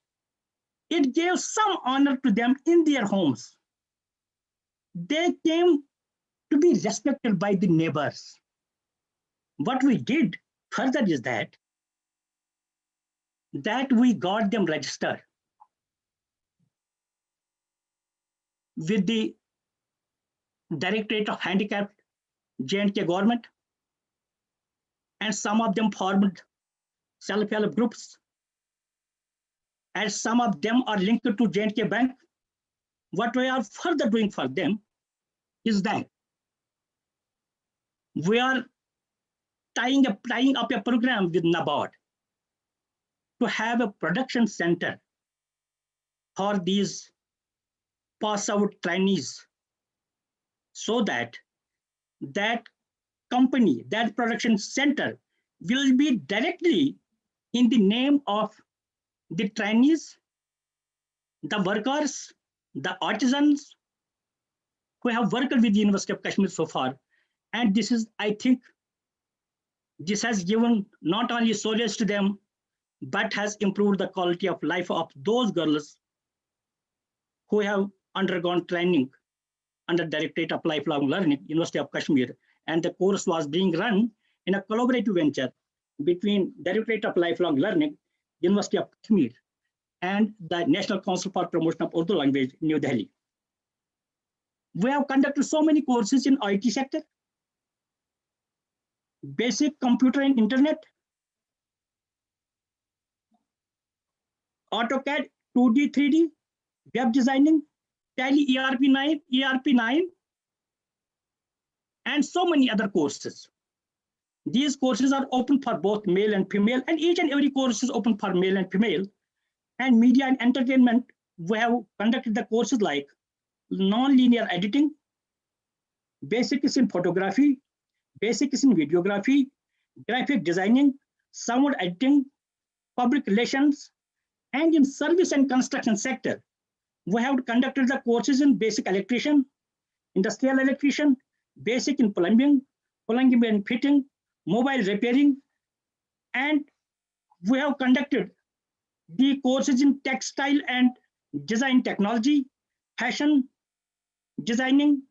S7: It gave some honor to them in their homes. They came to be respected by the neighbors. What we did further is that we got them registered with the Directorate of Handicapped, J&K government, and some of them formed self-help groups, and some of them are linked to J&K Bank. What we are further doing for them is that we are tying up a program with NABARD to have a production center for these pass-out trainees, so that company, that production center will be directly in the name of the trainees, the workers, the artisans who have worked with the University of Kashmir so far. And this is, I think, this has given not only solace to them, but has improved the quality of life of those girls who have undergone training under Directorate of Lifelong Learning, University of Kashmir. And the course was being run in a collaborative venture between Directorate of Lifelong Learning, University of Kashmir, and the National Council for Promotion of Urdu Language, New Delhi. We have conducted so many courses in IT sector, basic computer and internet, AutoCAD, 2D, 3D, web designing, Tally ERP9, and so many other courses. These courses are open for both male and female, and each and every course is open for male and female. And media and entertainment, we have conducted the courses like non-linear editing, basics in photography, basics in videography, graphic designing, sound editing, public relations, and in service and construction sector, we have conducted the courses in basic electrician, industrial electrician, basic in plumbing and fitting, mobile repairing, and we have conducted the courses in textile and design technology, fashion designing,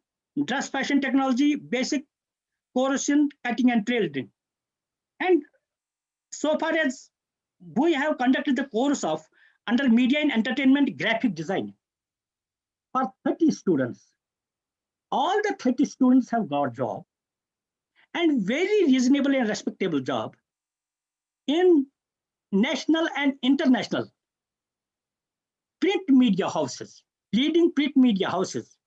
S7: dress fashion technology, basic course in cutting and tailoring. And so far as we have conducted the course of under media and entertainment graphic design for 30 students. All the 30 students have got job, and very reasonable and respectable job in national and international print media houses, leading print media houses.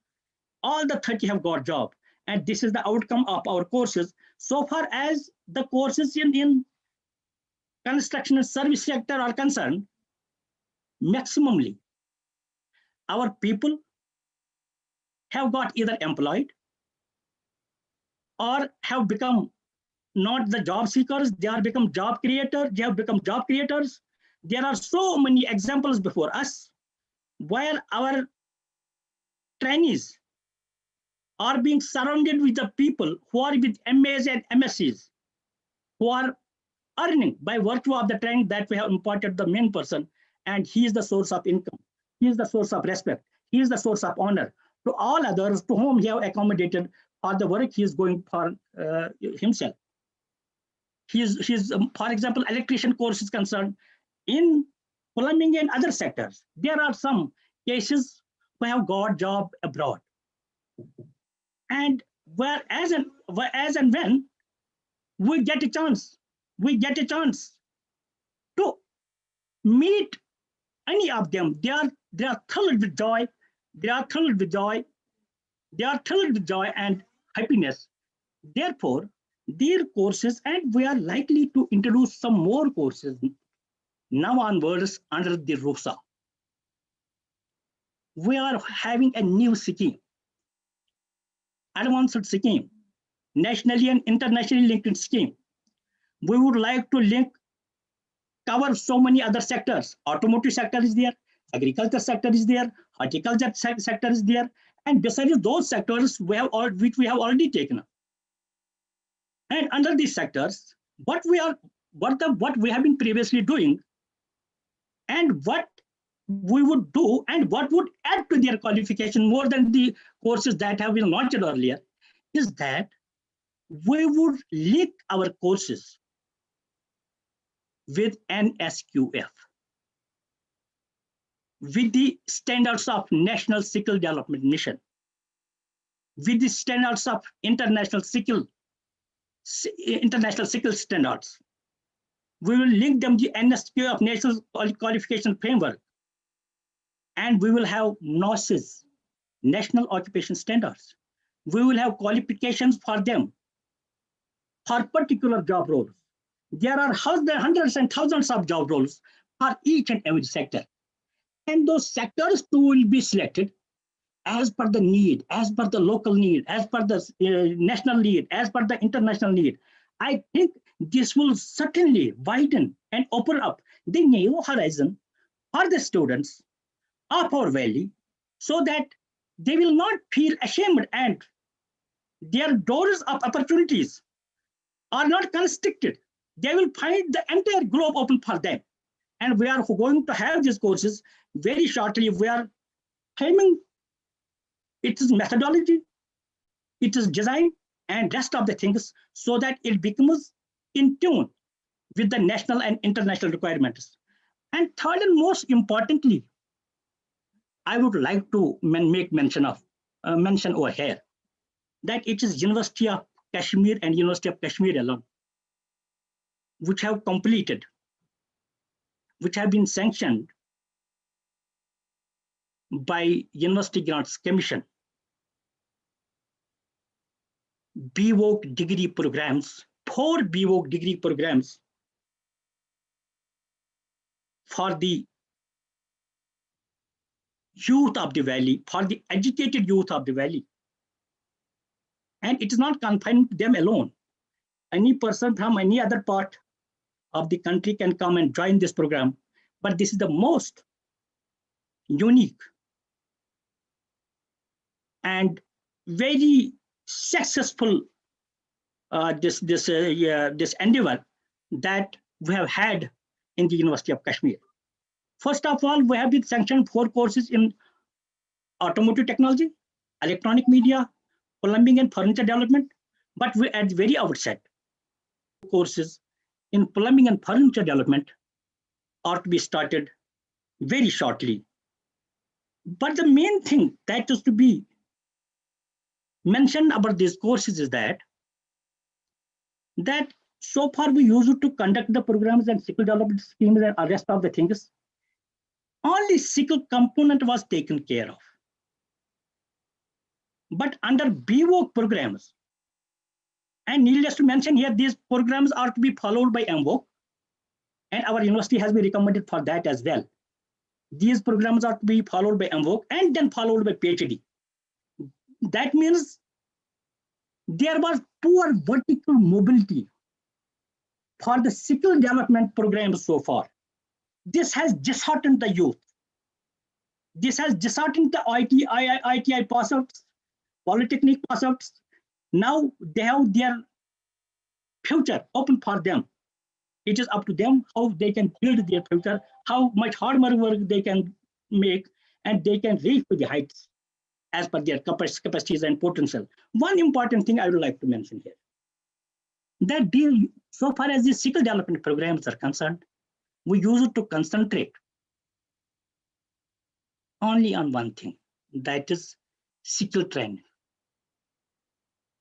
S7: All the 30 have got job, and this is the outcome of our courses. So far as the courses in construction and service sector are concerned, maximally our people have got either employed or have become not the job seekers, they are become job creators, they have become job creators. There are so many examples before us where our trainees are being surrounded with the people who are with MAs and MScs, who are earning by virtue of the training that we have imparted the main person, and he is the source of income. He is the source of respect. He is the source of honor to all others to whom he have accommodated for the work he is going for himself. For example, electrician course is concerned. In plumbing and other sectors, there are some cases who have got job abroad. And as and when we get a chance to meet any of them, they are thrilled with joy. They are thrilled with joy and happiness. Therefore, their courses, and we are likely to introduce some more courses now onwards under the ROSA. We are having a new scheme, advanced scheme, nationally and internationally linked scheme. We would like to cover so many other sectors. Automotive sector is there, agriculture sector is there, horticulture sector is there, and besides those sectors which we have already taken up. And under these sectors, what we have been previously doing, and what we would do, and what would add to their qualification more than the courses that have been launched earlier, is that we would link our courses with NSQF, with the standards of National Skill Development Mission, with the standards of international skill standards. We will link them to NSQF, National Qualification Framework, and we will have NOSes, National Occupation Standards. We will have qualifications for them for particular job roles. There are hundreds and thousands of job roles for each and every sector. And those sectors too will be selected as per the need, as per the local need, as per the national need, as per the international need. I think this will certainly widen and open up the new horizon for the students of our valley, so that they will not feel ashamed and their doors of opportunities are not constricted. They will find the entire globe open for them. And we are going to have these courses very shortly. We are claiming its methodology, its design, and rest of the things, so that it becomes in tune with the national and international requirements. And third and most importantly, I would like to make mention over here that it is University of Kashmir and University of Kashmir alone which have completed, which have been sanctioned by University Grants Commission, BIORESOURCES degree programs, 4 BIORESOURCES degree programs for the youth of the valley, for the educated youth of the valley. And it is not confined to them alone. Any person from any other part of the country can come and join this program. But this is the most unique and very successful this endeavor that we have had in the University of Kashmir. First of all, we have been sanctioned 4 courses in automotive technology, electronic media, plumbing and furniture development. But we at the very outset, courses in plumbing and furniture development are to be started very shortly. But the main thing that is to be mentioned about these courses is that so far we used to conduct the programs and skill development schemes and the rest of the things. Only skill component was taken care of. But under BIORESOURCES programs, and needless to mention here, these programs are to be followed by MVOC, and our university has been recommended for that as well. These programs are to be followed by MVOC and then followed by PhD. That means there was poor vertical mobility for the skill development programs so far. This has disheartened the youth. This has disheartened the ITI pass-outs, polytechnic pass-outs. Now they have their future open for them. It is up to them how they can build their future, how much hard work they can make, and they can reach to the heights. as per their capacities and potential. One important thing I would like to mention here, that so far as the skill development programs are concerned, we used to concentrate only on one thing, that is skill training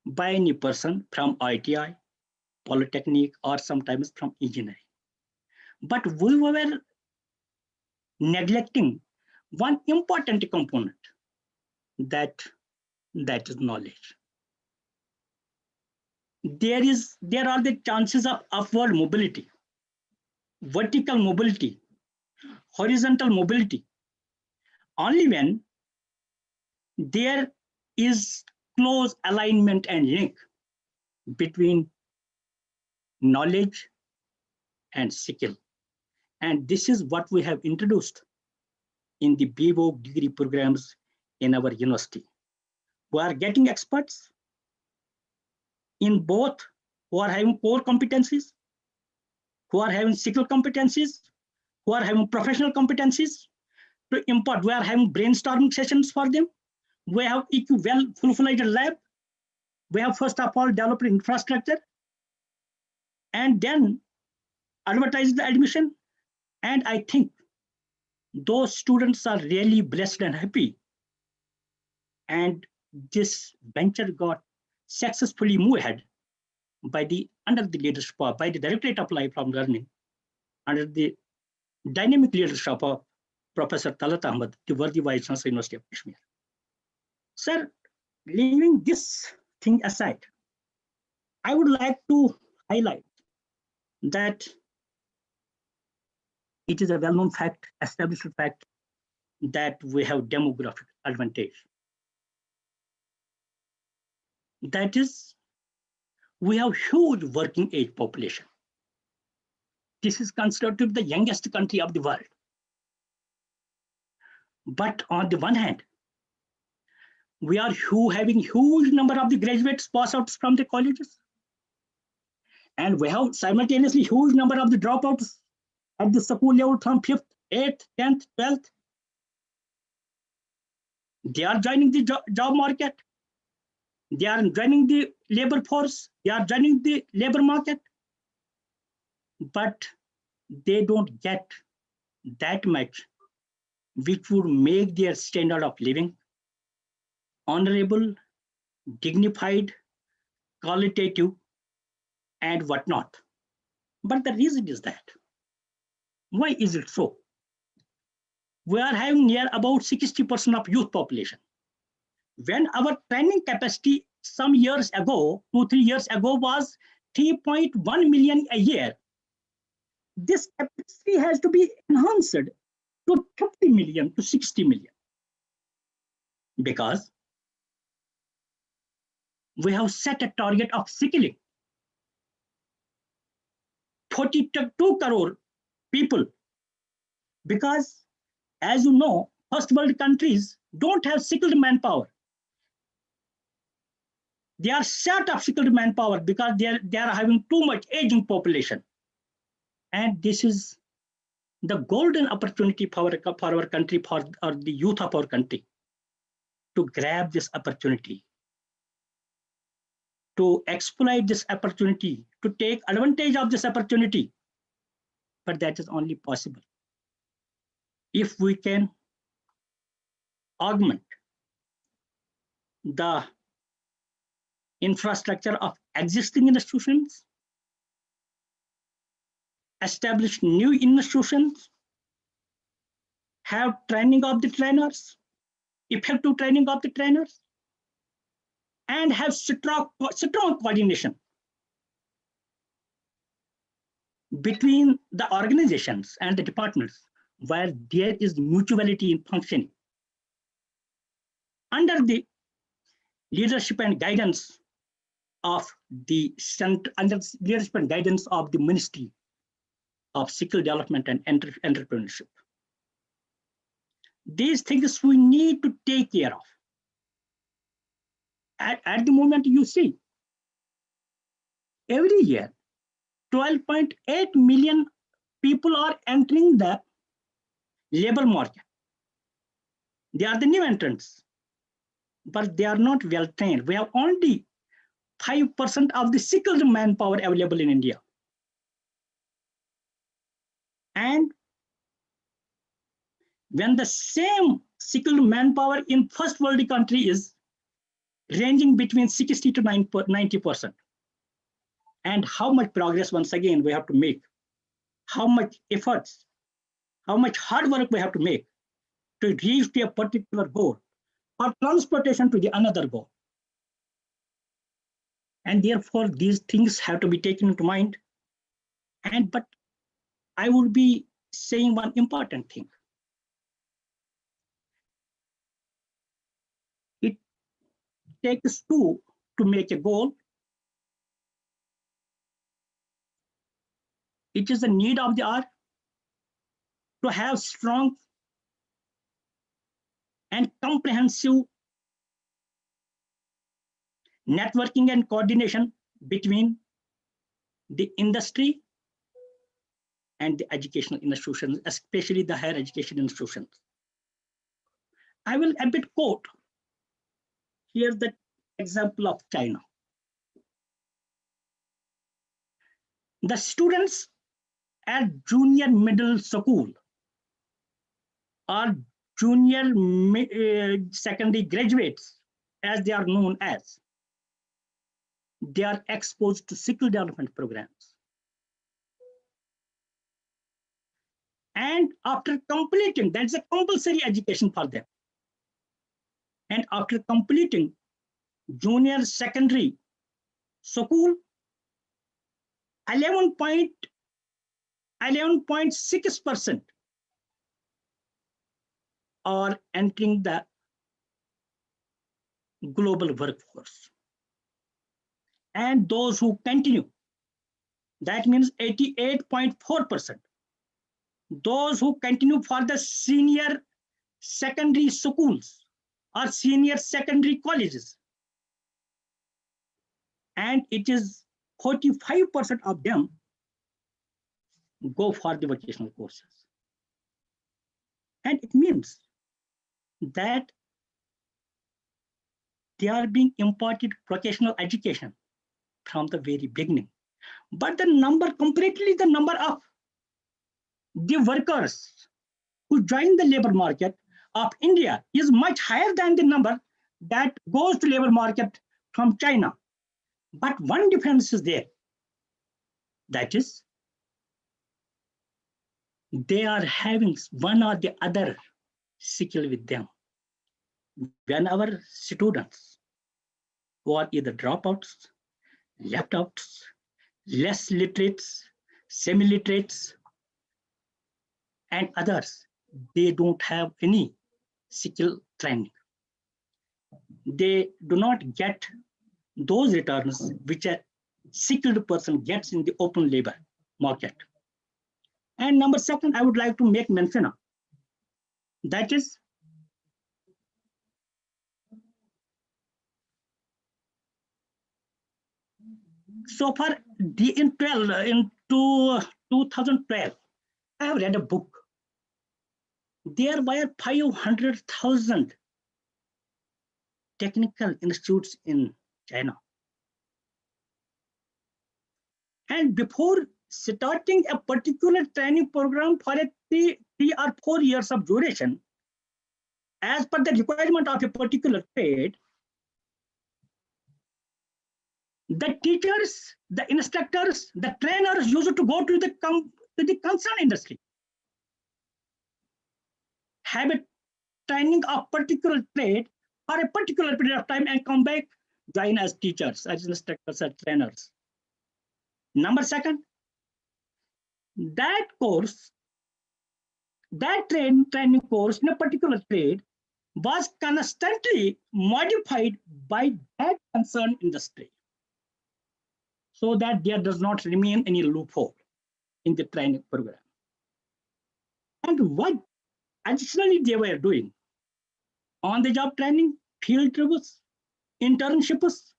S7: by any person from ITI, Polytechnic, or sometimes from engineering. But we were neglecting one important component, that is knowledge. There are the chances of upward mobility, vertical mobility, horizontal mobility, only when there is close alignment and link between knowledge and skill. And this is what we have introduced in the BIORESOURCES degree programs in our university. We are getting experts in both, who are having core competencies, who are having skill competencies, who are having professional competencies to impart. We are having brainstorming sessions for them. We have full-fledged lab. We have first of all developed infrastructure and then advertised the admission. And I think those students are really blessed and happy. And this venture got successfully moved ahead under the leadership of, by the Directorate of Lifelong Learning, under the dynamic leadership of Professor Talat Ahmed, the worthy Vice Chancellor, University of Kashmir. Sir, leaving this thing aside, I would like to highlight that it is a well-known fact, established fact, that we have demographic advantage. That is, we have huge working age population. This is considered to be the youngest country of the world. But on the one hand, we are having huge number of the graduates pass outs from the colleges. And we have simultaneously huge number of the dropouts at the school level from 5th, 8th, 10th, 12th. They are joining the job market. They are joining the labor force. They are joining the labor market. But they don't get that much which would make their standard of living honorable, dignified, qualitative, and whatnot. But the reason is that, why is it so? We are having near about 60% of youth population. When our training capacity some years ago, 2-3 years ago, was 3.1 million a year, this capacity has to be enhanced to 50 million to 60 million. Because we have set a target of skilling 42 crore people. Because as you know, first world countries don't have skilled manpower. They are short of skilled manpower because they are having too much aging population. And this is the golden opportunity for our country, or the youth of our country, to grab this opportunity, to exploit this opportunity, to take advantage of this opportunity. But that is only possible if we can augment the infrastructure of existing institutions, establish new institutions, have training of the trainers, effective training of the trainers, and have strong coordination between the organizations and the departments where there is mutuality in functioning. Under the leadership and guidance of the Ministry of Skill Development and Entrepreneurship. These things we need to take care of. At the moment, you see, every year, 12.8 million people are entering the labor market. They are the new entrants. but they are not well trained. We have only 5% of the skilled manpower available in India. And when the same skilled manpower in first world country is ranging between 60 to 90%. And how much progress, once again, we have to make, how much efforts, how much hard work we have to make to reach to a particular goal or transportation to the another goal. And therefore, these things have to be taken into mind. But I would be saying one important thing. It takes two to make a goal. It is the need of the hour to have strong and comprehensive networking and coordination between the industry and the educational institutions, especially the higher education institutions. I will a bit quote. Here's the example of China. The students at junior middle school or junior secondary graduates, as they are known as, they are exposed to skill development programs. And after completing, that's a compulsory education for them. And after completing junior secondary school, 11.6% are entering the global workforce. And those who continue, that means 88.4%. Those who continue for the senior secondary schools or senior secondary colleges, and it is 45% of them go for the vocational courses. And it means that they are being imparted vocational education from the very beginning. But the number, completely the number of the workers who join the labor market of India is much higher than the number that goes to labor market from China. But one difference is there. That is, they are having one or the other skill with them. When our students who are either dropouts, left outs, less literates, semi-literates, and others, they don't have any skill training. They do not get those returns which a skilled person gets in the open labor market. And number second, I would like to make mention of, that is, so far in 2012, I have read a book. There were 500,000 technical institutes in China. And before starting a particular training program for a 3 or 4 years of duration, as per the requirement of a particular trade, the teachers, the instructors, the trainers used to go to the concerned industry, have a training of particular trade for a particular period of time and come back, join as teachers, as instructors, as trainers. Number second, that course, that training course in a particular trade was constantly modified by that concerned industry, so that there does not remain any loophole in the training program. And what additionally they were doing, on-the-job training, field trips, internships,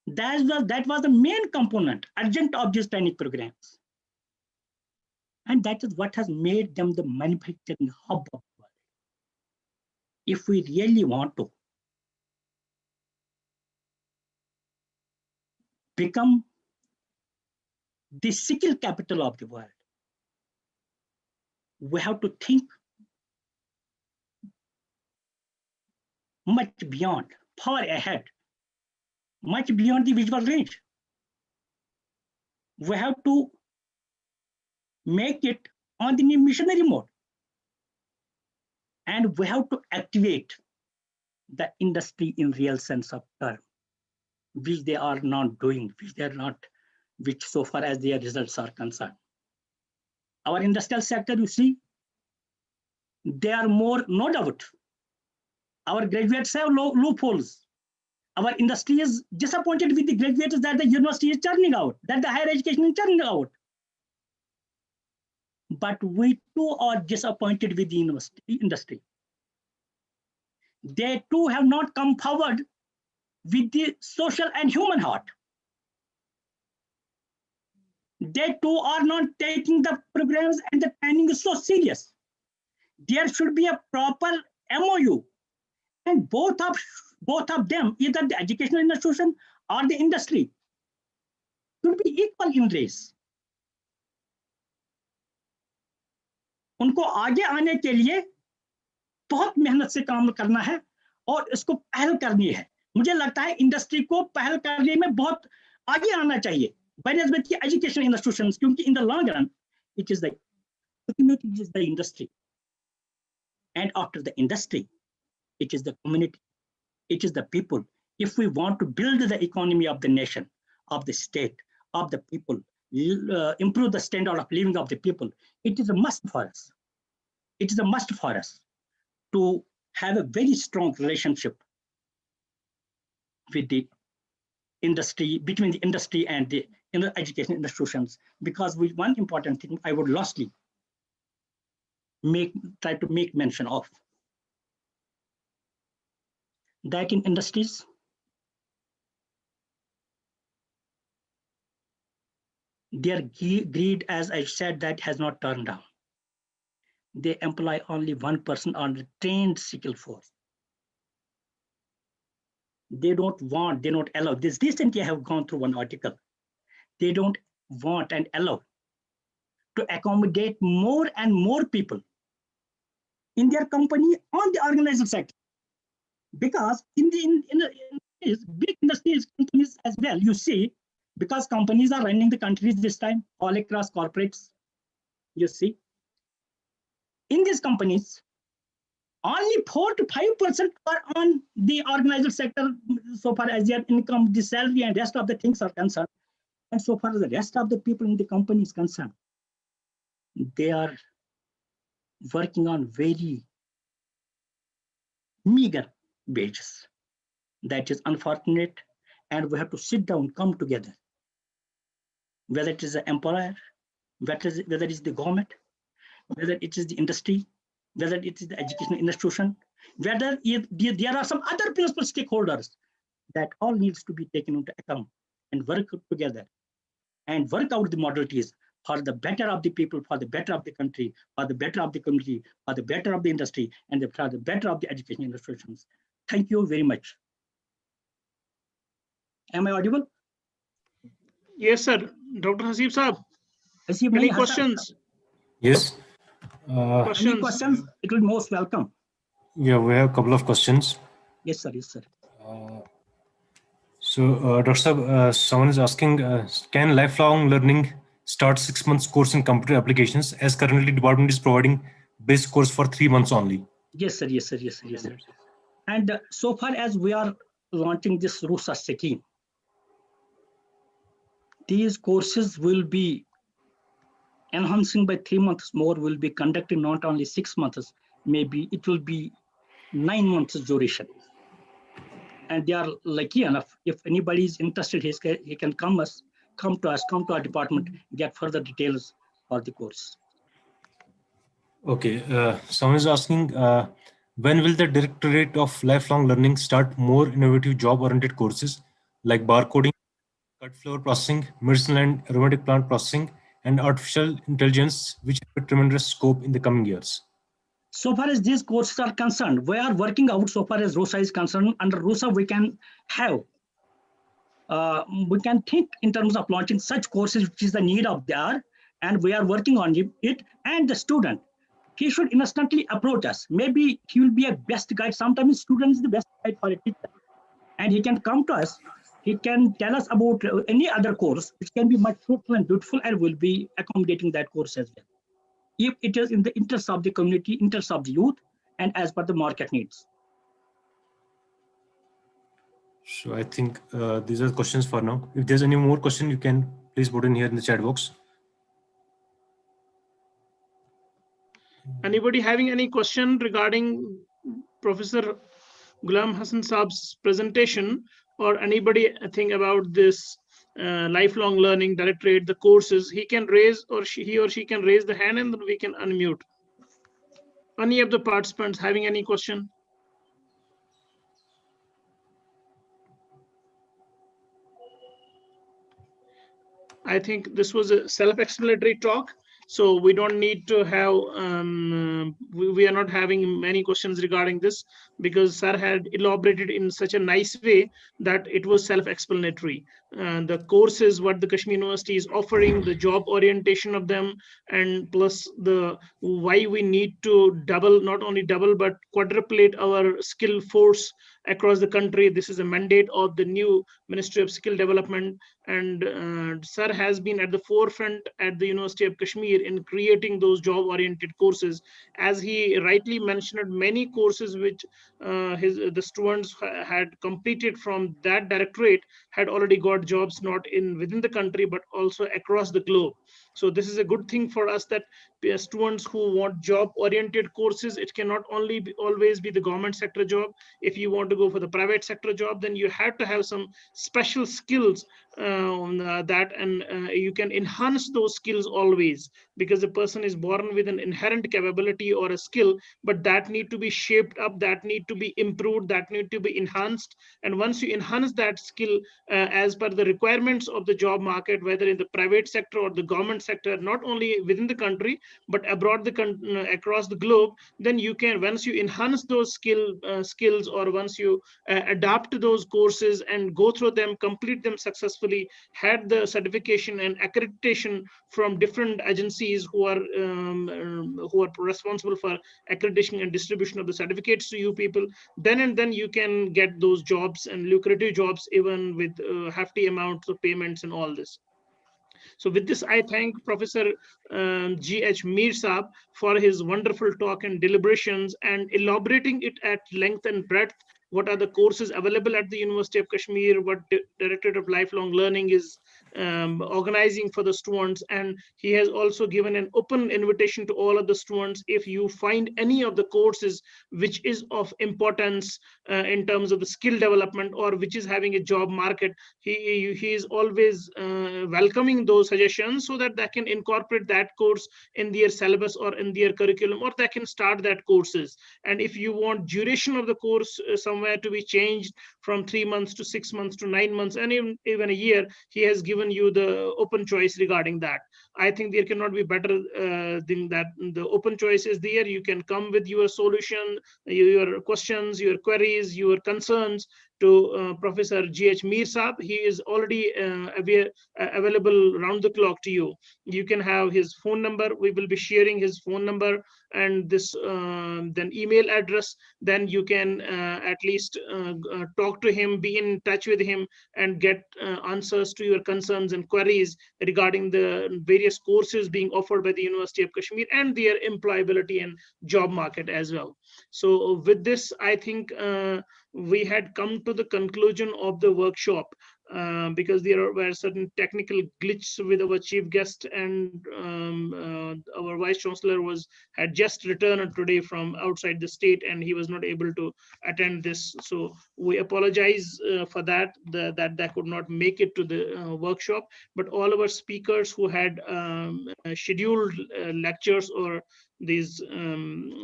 S7: that was the main component, adjunct of these training programs. And that is what has made them the manufacturing hub of the world. If we really want to become the skill capital of the world, we have to think much beyond, far ahead, much beyond the visual range. We have to make it on the missionary mode. And we have to activate the industry in real sense of term, which they are not doing, which so far as their results are concerned. Our industrial sector, you see, they are more, no doubt. Our graduates have loopholes. Our industry is disappointed with the graduates that the university is churning out, that the higher education is churning out. But we too are disappointed with the industry. They too have not come forward with the social and human heart. They too are not taking the programs and the training so serious. There should be a proper MOU, and both of them, either the educational institution or the industry, should be equal in race. उनको आगे आने के लिए बहुत मेहनत से काम करना है और इसको पहल करनी है. मुझे लगता है इंडस्ट्री को पहल करने में बहुत आगे आना चाहिए बनिस्बत की एजुकेशन इंस्टीट्यूशंस, क्योंकि in the long run it is the industry, and after the industry it is the community, it is the people. If we want to build the economy of the nation, of the state, of the people, improve the standard of living of the people, it is a must for us. It is a must for us to have a very strong relationship with the industry, between the industry and the education institutions, because one important thing I would lastly try to make mention of, that in industries, their greed, as I said, that has not turned down. They employ only one person on the trained skill force. They don't allow this. Recently, I have gone through one article. They don't want and allow to accommodate more and more people in their company on the organized sector, because in big industries companies as well, you see, because companies are running the countries this time all across corporates, you see, in these companies only 4 to 5% are on the organized sector so far as their income, the salary and rest of the things are concerned. And so far as the rest of the people in the company is concerned, they are working on very meager wages. That is unfortunate, and we have to sit down, come together, whether it is the employer, whether it is the government, whether it is the industry, whether it is the educational institution, whether there are some other principal stakeholders, that all needs to be taken into account and work together and work out the modalities for the better of the people, for the better of the country, for the better of the community, for the better of the industry, and for the better of the education institutions. Thank you very much. Am I audible?
S1: Yes, sir. Dr. Hasib Saab, any questions?
S3: Yes.
S7: Any questions? It will be most welcome.
S3: Yeah, we have a couple of questions.
S7: Yes, sir. Yes, sir.
S3: Dr. Saab, someone is asking, can lifelong learning start 6 months course in computer applications, as currently department is providing basic course for 3 months only?
S7: Yes, sir. Yes, sir. Yes, sir. Yes, sir. And so far as we are launching this RUSA scheme, these courses will be enhancing by 3 months more, will be conducted not only 6 months, maybe it will be 9 months duration. And they are lucky enough, if anybody is interested, he can come to our department, get further details for the course.
S3: Okay, someone is asking, when will the Directorate of Lifelong Learning start more innovative job-oriented courses like barcoding, cut flower processing, medicinal and aromatic plant processing, and artificial intelligence, which have a tremendous scope in the coming years?
S7: So far as these courses are concerned, we are working out so far as RUSA is concerned. Under RUSA, we can have we can think in terms of launching such courses, which is the need of the hour, and we are working on it. And the student, he should instantly approach us. Maybe he will be a best guide. Sometimes student is the best guide for a teacher, and he can come to us. He can tell us about any other course, which can be much fruitful and beautiful, and will be accommodating that course as well, if it is in the interest of the community, interest of the youth, and as per the market needs.
S3: So I think these are questions for now. If there's any more question, you can please put in here in the chat box.
S1: Anybody having any question regarding Professor Ghulam Hassan Saab's presentation, or anybody think about this lifelong learning directorate, the courses, he can raise, or he or she can raise the hand, and then we can unmute. Any of the participants having any question? I think this was a self-explanatory talk, so we don't need to have, we are not having many questions regarding this, because sir had elaborated in such a nice way that it was self-explanatory. The courses, what the Kashmir University is offering, the job orientation of them, and plus the why we need to double, not only double, but quadruplate our skill force across the country. This is a mandate of the new Ministry of Skill Development, and sir has been at the forefront at the University of Kashmir in creating those job-oriented courses. As he rightly mentioned, many courses which the students had completed from that directorate had already got jobs, not in within the country, but also across the globe. So this is a good thing for us, that students who want job-oriented courses, it cannot only be, always be the government sector job. If you want to go for the private sector job, then you have to have some special skills you can enhance those skills always, because a person is born with an inherent capability or a skill, but that need to be shaped up, that need to be improved, that need to be enhanced. And once you enhance that skill as per the requirements of the job market, whether in the private sector or the government sector, not only within the country but abroad the across the globe, then you can, once you enhance those skills, or once you adapt those courses and go through them, complete them successfully, had the certification and accreditation from different agencies who are responsible for accreditation and distribution of the certificates to you people, then you can get those jobs, and lucrative jobs, even with hefty amounts of payments and all this. So with this, I thank Professor G.H. Mir Saab for his wonderful talk and deliberations, and elaborating it at length and breadth. What are the courses available at the University of Kashmir? What Directorate of Lifelong Learning is organizing for the students? And he has also given an open invitation to all of the students. If you find any of the courses which is of importance in terms of the skill development, or which is having a job market, he is always welcoming those suggestions, so that they can incorporate that course in their syllabus or in their curriculum, or they can start that courses. And if you want duration of the course somewhere to be changed from 3 months to 6 months to 9 months, and even a year, he has given you the open choice regarding that. I think there cannot be better thing, that the open choice is there. You can come with your solution, your questions, your queries, your concerns to Professor G.H. Mir Saab. He is already available round the clock to you. You can have his phone number. We will be sharing his phone number and this then email address. Then you can at least talk to him, be in touch with him, and get answers to your concerns and queries regarding the various courses being offered by the University of Kashmir and their employability and job market as well. So with this, I think we had come to the conclusion of the workshop, because there were certain technical glitches with our chief guest, and our vice chancellor had just returned today from outside the state, and he was not able to attend this. So we apologize for that they could not make it to the workshop. But all our speakers who had scheduled lectures or these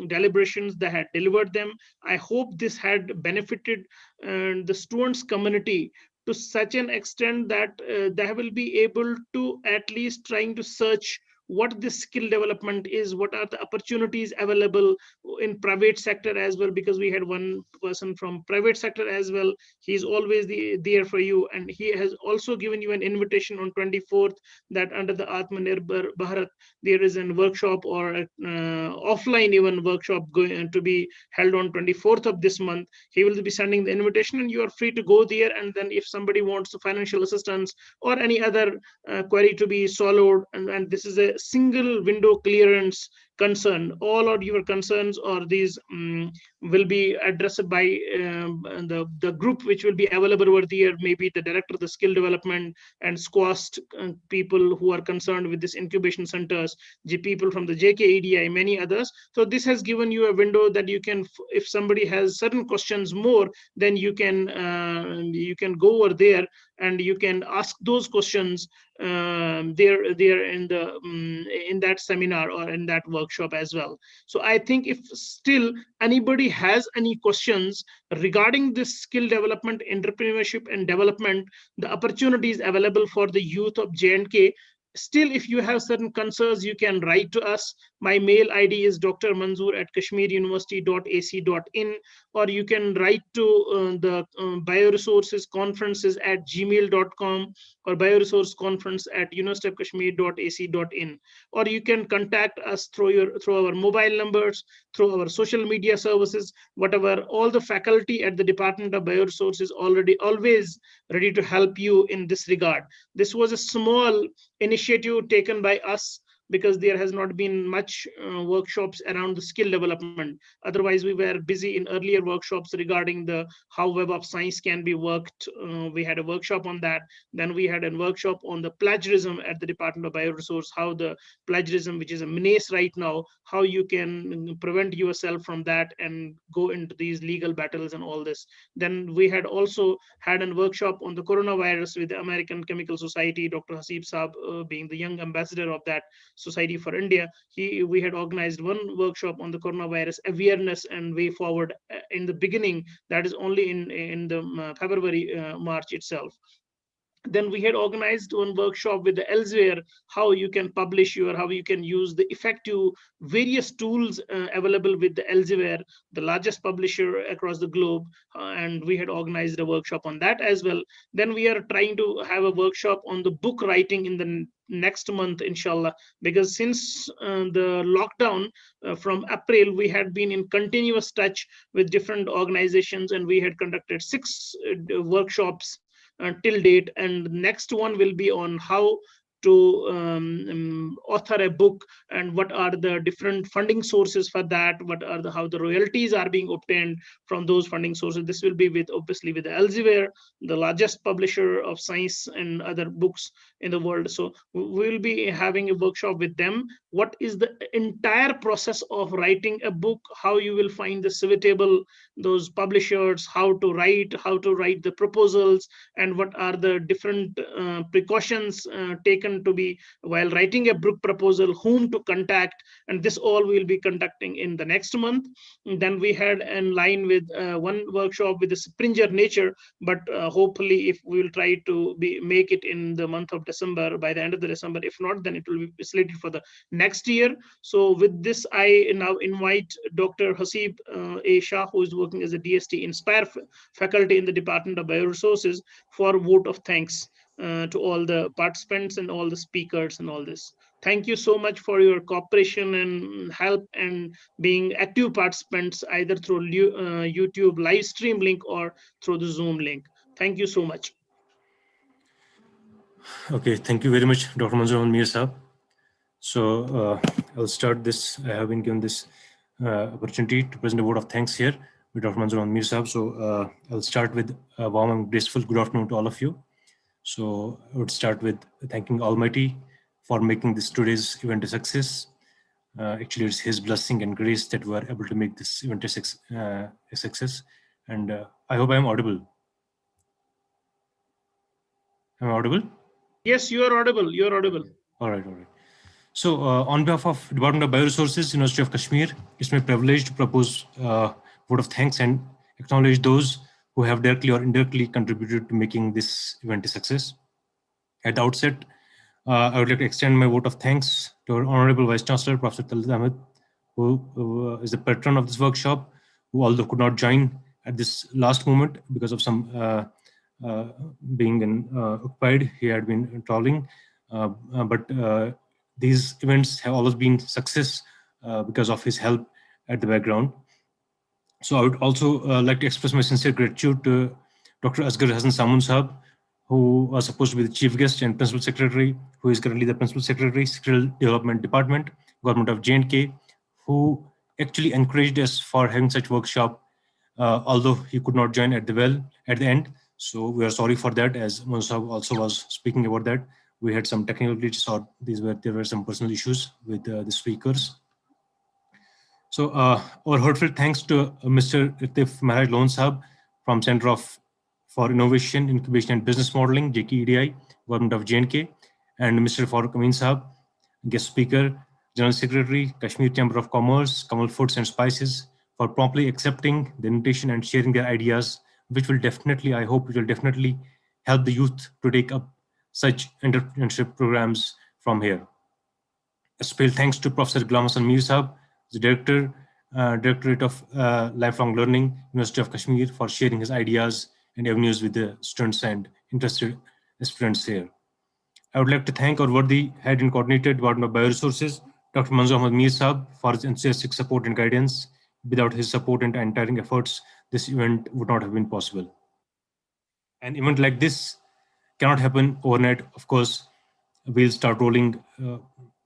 S1: deliberations, they had delivered them. I hope this had benefited the students community to such an extent that they will be able to at least trying to search what this skill development is, what are the opportunities available in private sector as well, because we had one person from private sector as well. He's always there for you, and he has also given you an invitation on 24th that under the Atmanirbhar Bharat there is a workshop or offline even workshop going to be held on 24th of this month. He will be sending the invitation, and you are free to go there. And then if somebody wants financial assistance or any other query to be solved, and this is a single window clearance concern, all of your concerns or these will be addressed by the group which will be available over there, maybe the director of the skill development and squashed people who are concerned with this incubation centers, people from the JKEDI, many others. So this has given you a window that you can, if somebody has certain questions more, then you can go over there and you can ask those questions there in that seminar or in that workshop as well. So I think if still anybody has any questions regarding this skill development, entrepreneurship and development, the opportunities available for the youth of J&K, still if you have certain concerns, you can write to us. My mail ID is drmanzoor@kashmiruniversity.ac.in, or you can write to the BIORESOURCES conferences at gmail.com or bioresourceconference@universityofkashmir.ac.in, or you can contact us through our mobile numbers, through our social media services, whatever. All the faculty at the Department of Bioresources always ready to help you in this regard. This was a small initiative taken by us because there has not been much workshops around the skill development. Otherwise, we were busy in earlier workshops regarding the how Web of Science can be worked. We had a workshop on that. Then we had a workshop on the plagiarism at the Department of Bioresource, how the plagiarism, which is a menace right now, how you can prevent yourself from that and go into these legal battles and all this. Then we had also had a workshop on the coronavirus with the American Chemical Society, Dr. Hasib Saab being the young ambassador of that Society for India. We had organized one workshop on the coronavirus awareness and way forward in the beginning. That is only in the February, March itself. Then we had organized one workshop with the Elsevier, how you can publish how you can use the effective various tools available with the Elsevier, the largest publisher across the globe. And we had organized a workshop on that as well. Then we are trying to have a workshop on the book writing in the next month, inshallah, because since the lockdown from April, we had been in continuous touch with different organizations, and we had conducted 6 workshops till date, and the next one will be on how to author a book and what are the different funding sources for that, how the royalties are being obtained from those funding sources. This will be obviously with the Elsevier, the largest publisher of science and other books in the world. So we will be having a workshop with them. What is the entire process of writing a book, how you will find the suitable those publishers, how to write the proposals, and what are the different precautions taken to be while writing a book proposal, whom to contact, and this all we'll be conducting in the next month. And then we had in line with one workshop with the Springer nature, but hopefully if we will try to make it in the month of December, by the end of the December. If not, then it will be slated for the next year. So with this, I now invite Dr. Hasib A. Shah, who is working as a DST Inspire faculty in the Department of Bioresources, for a vote of thanks to all the participants and all the speakers and all this. Thank you so much for your cooperation and help and being active participants either through YouTube live stream link or through the Zoom link. Thank you so much.
S3: Okay, thank you very much, Dr. Manzoor Mir Saab. So I'll start this. I have been given this opportunity to present a vote of thanks here with Dr. Manzoor Mir Saab. So I'll start with a warm and graceful good afternoon to all of you. So I would start with thanking Almighty for making this today's event a success. Actually, it's His blessing and grace that we are able to make this event a success. And I hope I am audible. Am I audible?
S1: Yes, you are audible. You are audible.
S3: All right, all right. So on behalf of Department of Bioresources, University of Kashmir, it's my privilege to propose a vote of thanks and acknowledge those who have directly or indirectly contributed to making this event a success. At the outset, I would like to extend my vote of thanks to our Honorable Vice Chancellor, Professor Talib Ahmed, who is the patron of this workshop, who although could not join at this last moment because of some being occupied. He had been traveling, but these events have always been success because of his help at the background. So I would also like to express my sincere gratitude to Dr. Asghar Hassan Samun Sahab, who was supposed to be the chief guest and principal secretary, who is currently the principal secretary, Skill Development Department, Government of J&K, who actually encouraged us for having such workshop, although he could not join at the end. So we are sorry for that, as Musa also was speaking about that. We had some technical glitches, or there were some personal issues with the speakers. So our heartfelt thanks to Mr. Itif Maharaj Lone Sahab from Center for Innovation, Incubation and Business Modeling, JKEDI, Government of J&K, and Mr. Farooq Amin Sahab, guest speaker, General Secretary, Kashmir Chamber of Commerce, Kamal Foods and Spices, for promptly accepting the invitation and sharing their ideas, which will definitely, I hope, will definitely help the youth to take up such entrepreneurship programs from here. A special thanks to Professor Ghulam Hassan Mir Sahab, the Directorate of Lifelong Learning, University of Kashmir, for sharing his ideas and avenues with the students and interested aspirants here. I would like to thank our worthy head and coordinator, Department of Bioresources, Dr. Manzoor Ahmad Mir Sahab, for his enthusiastic support and guidance. Without his support and untiring efforts, this event would not have been possible. An event like this cannot happen overnight. Of course, we'll start rolling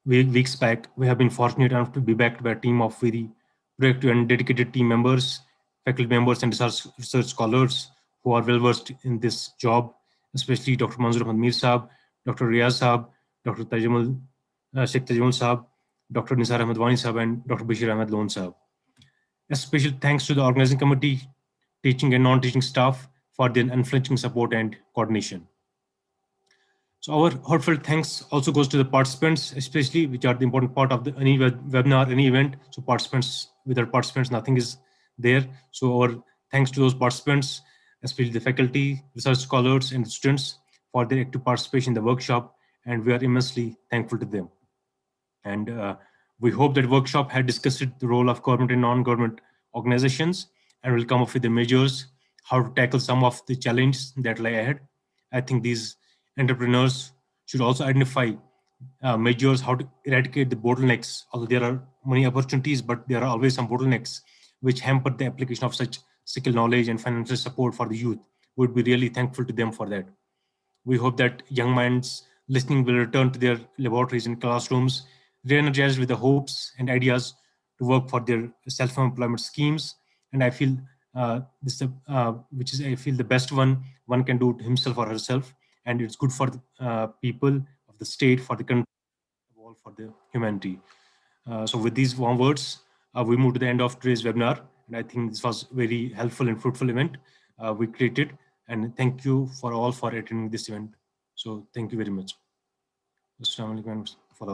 S3: weeks back. We have been fortunate enough to be backed by a team of very proactive and dedicated team members, faculty members, and research scholars who are well versed in this job, especially Dr. Manzoor Ahmad Mir Sahab, Dr. Riyaz Sahab, Dr. Sheikh Tajamul Sahab, Dr. Nisar Ahmed Wani Sahab, and Dr. Bashir Ahmed Lone Sahab. A special thanks to the organizing committee, teaching and non-teaching staff for their unflinching support and coordination. So our heartfelt thanks also goes to the participants, especially which are the important part of any webinar, any event. So participants, without participants, nothing is there. So our thanks to those participants, especially the faculty, research scholars, and students for their active participation in the workshop, and we are immensely thankful to them. And we hope that workshop had discussed the role of government and non-government organizations and will come up with the measures how to tackle some of the challenges that lie ahead. I think these entrepreneurs should also identify measures how to eradicate the bottlenecks. Although there are many opportunities, but there are always some bottlenecks which hamper the application of such skill knowledge and financial support for the youth. We would be really thankful to them for that. We hope that young minds listening will return to their laboratories and classrooms, re-energized with the hopes and ideas to work for their self-employment schemes. And I feel which is I feel the best one can do to himself or herself, and it's good for the people of the state, for the country, for the humanity. So with these warm words, we move to the end of today's webinar, and I think this was very helpful and fruitful event we created. And thank you for all for attending this event. So thank you very much. Assalamu alaikum.